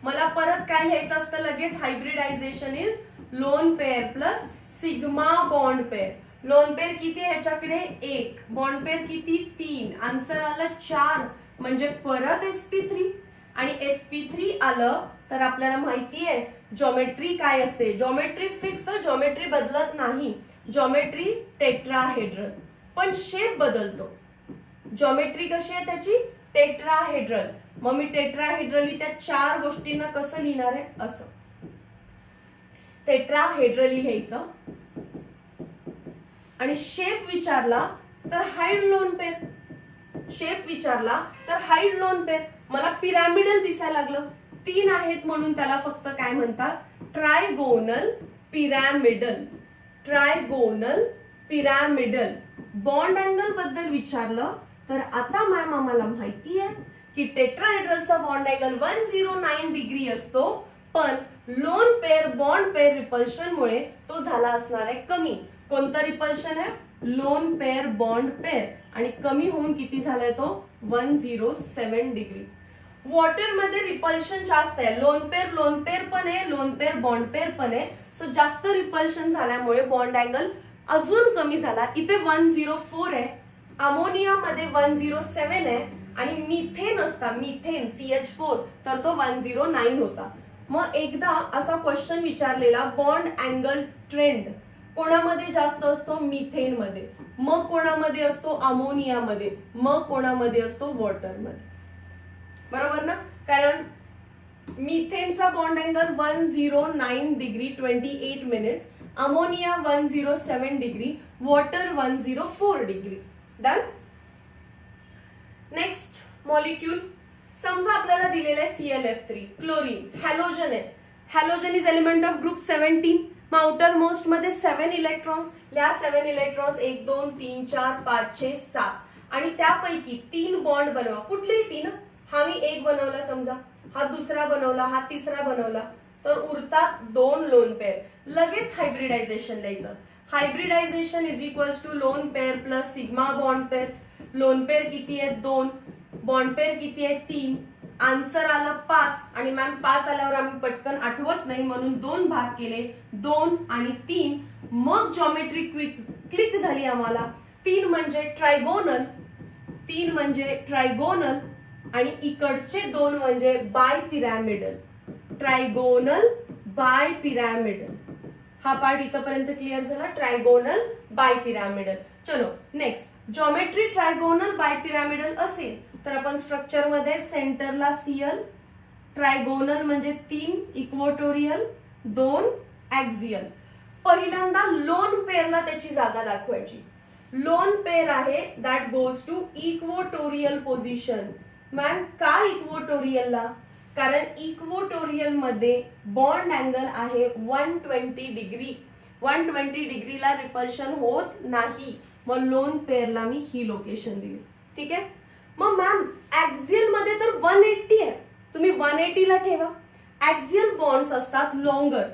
मला परत काय लिहायचं असतं लगेच? Hybridisation is lone pair plus sigma bond pair. Lone pair किती आहे ह्याच्याकडे? 1. बॉन्ड पेअर किती? 3. आन्सर आलं 4, म्हणजे परत sp3. आणि sp3 आलं तर आपल्याला माहिती आहे जॉमेट्री काय असते. जॉमेट्री फिक्स, जॉमेट्री बदलत नाही. जॉमेट्री टेट्राहेड्रल, पण शेप बदलतो. जॉमेट्री कशी आहे त्याची? टेट्राहेड्रल. मग मी टेट्राहेड्रली त्या 4 गोष्टींना कसं लिहिणार आहे? असं टेट्राहेड्रली लिहायचं. आणि शेप विचारला तर हाईड लोन पेअर. शेप विचारला तर हाईड लोन पेअर. मला पिरॅमिडल दिसायला लागलं, 3 आहेत म्हणून त्याला फक्त काय म्हणतात? Trigonal pyramidal. Trigonal pyramidal. Bond angle बद्दल विचारलं तर आता मॅम आम्हाला माहिती आहे की टेट्राहेड्रलचा बॉन्ड अँगल 109 डिग्री असतो, पण loan pair bond pair repulsion मुळे तो झाला असणार आहे कमी. कोणतं रिपल्शन आहे? Loan pair bond pair. आणि कमी होऊन किती झालाय तो? 107 डिग्री. वॉटर मध्ये रिपल्शन जास्त आहे. लोन पेअर पण आहे, लोन पेअर बॉन्ड पेअर पण आहे. सो जास्त रिपल्शन झाल्यामुळे बॉन्ड अँगल अजून कमी झाला. इथे 104 आहे, अमोनिया मध्ये 107 आहे, आणि मिथेन असता, मिथेन CH4 तर तो 109 होता. मग एकदा असा क्वेश्चन विचारलेला, बॉन्ड अँगल ट्रेंड कोणामध्ये जास्त असतो? मिथेन मध्ये. मग कोणामध्ये असतो? अमोनियामध्ये. मग कोणामध्ये असतो? वॉटरमध्ये. बरोबर ना? कारण मिथेनचा bond angle 109 degree 28 minutes, ammonia 107 degree, water 104 degree. Done. Next molecule. समजा आपल्याला दिलेलं आहे ClF3, क्लोरीन. हॅलोजन आहे. Halogen is element of group 17. मग आउटर मोस्ट मध्ये 7 इलेक्ट्रॉन्स. या 7 इलेक्ट्रॉन्स 1 2 3 4 5 6 7, आणि त्यापैकी 3 बॉन्ड बनवा. कुठलेही 3? हा मी 1 बनवला समजा, हा दुसरा बनवला, हा तिसरा बनवला, तर उरतात 2 लोन पेअर. लगेच हायब्रिडायझेशन लिहायचं. Hybridisation is equals to lone pair plus sigma bond pair. Lone pair किती आहे? 2. बॉन्ड पेअर किती आहे? 3. आन्सर आलं 5. आणि मॅम 5 आल्यावर आम्ही पटकन आठवत नाही म्हणून 2 भाग केले, 2 आणि 3. मग जॉमेट्री क्लिक झाली आम्हाला. 3 म्हणजे ट्रायगोनल, 3 म्हणजे ट्रायगोनल, आणि इकडचे 2 म्हणजे bipyramidal. Trigonal bipyramidal. हा पार्ट इथपर्यंत क्लिअर झाला. Trigonal bipyramidal. चलो next. Geometry trigonal bipyramidal असेल तर आपण स्ट्रक्चर मध्ये सेंटरला Cl, ट्रायगोनल म्हणजे 3 इक्वोटोरियल, 2 ऍक्झियल. पहिल्यांदा लोन पेअरला त्याची जागा दाखवायची. लोन पेअर आहे that goes to equatorial position. Ma'am का इक्वोटोरियलला? कारण इक्वोटोरियल मध्ये बॉन्ड अँगल आहे 120 डिग्री. 120 डिग्रीला रिपल्शन होत नाही. मग लोन पेअरला मी ही लोकेशन दिली. ठीक आहे. मग मॅम ऍक्झियल मध्ये तर 180 आहे, तुम्ही 180 ला ठेवा. ऍक्झियल बॉन्ड्स असतात लॉंगर.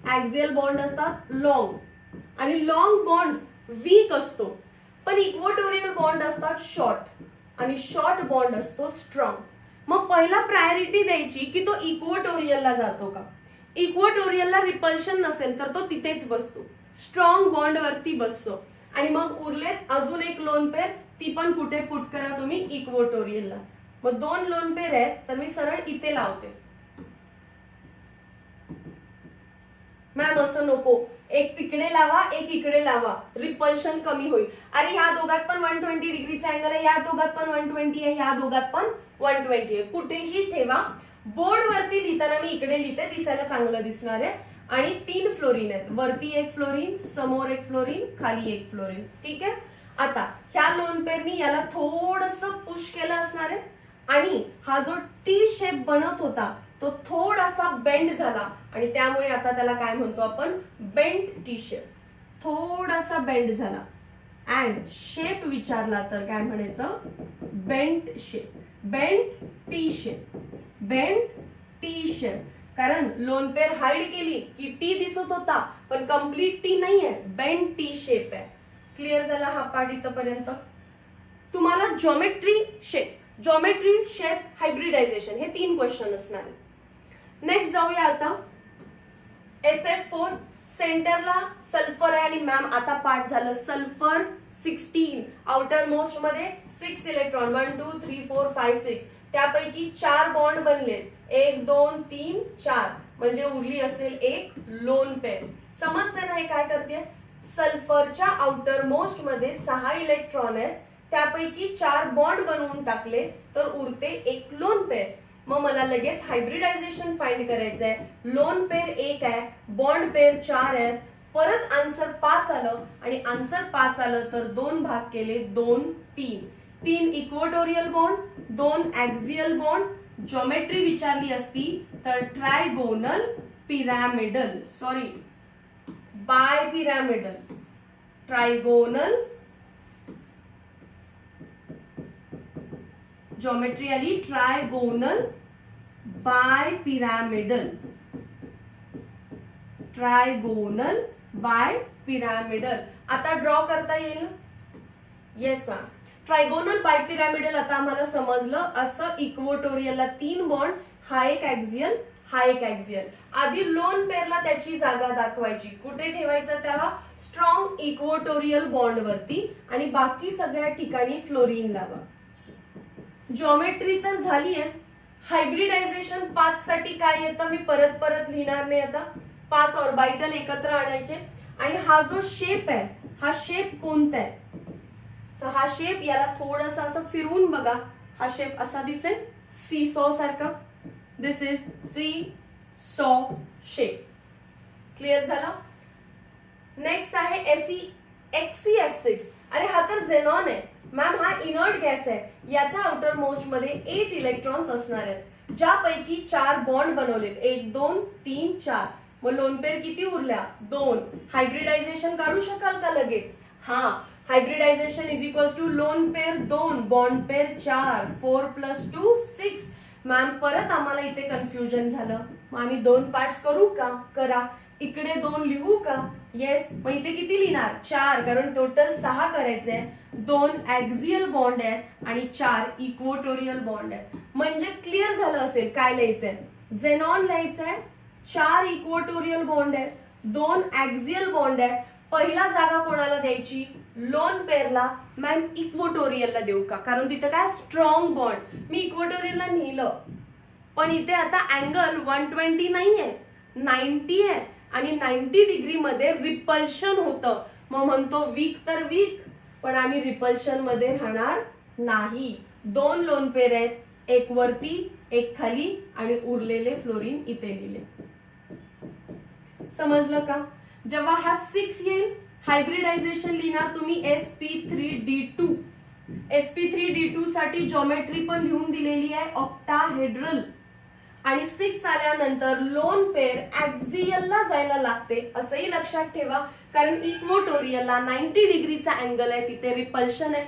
ऍक्झियल बॉन्ड असतात लॉंग, आणि लॉंग बॉन्ड वीक असतो. पण इक्वोटोरियल बॉन्ड असतात शॉर्ट, आणि शॉर्ट बॉन्ड असतो स्ट्रॉंग. मग पहिला प्रायोरिटी द्यायची की तो इक्वोटोरियलला जातो का. इक्वेटोरियलला रिपल्शन नसेल तर तो तिथेच बसतो, स्ट्रॉंग बॉन्ड वरती बसतो. आणि मग उरलेत अजून एक लोन पेअर, ती पण कुठे पुट करा तुम्ही, इक्वेटोरियलला. मग 2 लोन पेअर आहेत, तर मी सरळ इथे लावते. मॅम असं नको, एक तिकडे लावा एक इकडे लावा, रिपल्शन कमी होईल. अरे ह्या दोघात पण 120 डिग्रीचा अँगल आहे, या दोघात पण 120 आहे, या दोघात पण 120 आहे. कुठेही ठेवा. बोर्ड वरती लिहिताना मी इकडे लिहिते, दिसायला चांगलं दिसणार आहे. आणि 3 फ्लोरीन आहेत, वरती एक फ्लोरीन, समोर एक फ्लोरीन, खाली एक फ्लोरीन. ठीक आहे. आता ह्या लोन पेअरनी याला थोडस पुश केलं असणार आहे आणि हा जो टी शेप बनत होता तो थोडासा बेंड झाला आणि त्यामुळे आता त्याला काय म्हणतो आपण, बेंट टी शेप. थोडासा बेंड झाला अँड शेप विचारला तर काय म्हणायचं, bent shape, bent T shape, bent T shape. कारण लोन पेअर हाईड केली की टी दिसत होता पण कम्प्लीट टी नाहीये, बेंट टी शेप आहे. क्लिअर झाला हा पार्ट इथपर्यंत. तुम्हाला जॉमेट्री शेप, हायब्रिडायझेशन हे 3 क्वेश्चन असणार. नेक्स्ट जाऊया आता SF4. सेंटरला सल्फर आहे आणि मॅम आता पार्ट झालं सल्फर 16. आउटर मोस्ट मध्ये 6 इलेक्ट्रॉन, 1 2 3 4 5 6, त्यापैकी 4 बॉन्ड बनले, 1 2 3 4, म्हणजे उरली असेल एक लोन पेअर. समजते ना हे काय करते, सल्फरच्या आउटर मोस्ट मध्ये 6 इलेक्ट्रॉन आहेत, त्यापैकी 4 बॉन्ड बनवून टाकले तर उरते एक लोन पेअर. मग मला लगेच हायब्रिडायझेशन फाइंड करायचं आहे. लोन पेअर 1 आहे, बॉन्ड पेअर 4 आहेत, परत आन्सर 5 आलं आणि आन्सर 5 आलं तर 2 भाग केले, 2 3, 3 equatorial bond, 2 axial bond. Geometry विचारली असती तर trigonal pyramidal, sorry bipyramidal, trigonal. Geometry आली trigonal bipyramidal, trigonal bipyramidal. आता ड्रॉ करता येईल. Yes ma'am. Trigonal bipyramidal आता आम्हाला समजलं. असं इक्वेटोरियलला 3 बॉन्ड, हा एक ऍक्सियल, हा एक ऍक्सियल. आधी लोन पेअरला त्याची जागा दाखवायची, कुठे ठेवायचं त्याला, स्ट्रॉंग इक्वेटोरियल बॉन्ड वरती, आणि बाकी सगळ्या ठिकाणी फ्लोरीन लावा. जॉमेट्री तर झाली आहे. हायब्रिडायझेशन 5 साठी काय येतं मी परत परत लिहिणार नाही आता. 5 ऑर्बिटल एकत्र आणायचे आणि हा जो शेप आहे, हा शेप कोणता आहे, तर हा शेप, याला थोडस असं फिरवून बघा, हा शेप असा दिसेल, सी सॉ सारखा. दिस इज सी सॉ शेप. क्लिअर झाला. नेक्स्ट आहे XeF6. अरे हा तर झेनॉन आहे मॅम, हा इनर्ट गॅस आहे. याच्या आउटर मोस्ट मध्ये 8 इलेक्ट्रॉन्स असणार आहेत, ज्यापैकी 4 बॉन्ड बनवलेत, 1 2 3 4. मग लोन पेअर किती उरल्या, 2. हायब्रिडायझेशन काढू शकाल का लगेच, हा. Hybridisation is equals to lone pair 2, bond pair 4, 4 + 2 6. Ma'am परत आम्हाला इथे कन्फ्युजन झालं, मग आम्ही 2 पार्ट्स करू का, करा. इकडे 2 लिहू का, येस. मग इथे किती लिहिणार, 4, कारण टोटल 6 करायचे. 2 ऍक्सियल बॉन्ड आहेत आणि 4 इक्वेटोरियल बॉन्ड आहेत. म्हणजे क्लिअर झालं असेल काय लिहायचंय, झेनॉन लिहायचंय, 4 इक्वेटोरियल बॉन्ड आहेत, 2 ऍक्सियल बॉन्ड आहेत. पहिला जागा कोणाला द्यायची, लोन पेअरला. मॅम इक्वेटोरियलला देऊ का, कारण तिथे काय स्ट्रॉंग बॉन्ड. मी इक्वेटोरियलला नेलं पण इथे आता अँगल 120 नाहीये, 90 आहे आणि 90 डिग्री मध्ये रिपल्शन होतं. मग म्हणतो वीक तर वीक, पण आम्ही रिपल्शन मध्ये राहणार नाही. 2 लोन पेअर आहेत, एक वरती एक खाली आणि उरलेले फ्लोरीन इथे लिहिले. समजलं का. जेव्हा हा 6 येईल, हायब्रिडायझेशन लिहिणार तुम्ही sp3d2. sp3d2 साठी जॉमेट्री पण लिहून दिलेली आहे, ऑक्टाहेड्रल. आणि 6 आल्यानंतर लोन पेअर ऍक्सियलला जायला लागते, असंही लक्षात ठेवा, कारण इक्वेटोरियलला 90 डिग्रीचा अँगल आहे, तिथे रिपल्शन आहे.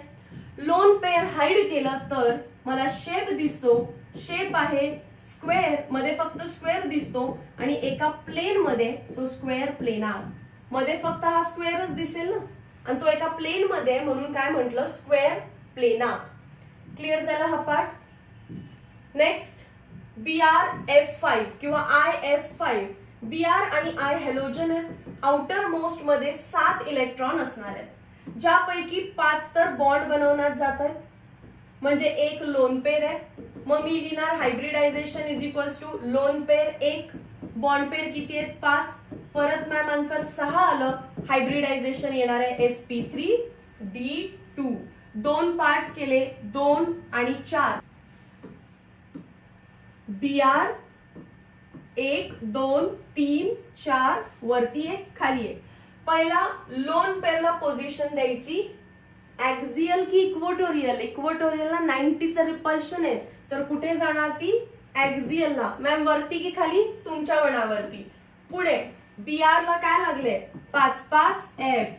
लोन पेअर हाईड केलं तर मला शेप दिसतो, शेप आहे स्क्वेअर, मध्ये फक्त स्क्वेअर दिसतो आणि एका प्लेन मध्ये, सो स्क्वेअर प्लेनार मध्ये फक्त हा स्क्वेअरच दिसेल ना, आणि तो एका प्लेन मध्ये, म्हणून काय म्हटलं, स्क्वेअर प्लेनार. क्लिअर झाला हा पार्ट. नेक्स्ट BrF5 किंवा IF5. Br आणि I हॅलोजन आहेत. आउटर मोस्ट मध्ये 7 इलेक्ट्रॉन असणार आहेत, ज्यापैकी 5 तर बॉन्ड बनवण्यात जात आहेत, म्हणजे एक लोन पेअर आहे. मग मी लिहिणार hybridisation is equals to lone pair 1, bond pair किती आहेत 5, परत मॅम आन्सर 6 आलं. हायब्रिडायझेशन येणार आहे sp3d2. 2 पार्ट्स केले, 2 आणि 4. Br 1 2 3 4 वरती एक खाली एक. पहिला लोन पेअरला पोझिशन द्यायची ऍक्सियल की इक्वेटोरियल. इक्वेटोरियलला 90चं रिपल्शन आहे, तर कुठे जाणार ती ऍक्सियलला. मॅम वरती की खाली, तुमच्या मनावरती. पुढे Br ला काय लागले 5 5 F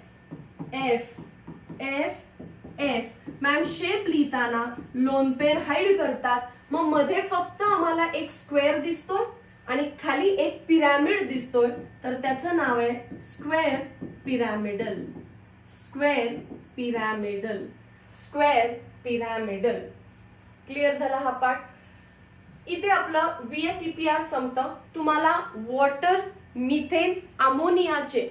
F F F. Ma'am shape लिहिताना लोन पेअर हाईड करतात, मग मध्ये फक्त आम्हाला एक स्क्वेअर दिसतोय आणि खाली एक पिरॅमिड दिसतोय, तर त्याचं नाव आहे square pyramidal. Square pyramidal. Square pyramidal. Clear झाला हा पार्ट. इथे आपलं VSEPR संपतं. तुम्हाला वॉटर, मिथेन, अमोनियाचे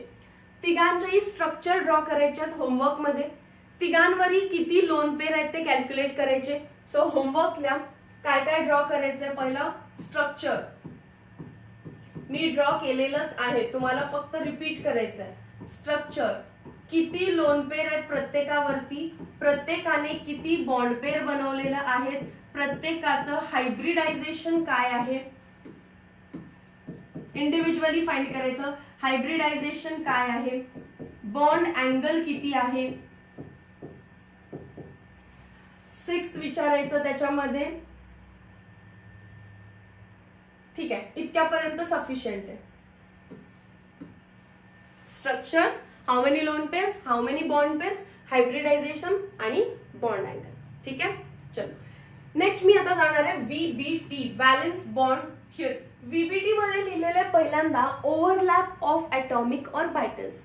तिघांचेही स्ट्रक्चर ड्रॉ करायचे आहेत होमवर्क मध्ये. तिघांवरही किती लोन पेअर आहेत ते कॅल्क्युलेट करायचे. सो होमवर्कला काय काय ड्रॉ करायचंय, पहिलं स्ट्रक्चर मी ड्रॉ केलेलंच आहे, तुम्हाला फक्त रिपीट करायचंय. स्ट्रक्चर किती लोन पेअर आहेत प्रत्येकावरती, प्रत्येकाने किती बॉन्ड पेअर बनवलेलं आहेत, प्रत्येकाचं हायब्रिडायझेशन काय आहे, इंडिव्हिज्युअली फाइंड करायचं. हायब्रिडायझेशन काय आहे, बॉन्ड अँगल किती आहे, 6th विचारायचं त्याच्यामध्ये. ठीक आहे, इतक्यापर्यंत सफिशियंट आहे. Structure, how many lone pairs, how many bond pairs, hybridisation आणि बॉन्ड अँगल. ठीक आहे, चलो नेक्स्ट मी आता जाणार आहे VBT, valence bond theory. VBT मध्ये लिहिलेले पहिल्यांदा ओव्हरलॅप ऑफ ॲटॉमिक ऑर्बिटल्स.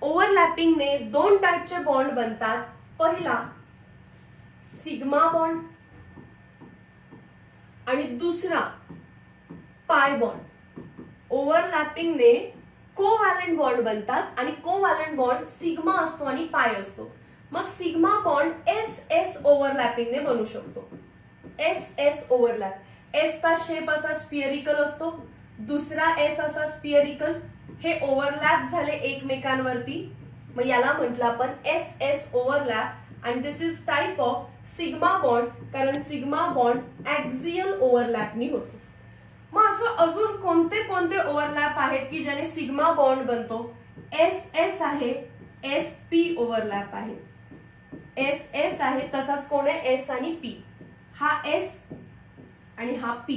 ओव्हरलॅपिंगने 2 टाईपचे बॉन्ड बनतात. पहिला सिग्मा बॉन्ड आणि दुसरा पाय बॉन्ड. ओव्हरलॅपिंगने कोव्हॅलेंट बॉन्ड बनतात आणि कोव्हॅलेंट बॉन्ड सिग्मा असतो आणि पाय असतो. मग सिग्मा बॉन्ड SS ओव्हरलॅपिंगने बनू शकतो. SS overlap. S चा शेप असा स्पिअरिकल असतो, दुसरा S असा स्पिअरिकल. हे ओव्हरलॅप झाले एकमेकांवरती, मग याला म्हटलं आपण SS overlap. And this is type of sigma bond, कारण सिग्मा बॉन्ड ऍक्सियल ओव्हरलॅपनी होतो. मग असं अजून कोणते कोणते ओव्हरलॅप आहेत की ज्याने सिग्मा बॉन्ड बनतो. SS आहे, SP ओव्हरलॅप आहे, SS आहे. तसाच कोण आहे S आणि P. हा S आणि हा P.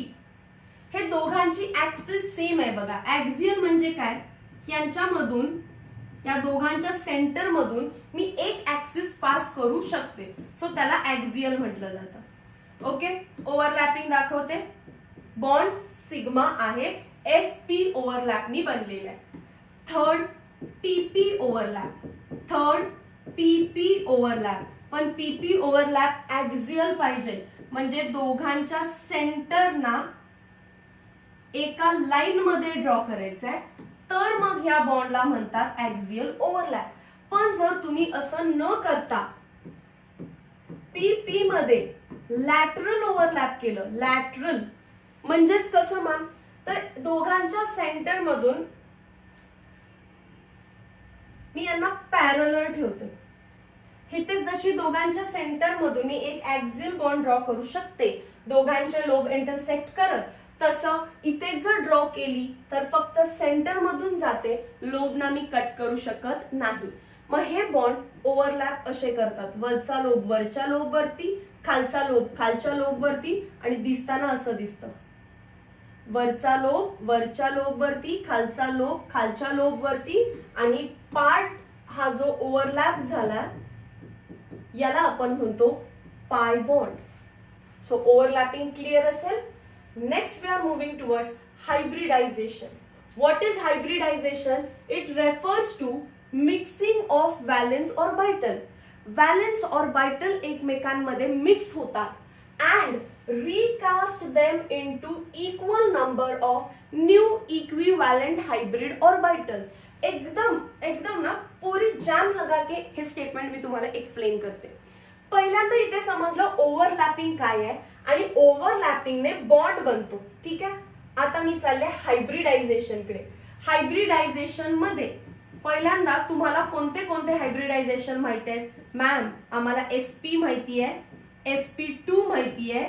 हे दोघांची ऍक्सिस सेम आहे बघा. ऍक्सियल म्हणजे काय, यांच्यामधून या दोघांच्या सेंटर मधून मी एक ऍक्सिस पास करू शकते, सो त्याला ऍक्सियल म्हटलं जातं. ओके, ओव्हरलॅपिंग दाखवते. बॉन्ड सिग्मा आहे, SP ओव्हरलॅपनी बनलेला आहे. Third PP overlap. Third PP overlap. पण PP ओव्हरलॅप ऍक्सियल पाहिजे, म्हणजे दोघांच्या सेंटरना एका लाईन मध्ये ड्रॉ करायचंय, तर मग या बॉन्डला म्हणतात ऍक्सियल ओव्हरलॅप. पण जर तुम्ही असं न करता PP मध्ये लॅटरल ओव्हरलॅप केलं, लॅटरल म्हणजेच कसं मान, तर दोघांच्या सेंटर मधून मी यांना पॅरलल ठेवते. इथे जशी दोघांच्या सेंटर मधून मी एक ऍक्सियल बॉन्ड ड्रॉ करू शकते, दोघांचे लोब इंटरसेक्ट करत, तसं इथे जर ड्रॉ केली तर फक्त सेंटर मधून जाते, लोबना मी कट करू शकत नाही. मग हे बॉन्ड ओव्हरलॅप असे करतात. वरचा लोब वरच्या लोब वरती, खालचा लोब खालच्या लोब वरती, आणि दिसताना असं दिसतं. वरचा लोब वरच्या लोब वरती, खालचा लोब खालच्या लोब वरती, आणि पार्ट हा जो ओव्हरलॅप झाला याला आपण म्हणतो pi bond. So overlapping clear असेल. Next we are moving towards hybridisation. What is hybridisation? It refers to mixing of valence orbital. Valence orbital एकमेकांमध्ये मिक्स होतात and recast them into equal number of new equivalent hybrid orbitals. एकदम ना पूरी जाम लगा के हे statement मी तुम्हाला explain करते. पहिल्यांदा इथे समजलं ओव्हरलॅपिंग काय आहे आणि ओव्हरलॅपिंगने बॉन्ड बनतो. ठीक आहे, आता मी चालले हायब्रिडायझेशन कडे. हायब्रिडायझेशन मध्ये पहिल्यांदा तुम्हाला कोणते कोणते हायब्रिडायझेशन माहिती आहेत? मॅम आम्हाला SP माहिती आहे, SP2 माहिती आहे,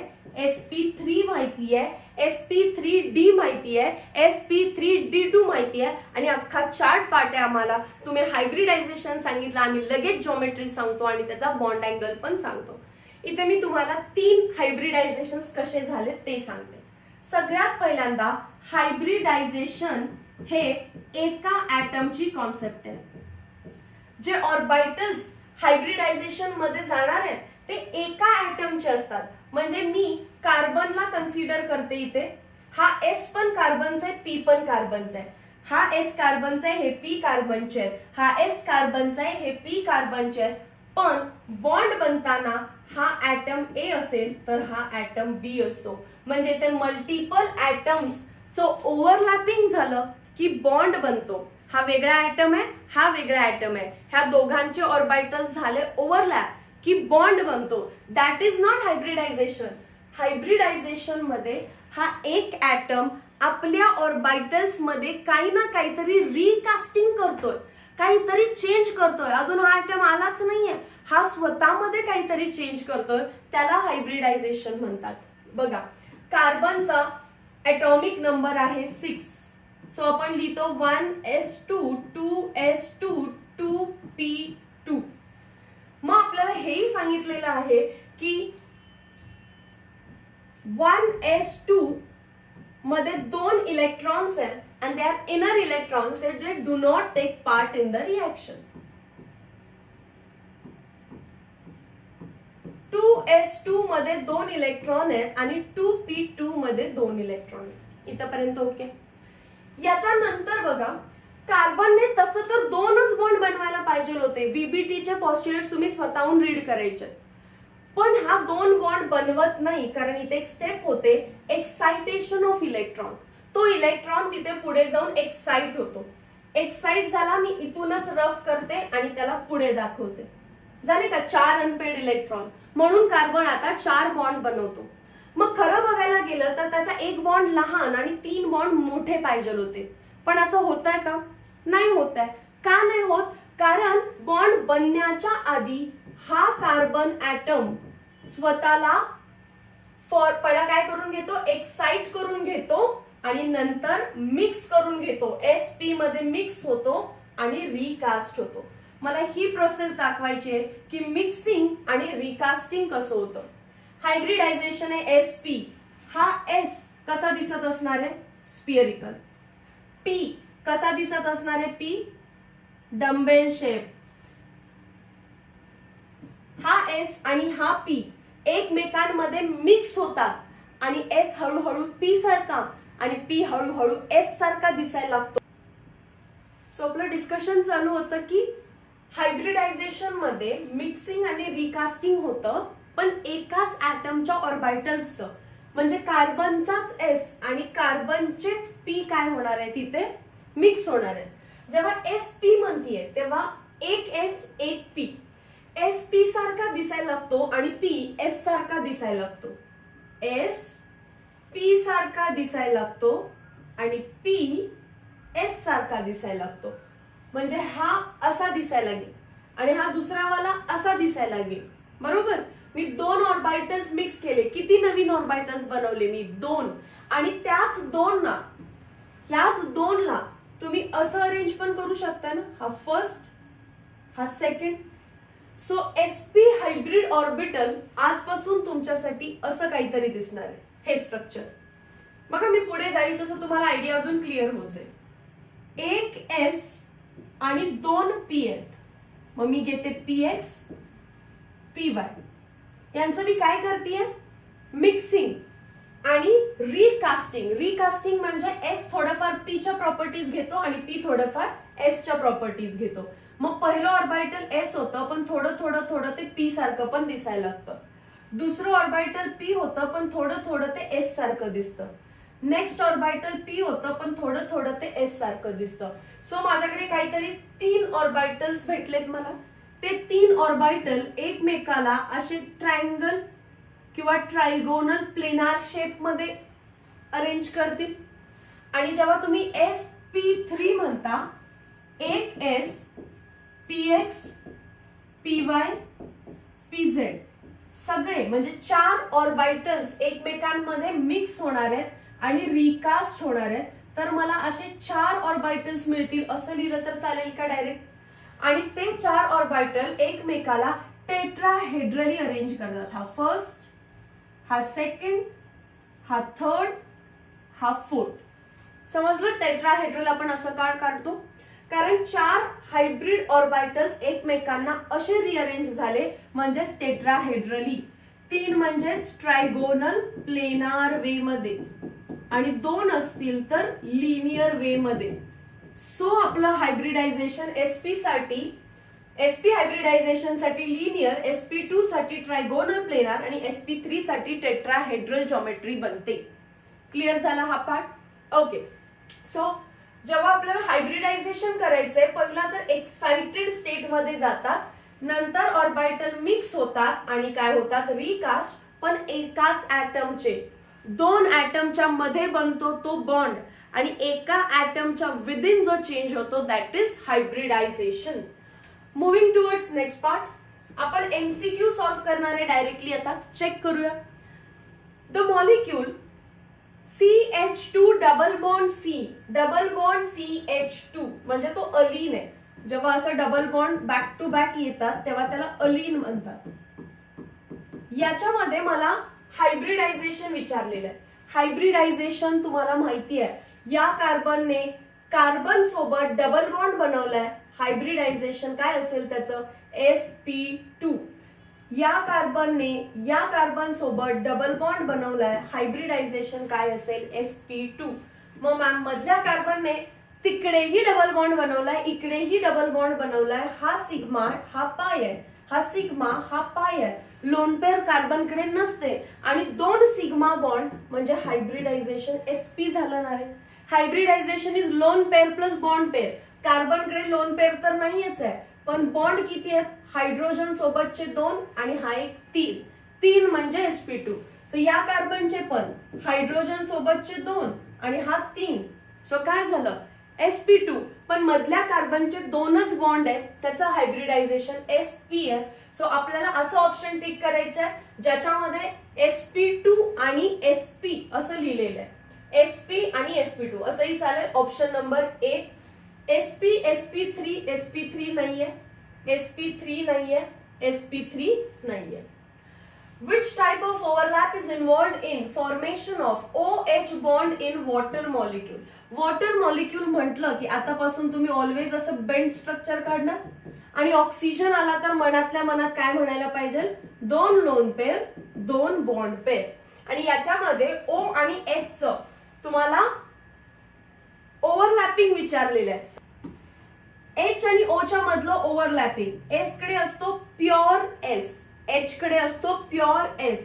SP3 माहिती आहे, SP3D माहिती आहे, SP3D2 माहिती आहे आणि अख्खा चार्ट पार्ट आहे आम्हाला. तुम्ही हायब्रिडायझेशन सांगितलं, आम्ही लगेच जॉमेट्री सांगतो आणि त्याचा बॉन्ड अँगल पण सांगतो. इथे मी तुम्हाला 3 हायब्रिडायझेशन कसे झाले ते सांगते. सगळ्यात पहिल्यांदा हायब्रिडायझेशन हे एका ॲटमची कॉन्सेप्ट आहे. जे ऑर्बिटल्स हायब्रिडायझेशन मध्ये जाणार आहेत ते एका ॲटमचे असतात. म्हणजे मी कार्बनला कन्सिडर करते इथे. हा S पण कार्बनचा आहे, P पण कार्बनचा आहे. हा S कार्बनचा आहे, हे P कार्बनचे आहेत. हा S कार्बनचा आहे, हे P कार्बनचे आहेत. पण बॉन्ड बनताना हा ॲटम A असेल तर हा ॲटम B असतो. म्हणजे ते मल्टिपल ॲटम्सचं ओव्हरलॅपिंग झालं की बॉन्ड बनतो. हा वेगळा ॲटम आहे, हा वेगळा ॲटम आहे. ह्या दोघांचे ऑर्बिटल झाले ओव्हरलॅप की बॉन्ड बनतो. That is not hybridisation. Hybridisation मध्ये हा एक ॲटम आपल्या ऑर्बिटल्स मध्ये काही ना काहीतरी रिकास्टिंग करतोय, काहीतरी चेंज करतोय. अजून हा ॲटम आलाच नाहीये, हा स्वतःमध्ये काहीतरी चेंज करतोय, त्याला हायब्रिडायझेशन म्हणतात. बघा, कार्बनचा ॲटॉमिक नंबर आहे 6. सो आपण लिहितो 1s2 2s2 2p2. मग आपल्याला हेही सांगितलेलं आहे की 1s2 मध्ये 2 इलेक्ट्रॉन्स आहेत and they are inner electrons that they do not take part in the reaction. 2s2 मध्ये 2 इलेक्ट्रॉन आहेत आणि 2p2 मध्ये 2 इलेक्ट्रॉन. इथपर्यंत ओके. याच्यानंतर बघा, कार्बनने तसं तर 2च बॉन्ड बनवायला पाहिजे होते. VBTचे पॉस्ट्युलेट्स तुम्ही स्वतःहून रीड करायचे. पण हा 2 बॉन्ड बनवत नाही, कारण इथे एक स्टेप होते एक्साइटेशन ऑफ इलेक्ट्रॉन. तो इलेक्ट्रॉन तिथे पुढे जाऊन एक्साइट होतो. एक्साइट झाला, मी इथूनच रफ करते आणि त्याला पुढे दाखवते. झाले का? 4 अनपेड इलेक्ट्रॉन. म्हणून कार्बन आता 4 बॉन्ड बनवतो. मग खरं बघायला गेलं तर त्याचा एक बॉन्ड लहान आणि 3 बॉन्ड मोठे पाहिजे होते. पण असं होत आहे का? नाही होत आहे. का नाही होत? कारण बॉन्ड बनण्याच्या आधी हा कार्बन ॲटम स्वतःला पहिला काय करून घेतो? एक्साइट करून घेतो आणि नंतर मिक्स करून घेतो. SP मध्ये मिक्स होतो आणि रिकास्ट होतो. मला ही प्रोसेस दाखवायची आहे की मिक्सिंग आणि रिकास्टिंग कसं होतं. हायब्रिडायझेशन आहे SP. हा S कसा दिसत असणार आहे? स्पिअरिकल. P कसा दिसत असणार आहे? P dumbbell shape. हा S आणि हा P एकमेकांमध्ये मिक्स होतात आणि S हळूहळू P सारखा आणि P हळूहळू S सारखा दिसायला लागतो. सो आपलं डिस्कशन चालू होतं की हायब्रिडायझेशन मध्ये मिक्सिंग आणि रिकास्टिंग होतं, पण एकाच ॲटमच्या ऑर्बिटल्सचं. म्हणजे कार्बनचाच S आणि कार्बनचेच P काय होणार आहे? तिथे मिक्स होणार आहे. जेव्हा SP म्हणतीये तेव्हा एक S एक P. S P सारखा दिसायला लागतो आणि P S सारखा दिसायला लागतो. S P सारखा दिसायला लागतो आणि P S सारखा दिसायला लागतो. म्हणजे हा असा दिसायला लागेल आणि हा दुसरा वाला असा दिसायला लागेल. बरोबर? मी 2 ऑर्बिटल्स मिक्स केले. किती नवीन ऑर्बिटल्स बनवले मी? 2. आणि ह्याच 2ला तुम्ही असं अरेंज पण करू शकता ना. हा फर्स्ट, हा second. So SP hybrid orbital आजपासून तुमच्यासाठी असं काहीतरी दिसणार आहे. हे स्ट्रक्चर बघा, मी पुढे जाईल तसं तुम्हाला आयडिया अजून क्लिअर होत जाईल. एक S आणि 2 P आहेत. मग मी घेते PX PY. यांचं मी काय करतेय? मिक्सिंग आणि रिकास्टिंग. रिकास्टिंग म्हणजे S थोडंफार P च्या प्रॉपर्टीज घेतो आणि P थोडंफार S च्या प्रॉपर्टीज घेतो. मग पहिलं ऑर्बिटल S होतं, पण थोडं थोडं थोडं ते P सारखं पण दिसायला लागतं. दुसरं ऑर्बिटल पी होतं पण थोडं थोडं ते एस सारखं दिसतं. नेक्स्ट ऑर्बिटल पी होतं पण थोडं थोडं ते एस सारखं दिसतं. सो माझ्याकडे काहीतरी 3 ऑर्बिटल्स भेटलेत मला. ते 3 ऑर्बिटल एकमेकाला असे ट्रायंगल किंवा ट्रायगोनल प्लेनार शेप मध्ये अरेंज करतील. आणि जेव्हा तुम्ही sp3 म्हणता, एक s px py pz सगळे म्हणजे 4 ऑर्बिटल्स एकमेकांमध्ये मिक्स होणार आहेत आणि रिकास्ट होणार आहेत. तर मला असे 4 ऑर्बिटल्स मिळतील असं लिहिलं तर चालेल का डायरेक्ट? आणि ते 4 ऑर्बिटल एकमेकाला टेट्राहेड्रली अरेंज करतात. हा फर्स्ट, हा सेकंड, हा थर्ड, हा फोर्थ. समजलं टेट्राहेड्रल आपण असं का काढतो? कारण 4 हायब्रिड ऑर्बिटल्स एकमेकांना असे रिअरेंज झाले म्हणजेच टेट्राहेड्रली. 3 म्हणजेच ट्रायगोनल प्लेनार वे मध्ये आणि 2 असतील तर लिनियर वे मध्ये. सो आपलं हायब्रिडायझेशन sp साठी, sp हायब्रिडायझेशन साठी लिनियर, sp2 साठी ट्रायगोनल प्लेनार आणि sp3 साठी टेट्राहेड्रल जॉमेट्री बनते. क्लिअर झाला हा पार्ट? ओके. सो जेव्हा आपल्याला हायब्रिडायझेशन करायचंय, पहिला तर एक्साइटेड स्टेट मध्ये जातात, नंतर ऑर्बिटल मिक्स होतात आणि काय होतात? रिकास्ट. पण एकाच ऍटमचे 2 ऍटमच्या मध्ये बनतो तो बॉन्ड आणि एका ऍटमच्या विदिन जो चेंज होतो that is hybridisation. Moving towards next part. आपण एमसीक्यू सॉल्व्ह करणार आहे डायरेक्टली. आता चेक करूया. The molecule CH2 double bond CH2 म्हणजे तो अलीन आहे. जेव्हा असं double bond back to back येतात तेव्हा त्याला अलीन म्हणतात. याच्यामध्ये मला हायब्रिडायझेशन विचारलेलं आहे. हायब्रिडायझेशन तुम्हाला माहिती आहे, या कार्बनने कार्बन सोबत डबल बॉन्ड बनवलाय. हायब्रिडायझेशन काय असेल त्याचं? sp2. या कार्बनने या कार्बन सोबत डबल बॉन्ड बनवलाय. हायब्रिडायझेशन काय असेल? sp2. मग मॅम मधल्या कार्बनने तिकडेही डबल बॉन्ड बनवलाय, इकडेही डबल बॉन्ड बनवलाय. हा सिग्मा, हा पाय आहे. हा सिग्मा, हा पाय आहे. लोन पेअर कार्बनकडे नसते आणि 2 सिग्मा बॉन्ड म्हणजे हायब्रिडायझेशन sp झालं ना रे. Hybridization is lone pair plus bond pair. कार्बनकडे लोन पेअर तर नाहीच आहे, पण बॉन्ड किती आहेत? हायड्रोजन सोबतचे 2 आणि हा एक 3. 3 म्हणजे sp2. सो या कार्बनचे पण हायड्रोजन सोबतचे 2 आणि हा 3. सो काय झालं? sp2. पण मधल्या कार्बनचे 2च बॉन्ड आहेत, त्याचं हायब्रिडायझेशन sp आहे. सो आपल्याला असं ऑप्शन टिक करायचं आहे ज्याच्यामध्ये sp2 आणि sp असं लिहिलेलं आहे. sp आणि sp2 असंही चालेल. Option number A. sp3 नाहीये, sp3 नाहीये, sp3 नाहीये. Which type of overlap is involved in formation of OH bond in water molecule? Water molecule म्हटलं की आतापासून तुम्ही ऑलवेज असं बेंड स्ट्रक्चर काढणार आणि ऑक्सिजन आला तर मनातल्या मनात काय म्हणायला पाहिजे? 2 लोन पेअर, 2 बॉन्ड पेअर. आणि याच्यामध्ये O आणि H च तुम्हाला ओव्हरलॅपिंग विचारलेलं आहे. H आणि O च्या मधलं ओव्हरलॅपिंग. S कडे असतो प्युअर S, H कडे असतो प्युअर S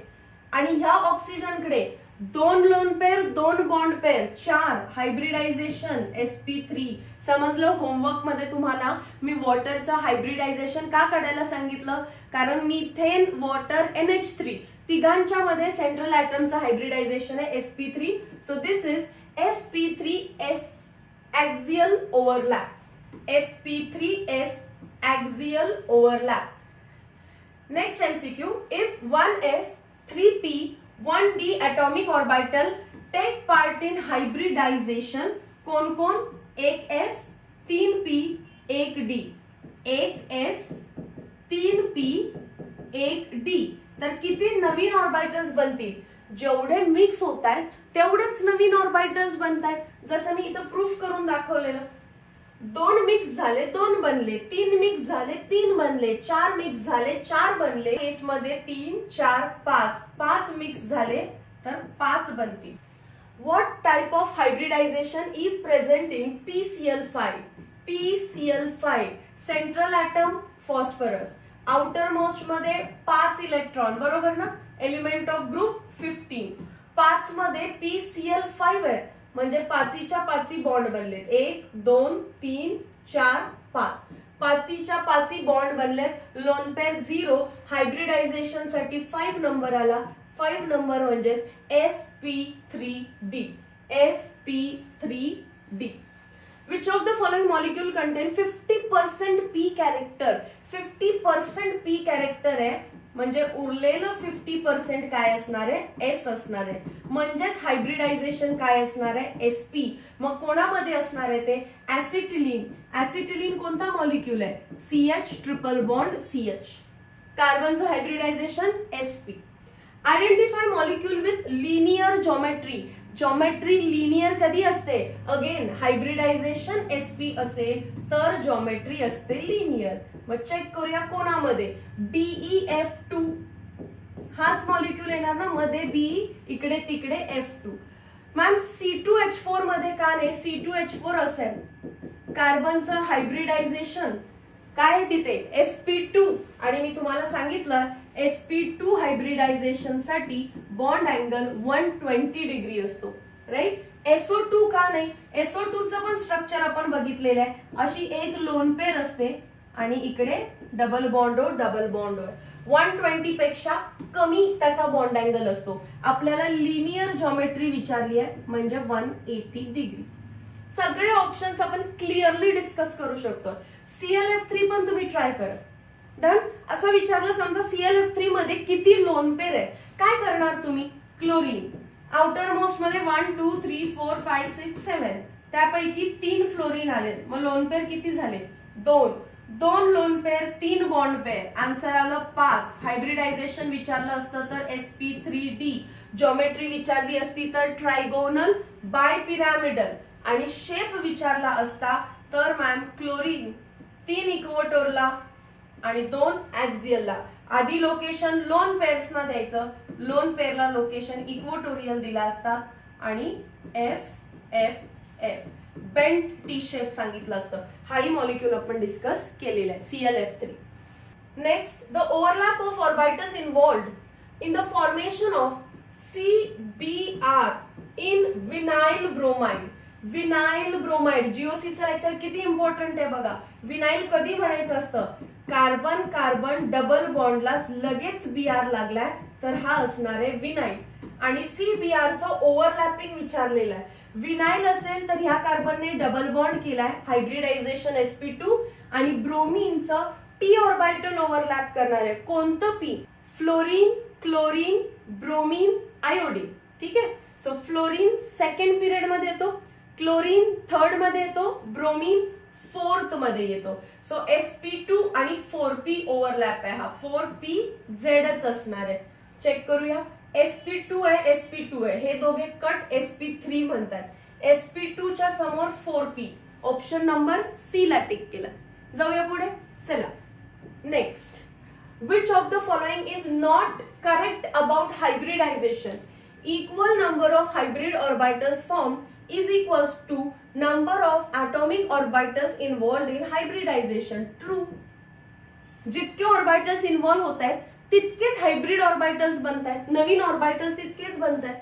आणि ह्या ऑक्सिजन कडे 2 lone pair, 2 bond pair, 4 hybridisation sp3. समजलं? होमवर्क मध्ये तुम्हाला मी वॉटरचं हायब्रिडायझेशन का काढायला सांगितलं? कारण मिथेन, वॉटर, NH3 तिघांच्या मध्ये सेंट्रल ऍटमचं हायब्रिडायझेशन आहे sp3. So this is sp3s axial overlap. sp3s axial overlap. Next MCQ. If 1s, 3p, 1d atomic orbital take part in hybridization, कौन कौन? एक s, 3p, एक d. एक s, 3p, एक d. तर किती नवीन orbitals बनतील? जेवढे mix होत आहेत तेवढेच नवीन ऑर्बिटल्स बनतायत. जसं मी इथं प्रूफ करून दाखवलेलं. 2 मिक्स झाले 2 बनले, 3 मिक्स झाले 3 बनले, 4 मिक्स झाले 4 बनले. केसमध्ये 3, 4, 5, 5 मिक्स झाले तर 5 बनतील. What type of hybridization is present in PCl5? PCl5 central atom phosphorus. Outer most मध्ये 5 इलेक्ट्रॉन, बरोबर ना, एलिमेंट ऑफ ग्रुप 15. 5 मध्ये PCl5 आहे, म्हणजे 5च्या 5 बॉन्ड बनलेत, 1 2 3 4 5, 5च्या 5 बॉन्ड बनलेत. लोन पेअर 0, हायब्रिडायझेशन साठी 5 नंबर आला. 5 नंबर म्हणजे sp3d. sp3d. Which of the following molecule contain 50% p character? 50% p character आहे, म्हणजे उरलेलं 50% काय असणार आहे, s असणार आहे. म्हणजेच हायब्रिडायझेशन काय असणार आहे, sp. मग कोणामध्ये असणार आहे ते, ऍसिटिलीन. ऍसिटिलीन कोणता मॉलिक्यूल आहे, CH ट्रिपल बॉन्ड CH. कार्बनचं hybridization sp. Identify molecule with linear geometry. Geometry linear कधी असते, अगेन हायब्रिडायझेशन sp असेल तर जॉमेट्री असते लिनियर. मग चेक करूया कोणामध्ये, BeF2 हाच मॉलिक्यूल येणार ना, मध्ये B, इकडे तिकडे F2. मॅम C2H4 मध्ये का नाही, C2H4 असेल, कार्बनचं हायब्रिडायझेशन काय तिथे sp2, आणि मी तुम्हाला सांगितलं sp2 हायब्रिडायझेशन साठी बॉन्ड अँगल 120 डिग्री असतो, राईट. SO2 का नाही, SO2 चं पण स्ट्रक्चर आपण बघितलेलं आहे. अशी एक लोन पेअर असते आणि इकडे double bond O double bond O. 120 पेक्षा कमी त्याचा बॉन्ड अँगल असतो. आपल्याला लिनियर जॉमेट्री विचारली आहे, म्हणजे 180 डिग्री. सगळे ऑप्शन्स आपण क्लिअरली डिस्कस करू शकतो. ClF3 पण तुम्ही ट्राय करा. डन. असं विचारलं समजा ClF3 मध्ये किती लोन पेअर आहे, काय करणार तुम्ही, क्लोरीन आउटर मोस्ट मध्ये 1 2 3 4 5 6 7, त्यापैकी 3 फ्लोरीन आले, मग लोन पेअर किती झाले, 2. 2 lone pair 3 bond pair, answer आलं 5. हायब्रिडायझेशन विचारलं असतं तर sp3d. जॉमेट्री विचारली असती तर ट्रायगोनल बायपिरॅमिडल, आणि शेप विचारला असता तर मॅम क्लोरीन 3 इक्वेटोरला आणि 2 ऍक्झियलला. आधी लोकेशन लोन पेअर्सना द्यायचं, लोन पेअरला लोकेशन इक्वेटोरियल दिला असता आणि FFF बेंट टी शेप सांगितलं असतं. हाही मॉलिक्यूल आपण डिस्कस केलेला आहे, ClF3. Next, the overlap of orbitals involved in the formation of CBr in vinyl bromide. Vinyl bromide, जीओसीचं लेक्चर किती इम्पॉर्टंट आहे बघा. विनाइल कधी म्हणायचं असतं, कार्बन कार्बन डबल बॉन्डला लगेच Br लागलाय तर हा असणार आहे विनाइल. आणि CBr चं ओव्हरलॅपिंग विचारलेलं आहे. विनाइल असेल तर ह्या कार्बनने डबल बॉन्ड केलाय, हायब्रिडायझेशन sp2, आणि ब्रोमीनचं p ऑर्बिटल ओव्हरलॅप करणार आहे. कोणतं p, fluorine, chlorine, bromine, iodine. ठीक आहे. सो फ्लोरीन सेकंड पिरियड मध्ये येतो, क्लोरीन थर्ड मध्ये येतो, ब्रोमीन फोर्थ मध्ये येतो. सो sp2 आणि 4p ओव्हरलॅप आहे, हा 4pz असणार आहे. चेक करूया, sp2 आहे, sp2 आहे, हे दोघे कट sp3 म्हणतात. sp2 च्या समोर 4p, ऑप्शन नंबर C ला टिक केला. जाऊया पुढे, चला. Next, which of the following is not correct about hybridization? Equal number of hybrid orbitals formed is equals to number of atomic orbitals involved in hybridization. True. जितके orbitals involve होत आहेत तितकेच hybrid orbitals बनत आहेत, नवीन orbitals तितकेच बनत आहेत.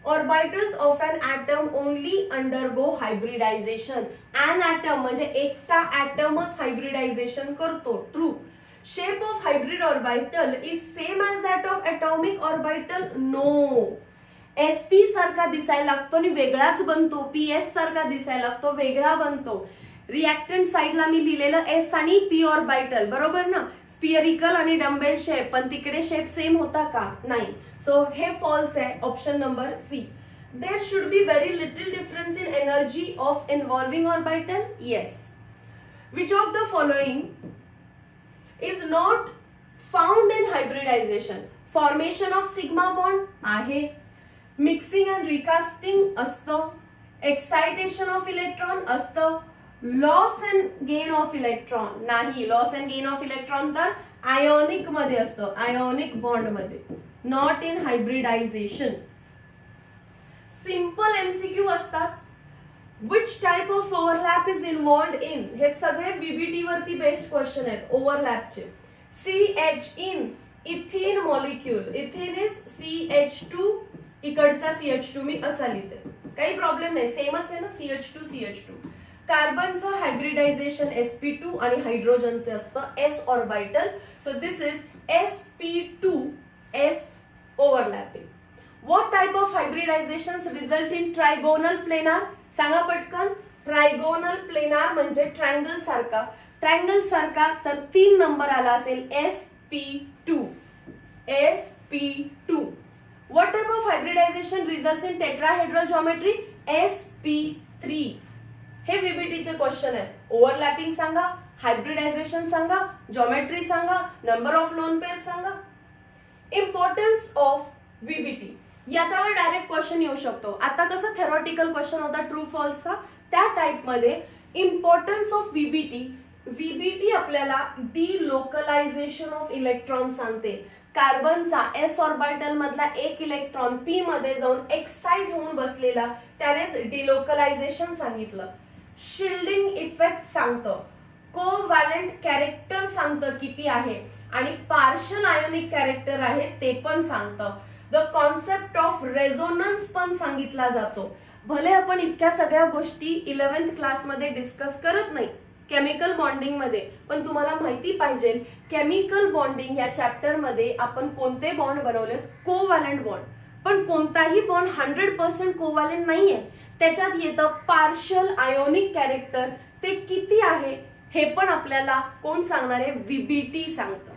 Orbitals of N atom only undergo hybridisation. N atom म्हणजे एकटा ॲटमच हायब्रिडायझेशन करतो. True. Shape of hybrid orbital is same as that of atomic orbital. No. sp सारखा दिसायला लागतो आणि वेगळाच बनतो, ps सारखा दिसायला लागतो, वेगळा बनतो. रिएक्टंट साइडला मी लिहिलेलं s आणि p ऑर्बिटल, बरोबर ना, स्पिअरिकल आणि डंबेल शेप, पण तिकडे शेप सेम होता का, नाही. सो हे फॉल्स आहे, option number C. There should be very little difference in energy of involving orbital. Yes. Which of the following is not found in hybridization? Formation of sigma bond आहे, mixing and recasting असतं, excitation of electron असतं, loss and gain of electron नाही. Loss and gain of electron तर ionic मध्ये असतं, ionic bond मध्ये, not in hybridization. Simple MCQ असतात. Which type of overlap is involved in? हे सगळे VBT वरती बेस्ड क्वेश्चन आहेत ओव्हरलॅपचे. CH in इथिन molecule, इथिन is CH2, इकडचा CH2 मी असा लिहिते, काही प्रॉब्लेम नाही, सेमच आहे ना, CH2 कार्बनचं हायब्रिडायझेशन sp2 आणि हायड्रोजनचे असतं s orbital, so this is sp2s overlapping. What type of hybridizations result in trigonal planar? सांगा पटकन. ट्रायगोनल प्लेनार म्हणजे ट्रायंगल सारखा, ट्रायंगल सारखा तर 3 नंबर आला असेल sp2. What type of hybridization results in tetrahedral geometry? sp3. हे VBT चे क्वेश्चन आहे. ओव्हरलॅपिंग सांगा, हायब्रिडायझेशन सांगा, जॉमेट्री सांगा, नंबर ऑफ लोन पेअर सांगा. इम्पॉर्टन्स ऑफ VBT याच्यावर डायरेक्ट क्वेश्चन येऊ शकतो. आता कसं थेरॉटिकल क्वेश्चन होता ट्रू फॉल्सचा, त्या टाइप मध्ये इम्पॉर्टन्स ऑफ VBT आपल्याला डिलोकलायझेशन ऑफ इलेक्ट्रॉन सांगते. कार्बनचा s ऑर्बिटल मधला एक इलेक्ट्रॉन p मध्ये जाऊन एक्साइट होऊन बसलेला, त्यानेच डिलोकलायझेशन सांगितलं. शिल्डिंग इफेक्ट सांगतं, कोव्हॅलेंट कॅरेक्टर सांगतं किती आहे, आणि पार्शल आयोनिक कॅरेक्टर आहे ते पण सांगतं. द कॉन्सेप्ट ऑफ रेझोनन्स पण सांगितला जातो. भले आपण इतक्या सगळ्या गोष्टी 11th क्लासमध्ये डिस्कस करत नाही केमिकल बॉन्डिंग मध्ये, पण तुम्हाला माहिती पाहिजे केमिकल बॉन्डिंग या चॅप्टर मध्ये आपण कोणते बॉन्ड बनवलेत? Covalent bond. पण कोणताही बॉन्ड 100% कोव्हॅलेंट नाहीये, त्याच्यात येतं पार्शल आयोनिक कॅरेक्टर, ते किती आहे हे पण आपल्याला कोण सांगणार आहे? VBT सांगतं.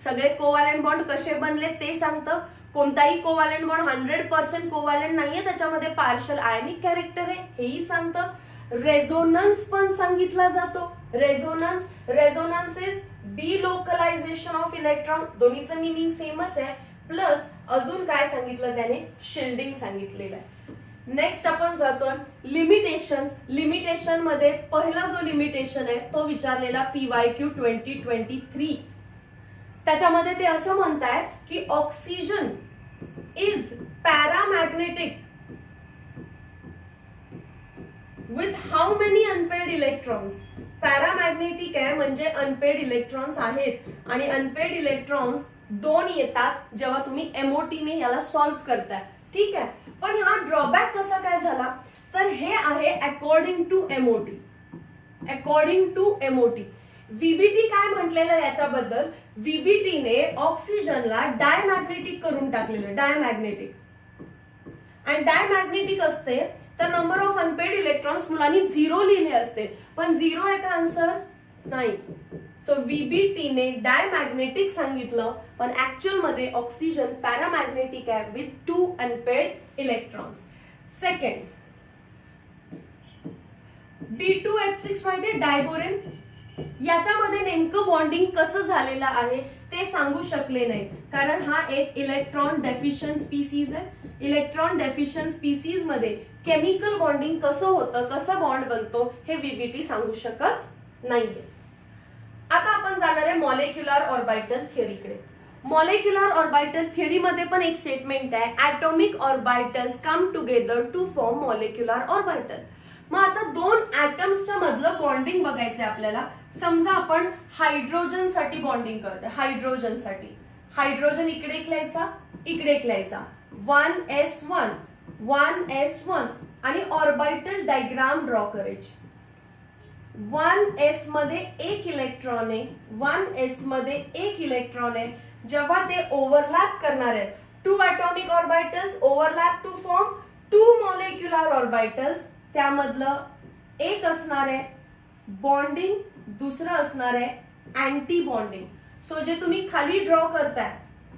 सगळे कोव्हॅलेंट बॉन्ड कसे बनले ते सांगतं. कोणताही कोव्हॅलेंट बॉन्ड 100% कोव्हॅलेंट नाहीये, त्याच्यामध्ये पार्शल आयोनिक कॅरेक्टर आहे हेही सांगतं. रेझोनन्स पण सांगितला जातो. Resonance is delocalization of electron, दोन्हीचं मिनिंग सेमच आहे. प्लस अजून काय सांगितलं त्याने? शिल्डिंग सांगितलेलं आहे. नेक्स्ट आपण जातोय लिमिटेशन. लिमिटेशन मध्ये पहिला जो लिमिटेशन आहे तो विचारलेला PYQ 2023. त्याच्यामध्ये ते असं म्हणतायत की oxygen is paramagnetic with how many unpaired electrons. Paramagnetic आहे म्हणजे अनपेड इलेक्ट्रॉन्स आहेत, आणि अनपेड इलेक्ट्रॉन्स 2 येतात जेव्हा तुम्ही MOT ने याला सॉल्व्ह करताय. ठीक आहे, पण हा ड्रॉबॅक कसा काय झाला? तर हे आहे according to MOT. According to MOT VBT काय म्हटलेलं याच्याबद्दल? VBT ने ऑक्सिजनला डायमॅग्नेटिक करून टाकलेलं, डायमॅग्नेटिक. आणि डायमॅग्नेटिक असते तर नंबर ऑफ अनपेड इलेक्ट्रॉन्स मुलांनी 0 लिहिले असते, पण 0 आहे का आन्सर? नाही. सो VBT ने डायमॅग्नेटिक सांगितलं, पण ऍक्च्युअल मध्ये ऑक्सिजन पॅरामॅग्नेटिक आहे with 2 unpaired electrons. Second B2H6 माहितीये डायबोरेन, याच्यामध्ये नेमकं बॉन्डिंग कसं झालेलं आहे ते सांगू शकले नाही, कारण हा एक इलेक्ट्रॉन डेफिशियंट स्पीसीज आहे. इलेक्ट्रॉन डेफिशियंट स्पीसीज मध्ये केमिकल बॉन्डिंग कसं होतं, कसं बॉन्ड बनतो हे VBT सांगू शकत नाहीये. आता आपण जाणार आहे मॉलिक्युलर ऑर्बिटल थिअरीकडे. मॉलिक्युलर ऑर्बिटल थिअरी मध्ये पण एक स्टेटमेंट आहे, atomic orbitals come together to form molecular orbital. मग आता 2 ॲटम्सच्या मधलं बॉन्डिंग बघायचंय आपल्याला. समजा आपण हायड्रोजन साठी बॉन्डिंग करतोय, हायड्रोजन साठी. हायड्रोजन इकडे एक लिहायचा, इकडे एक लिहायचा, 1s1 1s1, आणि ऑर्बिटल डायग्राम ड्रॉ करायची. 1s मध्ये एक इलेक्ट्रॉन आहे, 1s मध्ये एक इलेक्ट्रॉन आहे. जेव्हा ते ओव्हरलॅप करणार आहेत, 2 atomic orbitals overlap to form 2 molecular orbitals, त्यामधलं एक असणार आहे बॉन्डिंग, दुसरं असणार आहे अँटी बॉन्डिंग. सो जे तुम्ही खाली ड्रॉ करताय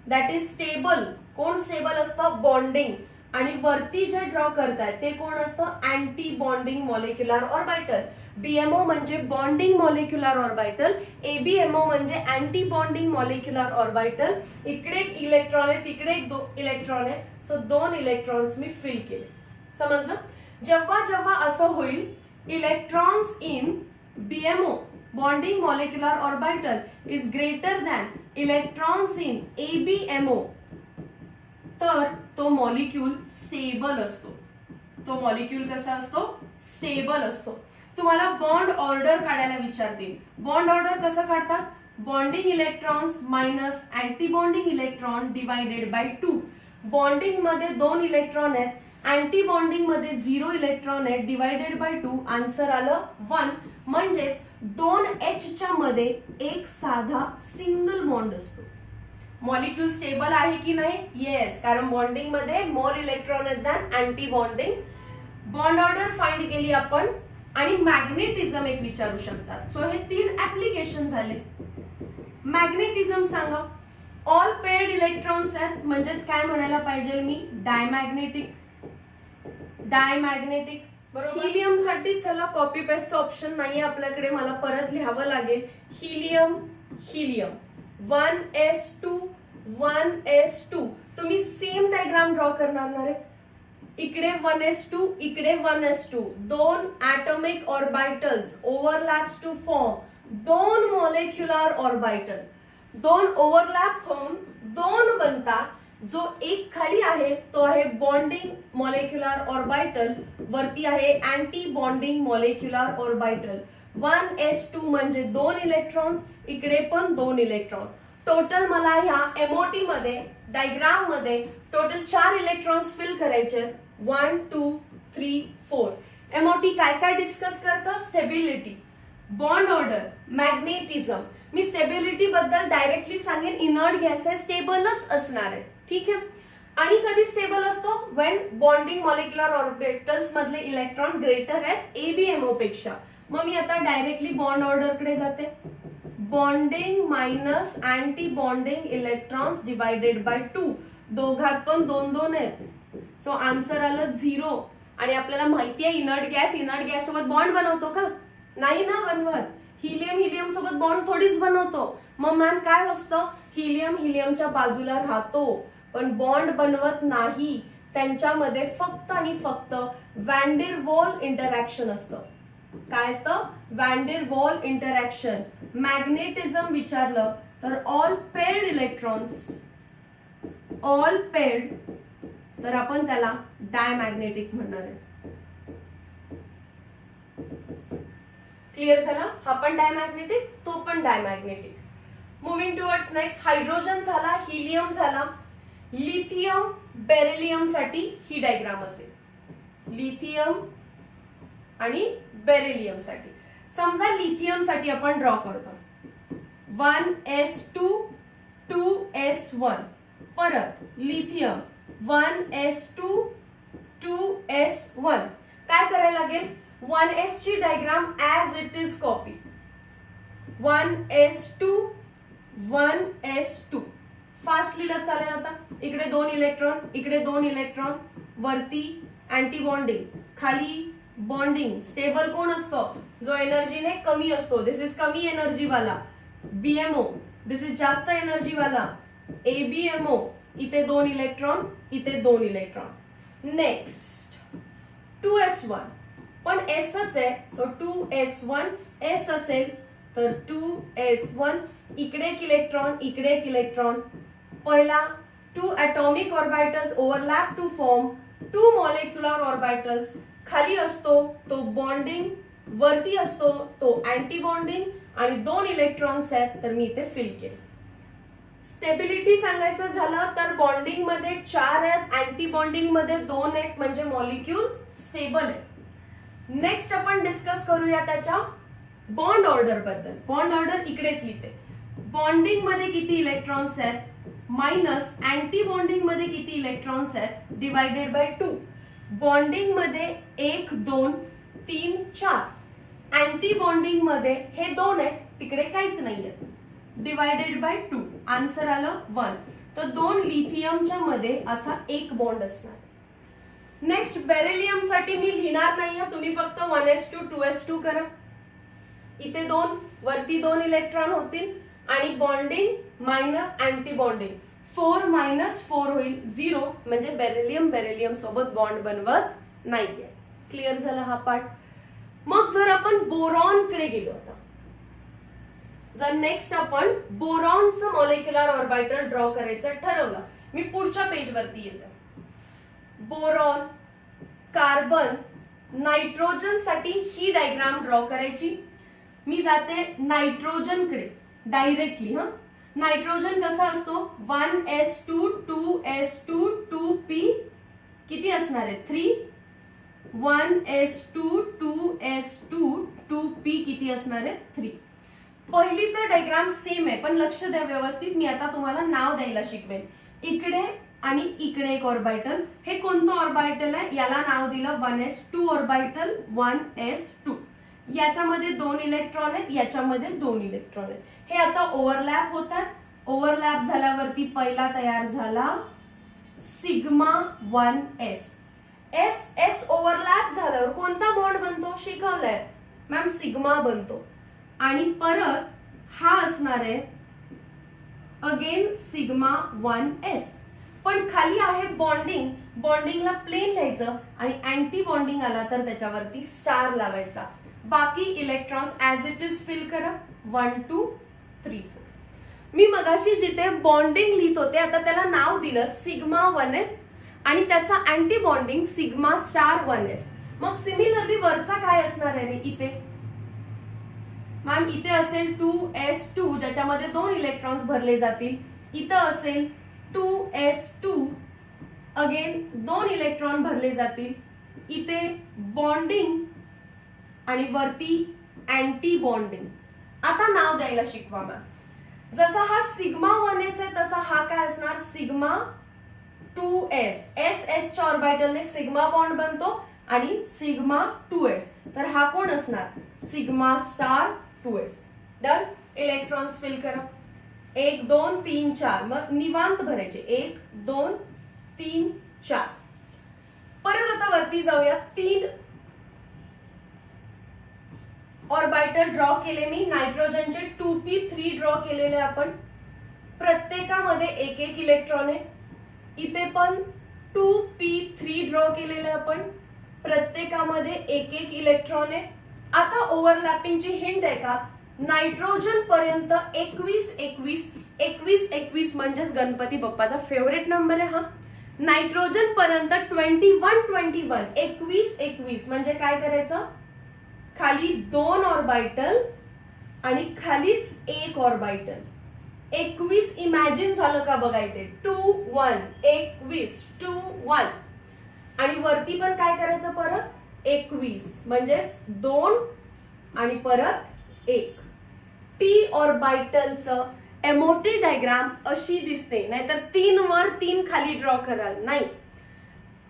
दॅट इज स्टेबल. कोण स्टेबल असतं? बॉन्डिंग. आणि वरती जे ड्रॉ करताय ते कोण असतं? Anti bonding molecular orbital. BMO म्हणजे बॉन्डिंग मॉलिक्युलर ऑर्बिटल, ABMO म्हणजे अँटी बॉन्डिंग मॉलिक्युलर ऑर्बिटल. इकडे एक इलेक्ट्रॉन आहे, तिकडे एक इलेक्ट्रॉन आहे, सो 2 इलेक्ट्रॉन्स मी फिल केले. समजलं? जेव्हा जेव्हा असं होईल, electrons in BMO bonding molecular orbital is greater than electrons in ABMO, तर तो मॉलिक्यूल स्टेबल असतो. तो मॉलिक्यूल कसा असतो? स्टेबल असतो. तुम्हाला बॉन्ड ऑर्डर काढायला विचारतील. बॉन्ड ऑर्डर कसं काढतात? Bonding electrons minus anti bonding electron divided by 2. Bonding मध्ये 2 इलेक्ट्रॉन आहेत, अँटी बॉन्डिंग मध्ये 0 इलेक्ट्रॉन आहेत, डिवायडेड बाय 2. आन्सर आलं 1. म्हणजेच 2H च्या मध्ये एक साधा सिंगल बॉन्ड असतो. मॉलिक्यूल स्टेबल आहे की नाही? येस, कारण बॉन्डिंग मध्ये मोर इलेक्ट्रॉन आहेत than anti bonding. Bond order find केली आपण आणि मॅग्नेटिझम एक विचारू शकतात. सो हे 3 ऍप्लिकेशन झाले. मॅग्नेटिझम सांगा. ऑल पेअर्ड इलेक्ट्रॉन्स आहेत, म्हणजेच काय म्हणायला पाहिजे मी? डायमॅग्नेटिक. डायमॅग्नेटिक बरोबर. हिलियम साठी चला कॉपी पेस्टचा ऑप्शन नाहीये आपल्याकडे, मला परत लिहावं लागेल. Helium helium 1s2 1s2. तुम्ही सेम डायग्राम ड्रॉ करणार ना रे. इकडे 1s2 इकडे 1s2. 2 atomic orbitals overlaps to form 2 molecular orbital. 2 overlap होऊन 2 बनतात. जो एक खाली आहे तो आहे बॉन्डिंग मॉलिक्युलर ऑर्बिटल, वरती आहे anti bonding molecular orbital. 1s2 म्हणजे 2 इलेक्ट्रॉन्स, इकडे पण 2 इलेक्ट्रॉन. टोटल मला ह्या एमओटी मध्ये डायग्राम मध्ये टोटल 4 इलेक्ट्रॉन्स फिल करायचे. 1 2 3 4. एमओटी काय काय डिस्कस करतं? Stability, bond order, magnetism. मी स्टेबिलिटी बद्दल डायरेक्टली सांगेन, इनर्ट गॅस आहे, स्टेबलच असणार आहे. ठीक आहे. आणि कधी स्टेबल असतो? व्हेन बॉन्डिंग मॉलिक्युलर ऑर्बिटल्स मधले इलेक्ट्रॉन ग्रेटर आहेत एबीएमओ पेक्षा. मग मी आता डायरेक्टली बॉन्ड ऑर्डर कडे जाते. Bonding minus anti bonding electrons divided by 2. दोघात पण 2 2 आहेत. सो आन्सर आलं 0. आणि आपल्याला माहिती आहे इनर्ट गॅस सोबत बॉन्ड बनवतो का? नाही ना बनवत. हिलियम सोबत बॉन्ड थोडीच बनवतो. मग मॅम काय असतं? हिलियमच्या बाजूला राहतो पण बॉन्ड बनवत नाही. त्यांच्यामध्ये फक्त आणि फक्त व्हॅन डेर वॉल इंटरॅक्शन असतं. काय असतं? Van der wall interaction. Magnetism विचारलं तर all paired electrons, all paired, तर आपण त्याला डायमॅग्नेटिक म्हणणार आहे. क्लिअर झाला? हा पण डायमॅग्नेटिक, तो पण diamagnetic. Moving towards next. Hydrogen झाला, हिलियम झाला. लिथियम बेरिलियम साठी ही डायग्राम असेल. लिथियम आणि बेरिलियम साठी. समजा लिथियम साठी आपण ड्रॉ करतो. 1s2 2s1. परत लिथियम 1s2 2s1. काय करायला लागेल? 1s ची diagram as it is copy. 1s2 1s2. Fast लिहिलं चालेल. आता इकडे 2 इलेक्ट्रॉन, इकडे 2 इलेक्ट्रॉन, वरती अँटी बॉन्डिंग, खाली बॉन्डिंग. स्टेबल कोण असतो? जो एनर्जीने कमी असतो. दिस इज कमी एनर्जी वाला बीएमओ. दिस इज जास्त एनर्जी वाला एबीएमओ. इथे 2 इलेक्ट्रॉन, इथे 2 इलेक्ट्रॉन. Next 2s1. पण एसच आहे. सो 2s1 एस असेल तर 2s1. इकडे एक इलेक्ट्रॉन, इकडे एक इलेक्ट्रॉन. पहिला 2 atomic orbitals overlap to form 2 molecular orbitals. खाली असतो तो बॉन्डिंग, वरती असतो तो अँटी बॉन्डिंग, आणि 2 इलेक्ट्रॉन्स आहेत तर मी इथे फिल केले. स्टेबिलिटी सांगायचं झालं तर बॉन्डिंग मध्ये 4 आहेत, अँटी बॉन्डिंग मध्ये 2 आहेत, म्हणजे मॉलिक्यूल स्टेबल आहे. नेक्स्ट आपण डिस्कस करूया त्याच्या बॉन्ड ऑर्डर बद्दल. बॉन्ड ऑर्डर इकडेच लिहिते. बॉन्डिंग मध्ये किती इलेक्ट्रॉन्स आहेत मायनस अँटी बॉन्डिंग मध्ये किती इलेक्ट्रॉन्स आहेत डिवायडेड बाय 2. बॉन्डिंग मध्ये 1 2 3 4. अँटी बॉन्डिंग मध्ये हे 2 आहेत, तिकडे काहीच नाहीये, डिवायडेड बाय 2. आन्सर आलं 1. तर 2 लिथियमच्या मध्ये असा एक बॉन्ड असणार. नेक्स्ट बेरिलियम साठी मी लिहिणार नाही, तुम्ही फक्त 1s2 2s2 करा. इथे 2, वरती 2 इलेक्ट्रॉन होतील आणि bonding minus anti bonding. 4 minus 4 होईल 0, म्हणजे बेरिलियम सोबत बॉन्ड बनवत नाहीये. क्लिअर झाला हा पार्ट. मग जर आपण बोरॉन कडे गेलो आता, जर नेक्स्ट आपण बोरॉनचं मॉलिक्युलर ऑर्बिटल ड्रॉ करायचं ठरवलं, मी पुढच्या पेज वरती येते. बोरॉन, कार्बन, नायट्रोजन साठी ही डायग्राम ड्रॉ करायची. मी जाते नायट्रोजन कडे. डायरेक्टली. नायट्रोजन कसा असतो 1s2 2s2 2p किती असणार आहे 3 1s2 2s2 2p किती असणार आहे 3. पहिली तर डायग्राम सेम आहे पण लक्ष द्या व्यवस्थित. मी आता तुम्हाला नाव द्यायला शिकवेन. इकडे आणि इकडे एक ऑर्बिटल. हे कोणतं ऑर्बिटल आहे याला नाव दिलं 1s2 ऑर्बिटल 1s2. याच्यामध्ये 2 इलेक्ट्रॉन आहेत याच्यामध्ये 2 इलेक्ट्रॉन आहेत. हे आता ओव्हरलॅप होतात. ओव्हरलॅप झाल्यावरती पहिला तयार झाला sigma 1s. S S overlap झाल्यावर कोणता बॉन्ड बनतो शिकवलंय मॅम सिग्मा बनतो. आणि परत हा असणार आहे अगेन सिग्मा 1s. पण खाली आहे बॉन्डिंग. बॉन्डिंगला प्लेन लिहायचं आणि अँटी बॉन्डिंग आला तर त्याच्यावरती स्टार लावायचा. बाकी electrons as it is fill करा 1 2 3 4. मी मगाशी जिथे बॉन्डिंग लिहित होते आता त्याला नाव दिलं सिग्मा 1s आणि त्याचा anti bonding sigma star 1s. मग सिमिलरली वरचा काय असणार आहे रे इथे मॅम इथे असेल 2s2 ज्याच्यामध्ये 2 इलेक्ट्रॉन्स भरले जातील. इथं असेल 2s2 अगेन 2 इलेक्ट्रॉन भरले जातील. इथे बॉन्डिंग आणि वरती अँटी बॉन्डिंग. आता नाव द्यायला शिकवा मॅम. जसा हा सिग्मा 1s आहे तसा हा काय असणार सिग्मा 2s. एस एस च्या ऑर्बिटलने सिग्मा बॉन्ड बनतो आणि सिग्मा 2s. तर हा कोण असणार sigma star 2s. Done. Electrons fill करा 1 2 3 4. मग निवांत भरायचे 1 2 3 4. परत आता वरती जाऊया. 3 ऑर्बिटल ड्रॉ केले मी. नायट्रोजनचे 2p3 ड्रॉ केलेले आपण. प्रत्येकामध्ये एक एक इलेक्ट्रॉन आहे. इथे पण 2p3 ड्रॉ केलेले आपण. प्रत्येकामध्ये एक एक इलेक्ट्रॉन आहे. आता ओव्हरलॅपिंगची हिंट आहे का नायट्रोजन पर्यंत 21 21 21 21 म्हणजेच गणपती बाप्पाचा फेवरेट नंबर आहे हा. नायट्रोजन पर्यंत 21 21 21 21 म्हणजे काय करायचं खाली 2 ऑर्बिटल आणि खालीच एक ऑर्बिटल. 21 इमॅजिन झालं का बघा इथे 2 1 21 2 1 आणि वरती पण काय करायचं परत 21 म्हणजे 2 आणि परत 1. पी ऑर्बिटलचं एमओटी डायग्राम अशी दिसते. नाहीतर 3 वर 3 खाली ड्रॉ कराल नाही.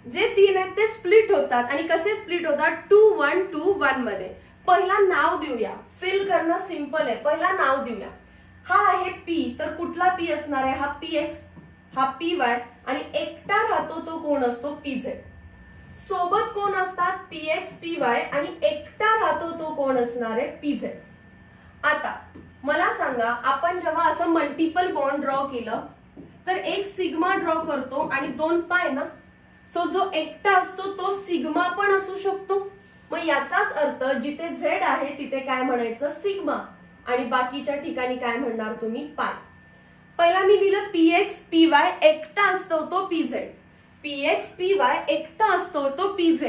जे 3 आहेत ते स्प्लिट होतात. आणि कसे स्प्लिट होतात 2 1 2 1 मध्ये. पहिला नाव देऊया. फिल करणं सिंपल आहे. पहिला नाव देऊया. हा आहे पी तर कुठला पी असणार आहे हा px हा py आणि एकटा राहतो तो कोण असतो pz. सोबत कोण असतात px py आणि एकटा राहतो तो कोण असणार आहे pz. आता मला सांगा आपण जेव्हा असं मल्टिपल बॉन्ड ड्रॉ केलं तर एक सिग्मा ड्रॉ करतो आणि 2 पाय ना. सो जो एकटा असतो तो सिग्मा पण असू शकतो. मग याचाच अर्थ जिथे झेड आहे तिथे काय म्हणायचं सिग्मा आणि बाकीच्या ठिकाणी काय म्हणणार तुम्ही पाय. पहिला मी लिहिलं px py एकटा असतो तो pz. px py एकटा असतो तो pz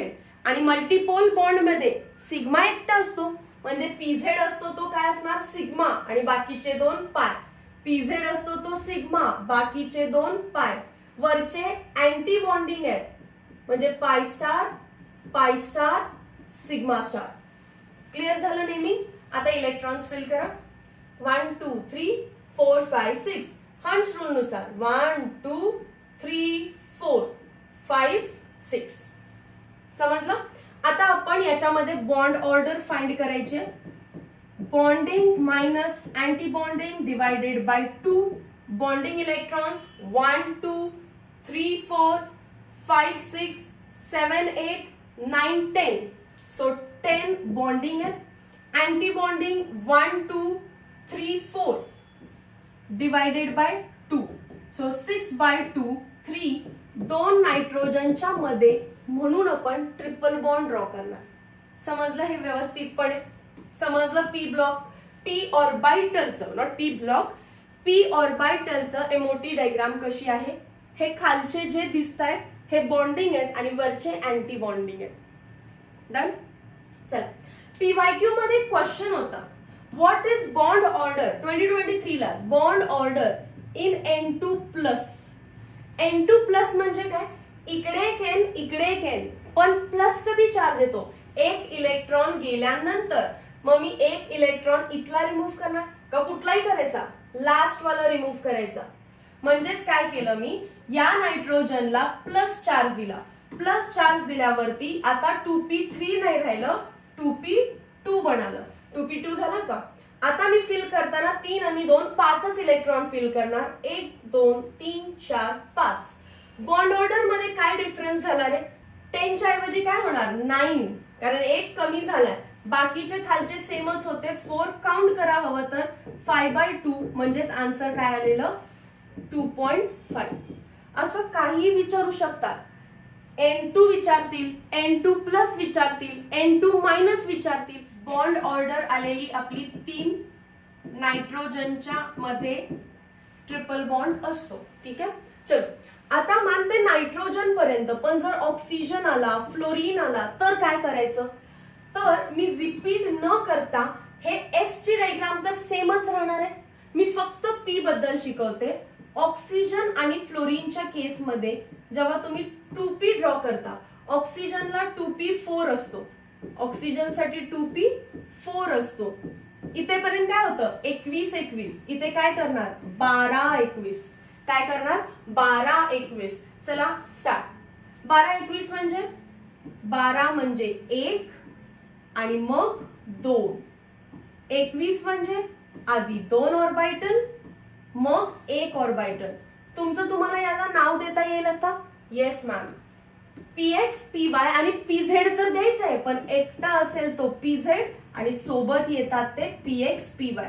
आणि मल्टिपल बॉन्ड मध्ये सिग्मा एकटा असतो म्हणजे pz असतो तो काय असणार सिग्मा आणि बाकीचे 2 पाय. pz असतो तो सिग्मा बाकीचे 2 पाय. वरचे अँटी बॉन्डिंग आहेत म्हणजे पाय स्टार सिग्मा स्टार. क्लिअर झालं नेहमी. आता इलेक्ट्रॉन्स फिल करा 1 2 3 4 5 6 हंस रूल नुसार 1 2 3 4 5 6. समजलं. आता आपण याच्यामध्ये बॉन्ड ऑर्डर फाइंड करायचे. Bonding minus antibonding divided by 2. Bonding electrons 1 2 3 4 5 6 7 8 9 10. So 10 bonding आहे. Antibonding 1 2 3 4 divided by 2. So 6 by 2 3. 2 नायट्रोजनच्या मध्ये म्हणून आपण ट्रिपल बॉन्ड ड्रॉ करणार. समजलं हे व्यवस्थितपणे. समजलं पी ब्लॉक. पी ऑर्बिटलचं नॉट पी ब्लॉक पी ऑर्बिटलचं एमओटी डायग्राम कशी आहे. हे खालचे जे दिसत आहेत हे बॉन्डिंग आहेत आणि वरचे अँटी बॉन्डिंग आहेत. डन. चला PYQ मध्ये क्वेश्चन होता व्हॉट इज बॉन्ड ऑर्डर 2023 ला bond order in N2 plus. N2 plus म्हणजे काय, इकडे एक N इकडे एक N, पण प्लस कधी चार्ज येतो, एक इलेक्ट्रॉन गेल्यानंतर. मग मी एक इलेक्ट्रॉन इथला रिमूव्ह करणार का कुठलाही करायचा, लास्ट वाला रिमूव्ह करायचा. म्हणजेच काय केलं मी, या नायट्रोजनला प्लस चार्ज दिला. प्लस चार्ज दिल्यावरती आता 2p3 नाही राहिलं, 2p2 बनालं. 2p2 झाला का. आता मी फिल करताना 3 आणि 2 5च इलेक्ट्रॉन फिल करणार. 1 2 3 4 5. बॉन्ड ऑर्डर मध्ये काय डिफरन्स झाला रे, 10 च्या ऐवजी काय होणार 9, कारण एक कमी झालाय. बाकीचे खालचे सेमच होते. 4 काउंट करा हवं तर 5/2 म्हणजेच आन्सर काय आलेलं 2.5. असं काही विचारू शकतात. N2 विचारतील, N2 प्लस विचारतील, N2 मायनस विचारतील. बॉन्ड ऑर्डर आलेली आपली 3 नायट्रोजनच्या मध्ये ट्रिपल बॉन्ड असतो. ठीक आहे. चलो आता मानते नायट्रोजन पर्यंत, पण जर ऑक्सिजन आला, फ्लोरीन आला तर काय करायचं. तर मी रिपीट न करता हे एस ची डायग्राम तर सेमच राहणार आहे. मी फक्त पी बद्दल शिकवते. ऑक्सिजन आणि फ्लोरीनच्या केसमध्ये जेव्हा तुम्ही 2p ड्रॉ करता, ऑक्सिजनला 2p4 असतो, ऑक्सिजनसाठी 2p4 असतो. इथेपर्यंत काय होतं 21 21. इथे काय करणार 12 21. काय करणार 12 21. चला स्टार्ट. 12 21 म्हणजे 12 म्हणजे 1 आणि मग 2. 21 म्हणजे आधी 2 ऑर्बिटल मग 1 ऑर्बिटल. तुमचं तुम्हाला याला नाव देता येईल आता. Yes ma'am. px py आणि pz तर द्यायचं आहे, पण एकटा असेल तो pz आणि सोबत येतात ते px py.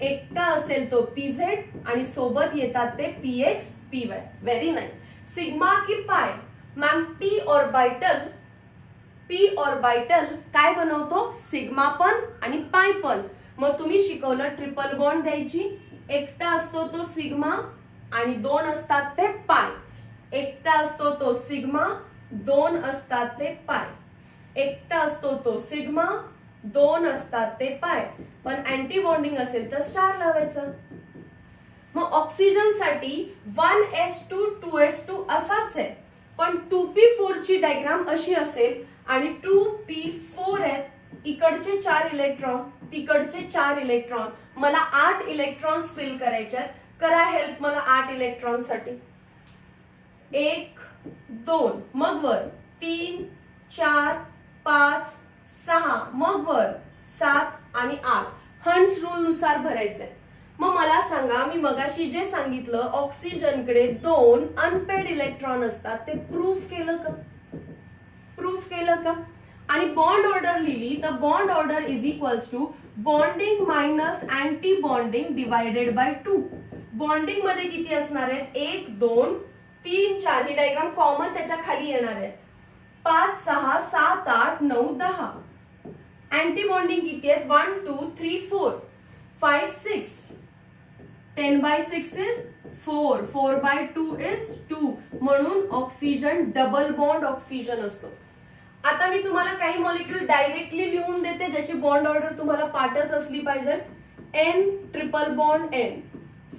एकटा असेल तो pz आणि सोबत येतात ते px py. Very nice. Sigma की पाय मॅम, p ऑर्बिटल काय बनवतो, सिग्मा पण आणि पाय पण. मग तुम्ही शिकवलं ट्रिपल बॉन्ड द्यायची. एकटा असतो तो सिग्मा आणि 2 असतात ते पाय. एकटा असतो तो सिग्मा, 2 असतात ते पाय. एकटा असतो तो सिग्मा, 2 असतात ते पाय. पण अँटी बॉन्डिंग असेल तर स्टार लावायचं. मग ऑक्सिजन साठी 1s2 2s2 असाच आहे, पण 2p4 ची डायग्राम अशी असेल आणि 2p4 आहेत. इकडचे 4 इलेक्ट्रॉन, तिकडचे 4 इलेक्ट्रॉन. मला 8 इलेक्ट्रॉन्स फिल करायचे आहेत. करा हेल्प मला 8 इलेक्ट्रॉन साठी. 1 2 मग वर 3 4 5 6 मग वर 7 आणि 8. हंट्स रूल नुसार भरायचंय. मग मला सांगा, मी मगाशी जे सांगितलं ऑक्सिजनकडे 2 अनपेड इलेक्ट्रॉन असतात, ते प्रूफ केलं का. प्रूफ केलं का. आणि बॉन्ड ऑर्डर लिहिली तर bond order is equals to bonding minus antibonding divided by 2. Bonding मध्ये किती असणार आहेत 1 2 3 4. ही डायग्राम कॉमन त्याच्या खाली येणार आहे. 5 6 7 8 9 10. अँटी बॉन्डिंग किती आहेत 1 2 3 4 5 6. 10/6 इज 4. 4/2 इज 2. म्हणून ऑक्सिजन डबल बॉन्ड ऑक्सिजन असतो. आता मी तुम्हाला काही मॉलिक्यूल डायरेक्टली लिहून देते ज्याची बॉन्ड ऑर्डर तुम्हाला पाठच असली पाहिजे. N triple bond N,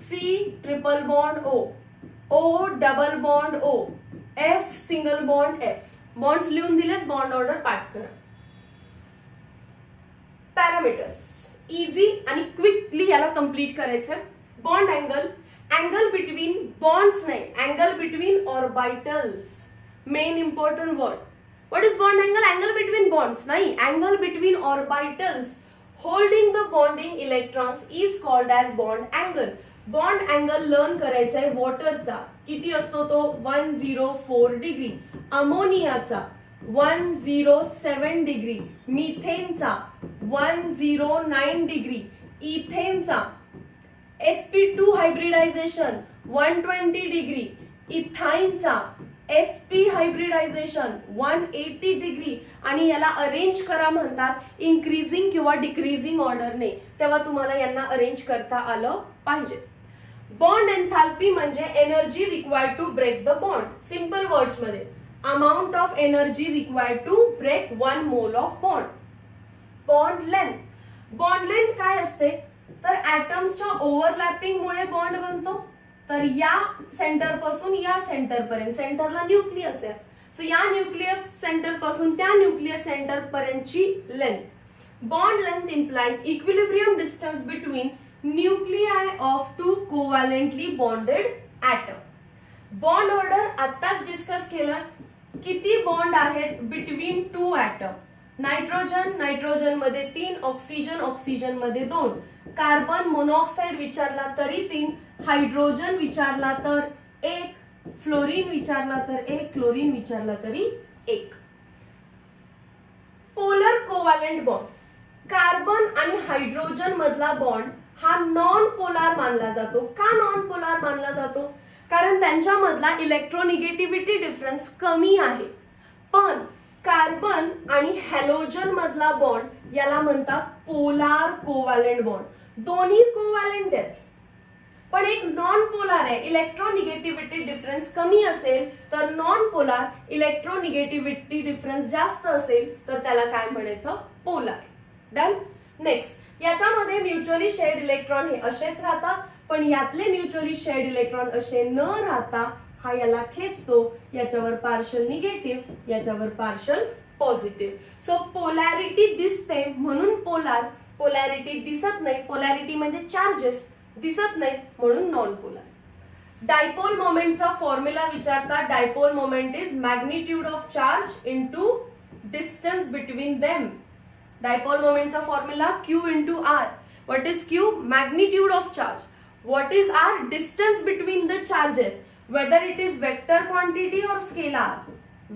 C triple bond O, O double bond O, F single bond F. Bonds लिहून दिलेत, बॉन्ड ऑर्डर पाठ करा. पॅरामीटर्स इझी आणि क्विकली याला कंप्लीट करायचं. Bond angle, angle between bonds नाही, angle between orbitals. Main important word. What is bond angle? Angle between bonds. नाही, angle between orbitals holding the bonding electrons is called as bond angle. Bond angle learn करायचा आहे वॉटरचा. किती असतो तो 104 degree. अमोनियाचा 107 degree. मिथेनचा 109 degree. इथेनचा sp2 hybridization 120 degree. इथाईनचा sp हायब्रिडायझेशन 180 डिग्री. आणि याला अरेंज करा म्हणतात इन्क्रीजिंग किंवा डिक्रीजिंग ऑर्डरने, तेव्हा तुम्हाला यांना अरेंज करता आलं पाहिजे. बॉन्ड एन्थाल्पी म्हणजे energy required to break the bond. Simple words मध्ये amount of energy required to break 1 mole of bond. Bond length, bond length काय असते, तर ऍटम्सच्या ओव्हरलॅपिंग मुळे बॉन्ड बनतो. तर या सेंटर पासून या सेंटर पर्यंत, सेंटरला न्यूक्लियस आहे, सो या न्यूक्लियस सेंटर पासून त्या न्यूक्लियस सेंटर पर्यंतची length. Bond length implies equilibrium distance between nuclei of two covalently bonded atom. Bond order आताच डिस्कस केलं, किती बॉन्ड आहेत बिटवीन टू ऍटम. नायट्रोजन मध्ये 3, ऑक्सिजन मध्ये 2, कार्बन मोनॉक्साइड विचारला तरी 3, हायड्रोजन विचारला तर 1, फ्लोरीन विचारला तर 1, क्लोरीन विचारला तरी 1. पोलर कोव्हॅलेंट बॉन्ड, कार्बन आणि हायड्रोजन मधला बॉन्ड हा नॉन पोलार मानला जातो. का नॉन पोलार मानला जातो, कारण त्यांच्यामधला इलेक्ट्रोनिगेटिव्हिटी डिफरन्स कमी आहे. पण कार्बन आणि हॅलोजन मधला बॉन्ड याला म्हणतात पोलार कोव्हॅलेंट बॉन्ड. दोन्ही कोव्हॅलेंट आहेत पण एक नॉन पोलार आहे. इलेक्ट्रोनिगेटिव्हिटी डिफरन्स कमी असेल तर नॉन पोलार, इलेक्ट्रोनिगेटिव्हिटी डिफरन्स जास्त असेल तर त्याला काय म्हणायचं, पोलार. डन. नेक्स्ट, याच्यामध्ये म्युच्युअली शेअर्ड इलेक्ट्रॉन हे असेच राहतात, पण यातले म्युच्युअली शेअर्ड इलेक्ट्रॉन असे न राहता हा याला खेचतो, याच्यावर पार्शल निगेटिव्ह, याच्यावर पार्शल पॉझिटिव्ह. सो पोलॅरिटी दिसते म्हणून पोलार, पोलॅरिटी दिसत नाही, पोलॅरिटी म्हणजे चार्जेस दिसत नाही म्हणून नॉन पोलार. डायपोल मोमेंटचा फॉर्म्युला विचारतात. Dipole moment is magnitude of charge into distance between them. Dipole मोमेंटचा formula Q into R. What is Q? Magnitude of charge. What is R? Distance between the charges. Whether it is vector quantity or scalar.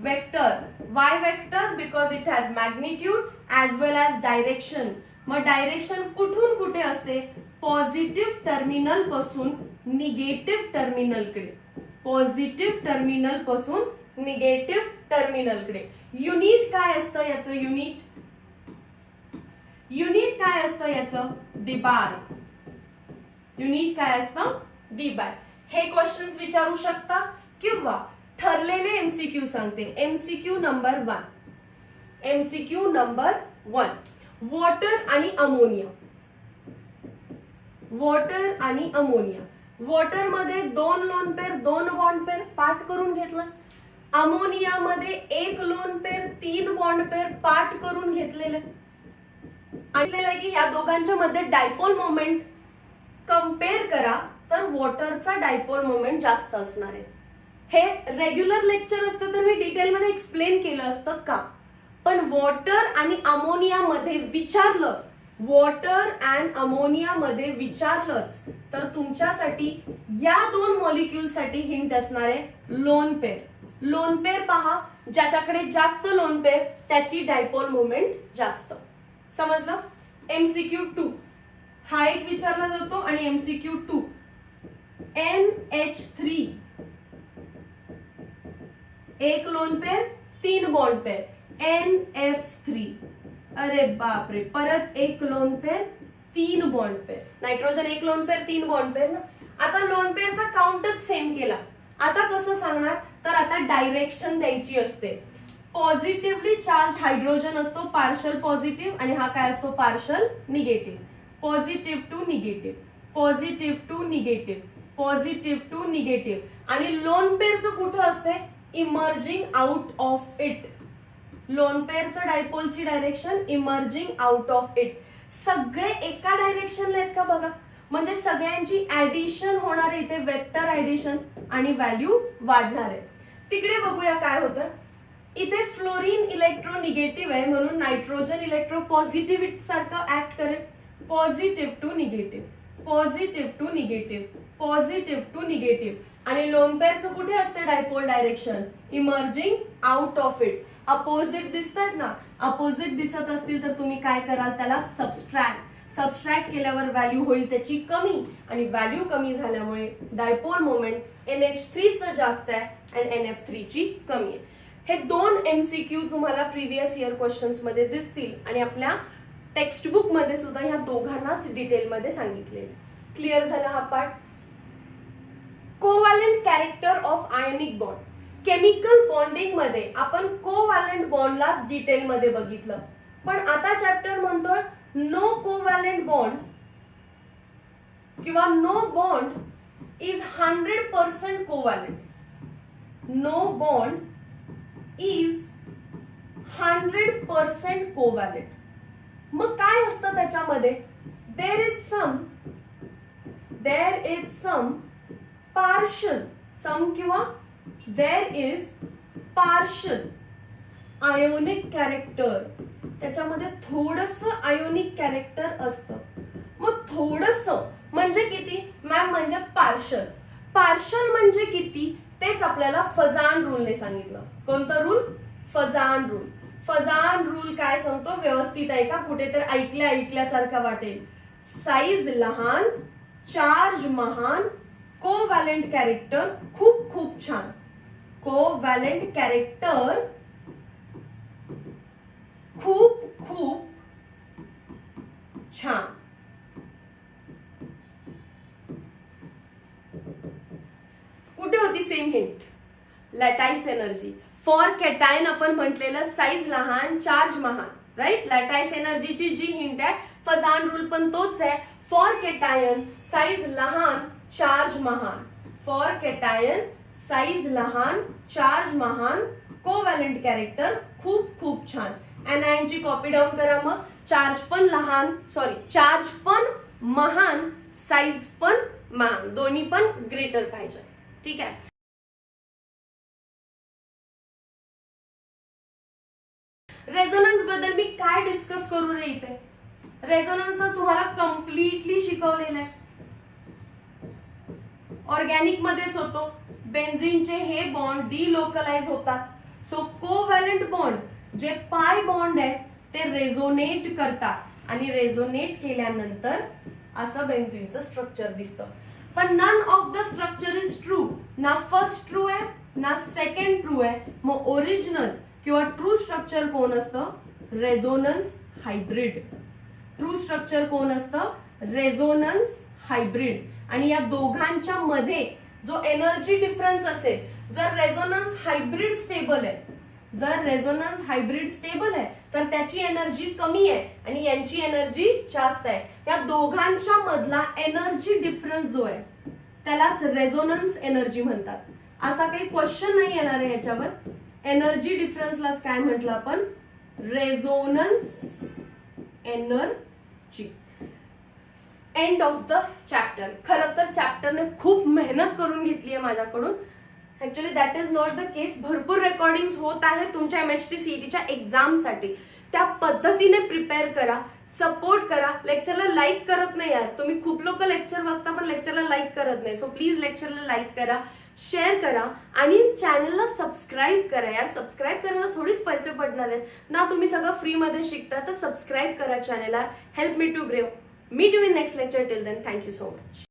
Vector. Why vector? Because it has magnitude as well as direction. मग direction कुठून कुठे असते, positive terminal पासून negative टर्मिनलकडे. Positive terminal पासून negative टर्मिनलकडे. Unit काय असतं याचं, unit काय असतं याचं, डिबार. युनिट काय असतं, डिबार. हे क्वेश्चन्स विचारू शकता किंवा ठरलेले एमसीक्यू सांगते. एमसीक्यू नंबर 1, वॉटर आणि अमोनिया. वॉटर आणि अमोनिया. वॉटर मध्ये 2 lone pair, 2 bond pair part करून घेतलं. अमोनिया मध्ये 1 lone pair, 3 bond pair part करून घेतलेले. आणि की या दोघांच्या मध्ये डायपोल मोमेंट कम्पेअर करा तर वॉटरचा डायपोल मोमेंट जास्त असणार आहे. हे रेग्युलर लेक्चर असतं तर मी डिटेलमध्ये एक्सप्लेन केलं असतं का, पण वॉटर आणि अमोनिया मध्ये विचारलं, वॉटर अँड अमोनिया मध्ये विचारलंच तर तुमच्यासाठी या 2 मॉलिक्यूल साठी हिंट असणार आहे लोन पेअर. लोन पेअर पहा, ज्याच्याकडे जास्त लोन पेअर त्याची डायपोल मोमेंट जास्त. समजलं. एमसीक्यू 2 हा एक विचारला जातो आणि एमसीक्यू 2 NH3 एक lone pair, 3 bond pair, NF3. अरे बापरे, परत 1 lone pair, 3 bond pair. Nitrogen 1 lone pair, 3 bond pair ना. आता लोन पेअरचा काउंटच सेम केला. आता कसं सांगणार, तर आता डायरेक्शन द्यायची असते. पॉझिटिव्हली चार्ज हायड्रोजन असतो पार्शल पॉझिटिव्ह आणि हा काय असतो partial negative. Positive to negative, positive to negative, positive to negative. आणि लोन पेअरचं कुठं असते, emerging out of it. Lone पेअरचं डायपोलची direction emerging out of it. सगळे एका डायरेक्शनला आहेत का बघा, म्हणजे सगळ्यांची ऍडिशन होणार आहे इथे, वेक्टर ऍडिशन आणि व्हॅल्यू वाढणार आहे. तिकडे बघूया काय होतं. इथे फ्लोरीन इलेक्ट्रोनिगेटिव्ह आहे म्हणून नायट्रोजन इलेक्ट्रो पॉझिटिव्ह सारखं ऍक्ट करेल. Positive to negative, positive to negative, positive to negative. आणि लोन पेअरचं कुठे असते dipole direction, emerging out of it. Opposite दिसतात ना, अपोजिट दिसत असतील तर तुम्ही काय कराल, त्याला सबस्ट्रॅक्ट केल्यावर व्हॅल्यू होईल त्याची कमी, आणि व्हॅल्यू कमी झाल्यामुळे डायपोल मोमेंट NH3 चं जास्त आहे आणि NF3 ची कमी आहे. हे 2 MCQ तुम्हाला प्रिव्हियस इयर क्वेश्चन्स मध्ये दिसतील आणि आपल्या टेक्स्ट बुक मध्ये सुद्धा ह्या दोघांनाच डिटेल मध्ये सांगितलेले. क्लिअर झाला हा part. Covalent character of ionic bond. Chemical bonding मध्ये आपण कोव्हॅलेंट बॉन्डलाच डिटेल मध्ये बघितलं, पण आता चॅप्टर म्हणतोय नो कोव्हॅलेंट बॉन्ड किंवा no bond is 100% covalent. No bond is 100% covalent. मग काय असतं त्याच्यामध्ये? देर इज सम पार्शल, सम किंवा there is partial ionic character. त्याच्यामध्ये थोडस आयोनिक कॅरेक्टर असतं. मग थोडस म्हणजे किती मॅम? म्हणजे पार्शल. पार्शल म्हणजे किती तेच आपल्याला फजान रूलने सांगितलं. कोणतं rule? Fazan rule. Fazan rule काय सांगतो? व्यवस्थित ऐका, कुठेतरी ऐकल्यासारखं वाटेल. साईज लहान, चार्ज महान, कोव्हॅलेंट कॅरेक्टर खूप खूप छान. कोव्हॅलेंट कॅरेक्टर खूप खूप छान. कुठे होती same hint? Lattice energy. For cation आपण म्हटलेलं साईज लहान, चार्ज महान, राईट? लॅटाईस एनर्जीची जी हिंट आहे, फजान रूल पण तोच आहे. फॉर कॅटायन साईज लहान, चार्ज महान. फॉर कॅटायन साईज लहान, चार्ज महान, कोव्हॅलेंट कॅरेक्टर खूप खूप छान. एनआयन ची कॉपी डाऊन करा. मग चार्ज पण महान, साईज पण महान, दोन्ही पण ग्रेटर पाहिजे. ठीक आहे. रेझोनन्स बद्दल मी काय डिस्कस करू रे इथे? रेझोनन्स तर तुम्हाला कम्प्लिटली शिकवलेलं आहे. ऑर्गॅनिक मध्येच होतो. बेन्झीनचे हे बॉन्ड डिलोकलाइज होतात. सो कोव्हॅलेंट बॉन्ड जे पाय बॉन्ड आहेत ते रेझोनेट करतात आणि रेझोनेट केल्यानंतर असं बेन्झीनचं स्ट्रक्चर दिसतं. पण none of the structure is true. ना फर्स्ट ट्रू आहे ना सेकंड ट्रू आहे. मग ओरिजिनल किंवा ट्रू स्ट्रक्चर कोण असतं? Resonance hybrid. ट्रू स्ट्रक्चर कोण असतं? Resonance hybrid. आणि या दोघांच्या मध्ये जो एनर्जी डिफरन्स असेल, जर रेझोनन्स हायब्रिड स्टेबल आहे तर त्याची एनर्जी कमी आहे आणि यांची एनर्जी जास्त आहे. या दोघांच्या मधला एनर्जी डिफरन्स जो आहे त्यालाच रेझोनन्स एनर्जी म्हणतात. असा काही क्वेश्चन नाही येणार आहे याच्यावर. एनर्जी डिफरन्सलाच काय म्हटलं आपण? Resonance energy. End of the chapter. खरं तर चॅप्टरने खूप मेहनत करून घेतली आहे माझ्याकडून. Actually that is not the case. भरपूर रेकॉर्डिंग होत आहेत तुमच्या MHT CETच्या एक्झामसाठी. त्या पद्धतीने प्रिपेअर करा, सपोर्ट करा. लेक्चरला लाईक करत नाही यार तुम्ही. खूप लोक लेक्चर बघता पण लेक्चरला लाईक करत नाही. सो प्लीज लेक्चरला लाईक करा, शेअर करा आणि चॅनलला सबस्क्राईब करा यार. सबस्क्राईब करायला थोडीच पैसे पडणार आहेत ना. तुम्ही सगळं फ्री मध्ये शिकता तर सबस्क्राईब करा चॅनलला. Help me to grow. Meet you in next lecture. Till then, thank you so much.